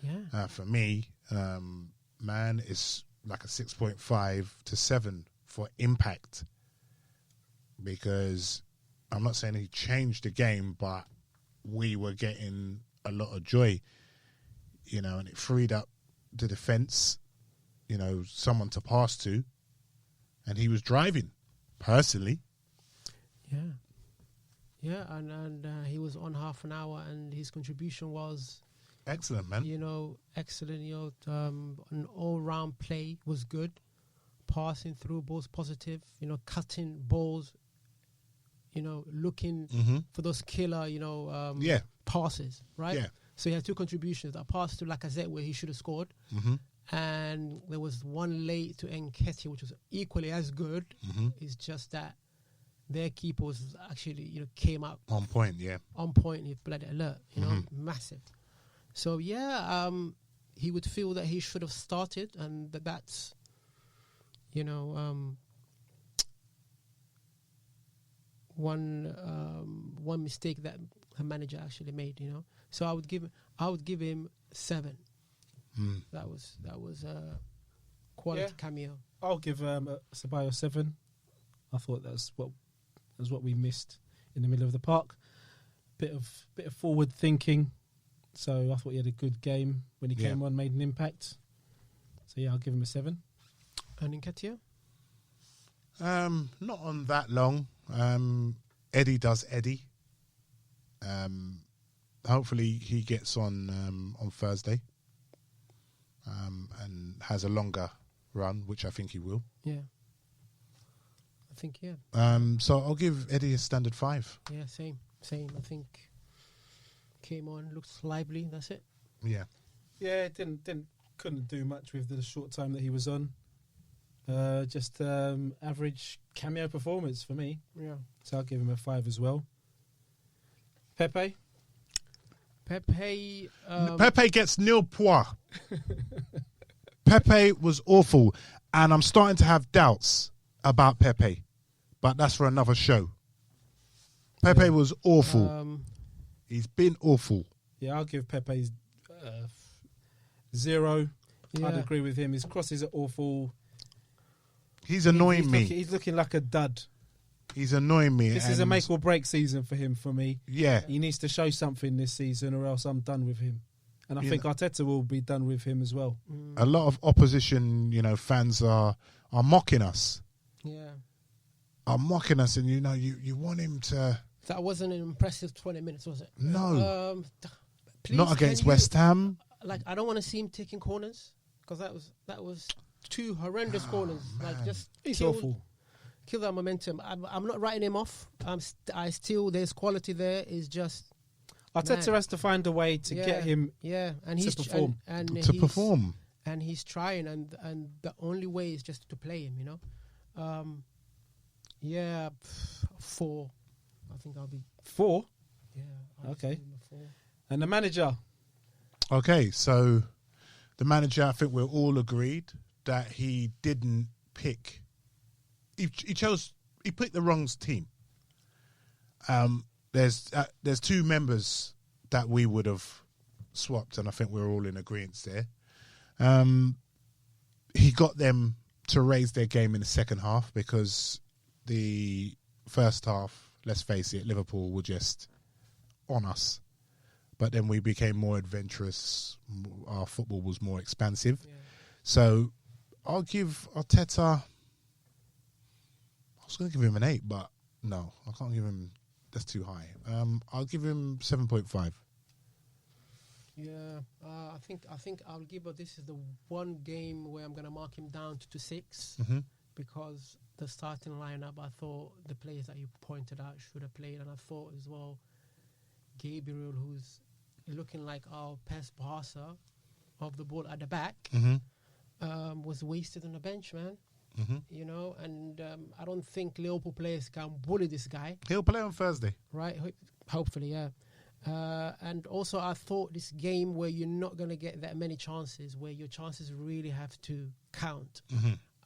Yeah. For me, man, it's like a 6.5 to 7 for impact, because I'm not saying he changed the game, but we were getting a lot of joy, and it freed up the defense, someone to pass to, and he was driving personally. Yeah, and he was on half an hour, and his contribution was excellent, man. Excellent. An all-round play was good. Passing through balls positive. Cutting balls. Looking for those killer. Passes. Right. Yeah. So he had 2 contributions. A pass to Lacazette where he should have scored, and there was one late to Nketiah, which was equally as good. It's just that their keeper was actually came up on point. Yeah. On point. He bloody alert. Massive. So he would feel that he should have started, and that's one mistake that a manager actually made. So I would give him 7. That was a quality cameo. I'll give Ceballos 7. I thought that's what we missed in the middle of the park. Bit of forward thinking. So I thought he had a good game when he came on, made an impact. So yeah, I'll give him a 7. And Nketiah? Not on that long. Eddie does Eddie. Hopefully he gets on Thursday, and has a longer run, which I think he will. Yeah. I think So I'll give Eddie a standard 5. Yeah, same. I think came on, looked lively. That's it. Yeah. Yeah, couldn't do much with the short time that he was on. Just average cameo performance for me. Yeah. So I'll give him a 5 as well. Pepe gets nil points. Pepe was awful, and I'm starting to have doubts about Pepe but that's for another show. Pepe was awful. He's been awful. Yeah, I'll give Pepe 0. Yeah. I'd agree with him. His crosses are awful. He's annoying me. He's looking like a dud. He's annoying me. This is a make or break season for him, for me. Yeah. He needs to show something this season or else I'm done with him. And I think Arteta will be done with him as well. A lot of opposition, fans are mocking us. Yeah. Are mocking us, and you want him to. That wasn't an impressive 20 minutes, was it? No. Please, not against West Ham. I don't want to see him taking corners because that was 2 horrendous corners. Man. He's awful. Kill that momentum. I'm not writing him off. I still there's quality there. Is just Arteta has to find a way to get him and to perform. And perform. And he's trying, and the only way is just to play him. 4. I think I'll be 4. Yeah. Okay. 4. And the manager. Okay, so the manager, I think we're all agreed that he didn't pick. He picked the wrong team. There's 2 members that we would have swapped, and I think we're all in agreement there. He got them to raise their game in the second half because the first half, let's face it, Liverpool were just on us. But then we became more adventurous. Our football was more expansive. Yeah. So I'll give Arteta. I was going to give him an 8, but no, I can't give him. That's too high. I'll give him 7.5. Yeah, I think I'll give. This is the one game where I'm going to mark him down to 6 because the starting lineup. I thought the players that you pointed out should have played, and I thought as well, Gabriel, who's looking like our best passer of the ball at the back, was wasted on the bench, man. And I don't think Liverpool players can bully this guy. He'll play on Thursday. Right, hopefully, yeah. And also I thought this game where you're not going to get that many chances, where your chances really have to count,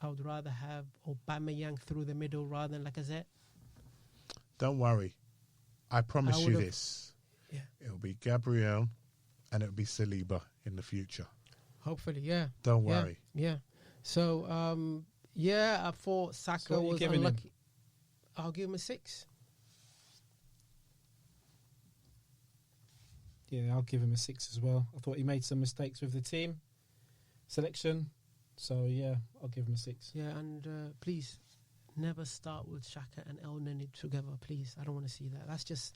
I would rather have Aubameyang through the middle rather than Lacazette. Don't worry. I promise you this. Yeah. It'll be Gabriel and it'll be Saliba in the future. Hopefully, yeah. Don't worry. Yeah. So, I thought Saka was unlucky. I'll give him a 6. Yeah, I'll give him a 6 as well. I thought he made some mistakes with the team selection. So, yeah, I'll give him a 6. Yeah, and please, never start with Xhaka and El Neni together, please. I don't want to see that. That's just,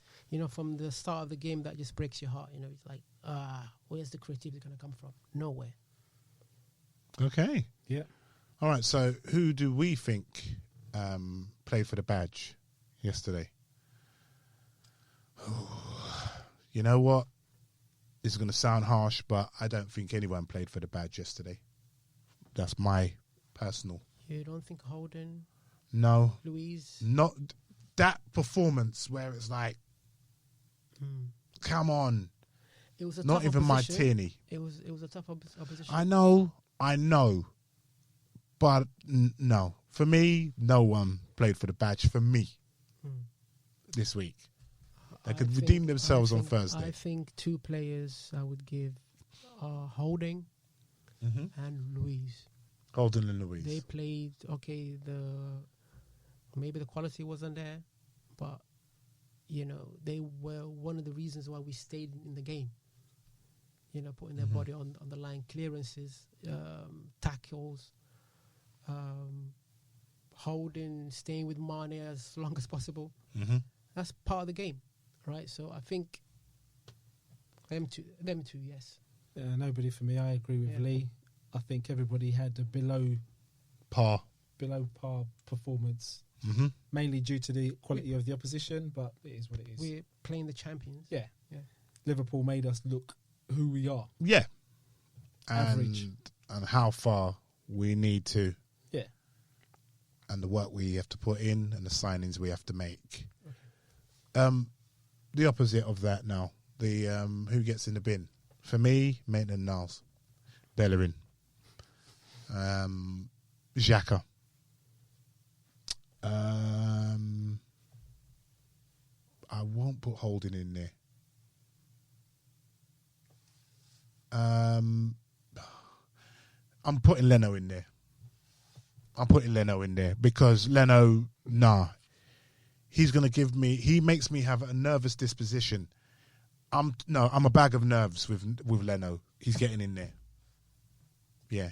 from the start of the game, that just breaks your heart. It's like, where's the creativity going to come from? Nowhere. Okay. Yeah. All right, so who do we think played for the badge yesterday? You know what? This is going to sound harsh, but I don't think anyone played for the badge yesterday. That's my personal. You don't think Holden? No. Luiz? Not that performance where it's like, come on. It was a not tough even my opposition. Tierney. It was a tough opposition. I know. But no. For me, no one played for the badge for me this week. They could redeem themselves on Thursday. I think 2 players I would give are Holding and Luiz. Holden and Luiz. They played, okay, maybe the quality wasn't there, but, they were one of the reasons why we stayed in the game. Putting their body on the line, clearances, tackles, holding, staying with Mane as long as possible. That's part of the game, right? So I think them two, yes. Nobody for me. I agree with Lee. I think everybody had a below par performance, mainly due to the quality of the opposition, but it is what it is. We're playing the champions. Yeah. Liverpool made us look who we are. Yeah. Average. And how far we need to. Yeah. And the work we have to put in and the signings we have to make. Okay. The opposite of that now. The who gets in the bin? For me, Maitland-Niles. Bellerin. Xhaka. I won't put Holding in there. I'm putting Leno in there. Because Leno, he's going to give me. He makes me have a nervous disposition. I'm a bag of nerves with Leno. He's getting in there. Yeah,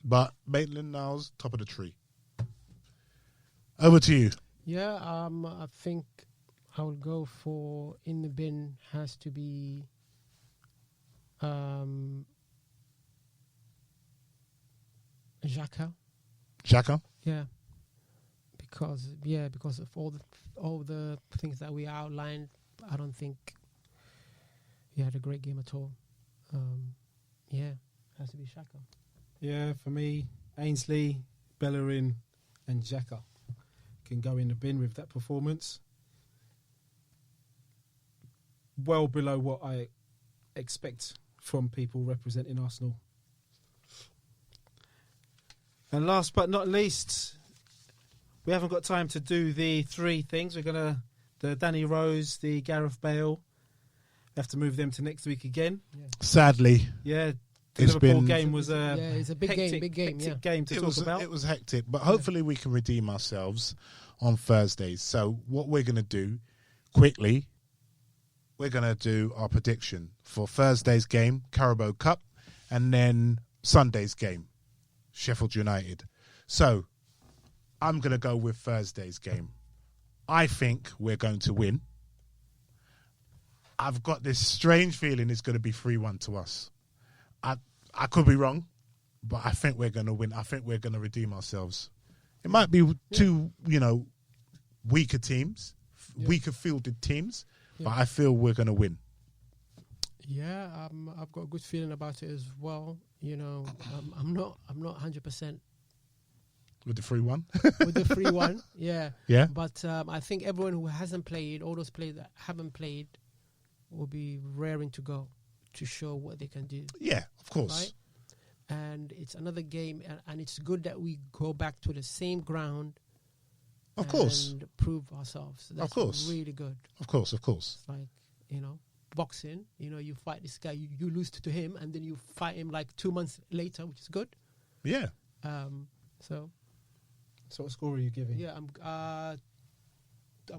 but Maitland-Niles, top of the tree. Over to you. Yeah, I think I would go for in the bin has to be Xhaka. Xhaka? Yeah. Because of all the things that we outlined, I don't think he had a great game at all. Has to be Xhaka. Yeah, for me, Ainsley, Bellerin and Xhaka can go in the bin with that performance. Well below what I expect from people representing Arsenal. And last but not least, we haven't got time to do the three things. The Danny Rose, the Gareth Bale. We have to move them to next week again. Yeah. Sadly. Yeah. The Liverpool game was it's a big hectic game to talk about. It was hectic, but hopefully we can redeem ourselves on Thursdays. So what we're going to do, quickly, we're going to do our prediction for Thursday's game, Carabao Cup, and then Sunday's game, Sheffield United. So I'm going to go with Thursday's game. I think we're going to win. I've got this strange feeling it's going to be 3-1 to us. I could be wrong, but I think we're going to win. I think we're going to redeem ourselves. It might be two, weaker teams, weaker fielded teams, but I feel we're going to win. Yeah, I've got a good feeling about it as well. I'm not 100% with the 3-1. With the 3-1, yeah. Yeah. But I think everyone who hasn't played, all those players that haven't played, will be raring to go to show what they can do. Yeah, of course. Right? And it's another game, and it's good that we go back to the same ground. Of course. And prove ourselves. That's of course. Really good. Of course. It's like, boxing, you fight this guy, you lose to him, and then you fight him like 2 months later, which is good. Yeah. So what score are you giving? Yeah, I'm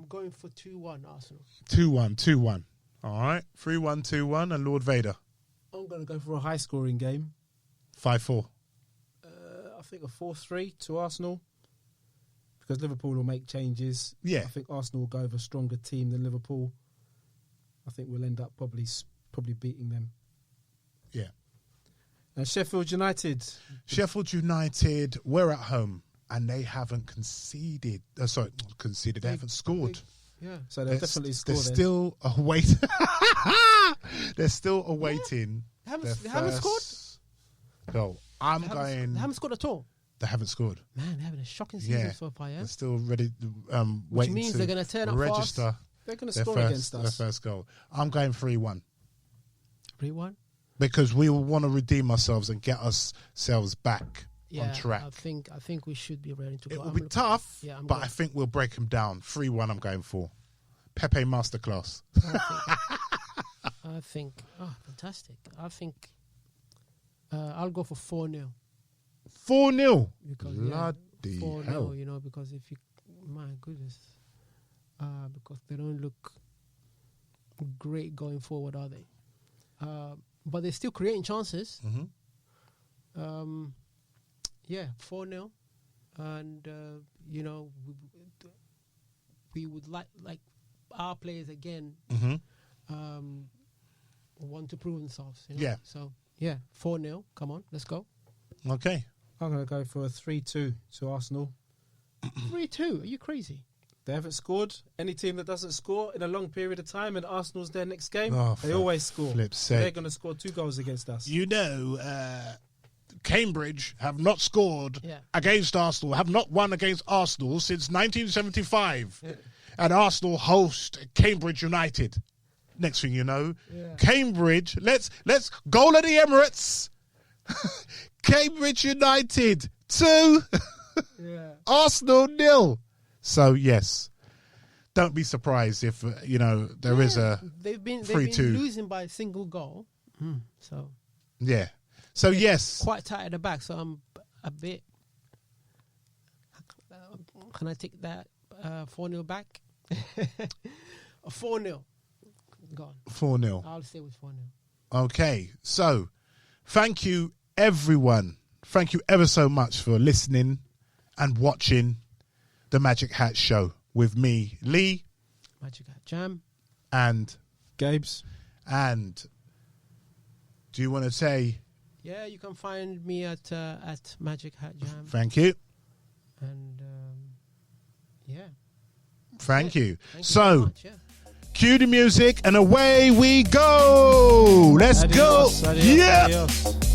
going for 2-1 Arsenal. 2-1. All right. 3-1, 2-1, and Lord Vader. I'm going to go for a high-scoring game. 5-4. I think a 4-3 to Arsenal, because Liverpool will make changes. Yeah. I think Arsenal will go with a stronger team than Liverpool. I think we'll end up probably beating them. Yeah. And Sheffield United. We're at home, and they haven't conceded. They haven't scored. Yeah. So they'll definitely score. They're still awaiting. They're still awaiting. They haven't scored? No, They haven't scored at all. They haven't scored. Man, they're having a shocking season so far, yeah? They're still ready, which means they're going to turn up register fast. They're going to score against us. Their first goal. I'm going 3-1. 3-1? Because we will want to redeem ourselves and get ourselves back on track. I think we should be ready to go. It will be tough, but I think we'll break them down. 3-1 I'm going for. Pepe masterclass. I think fantastic. I think I'll go for 4-0. 4-0? Bloody 4-0, hell. Because if you... My goodness. Because they don't look great going forward, are they? But they're still creating chances. Mm-hmm. 4-0. And, we would like our players again want to prove themselves. Yeah. So, 4-0. Come on, let's go. Okay. I'm going to go for a 3-2 to Arsenal. 3-2? Are you crazy? They haven't scored. Any team that doesn't score in a long period of time and Arsenal's their next game, they always score. They're going to score 2 goals against us. Cambridge have not scored against Arsenal, have not won against Arsenal since 1975. Yeah. And Arsenal host Cambridge United. Next thing you know, Cambridge, let's goal at the Emirates. Cambridge United 2, Arsenal 0. So yes, don't be surprised if there is a they've been 3-2 losing by a single goal. So yeah. So yes, quite tight at the back. So I'm a bit. Can I take that 4-0 back? 4-0. Gone. 4-0. I'll stay with 4-0. Okay, so thank you everyone. Thank you ever so much for listening and watching the Magic Hat Show with me, Lee. Magic Hat Jam. And Gabe's. And do you want to say? Yeah, you can find me at Magic Hat Jam. Thank you. And yeah. Thank you. Thank you so, much, yeah. Cue the music and away we go. Let's Adios, go. adios, Yeah. adios.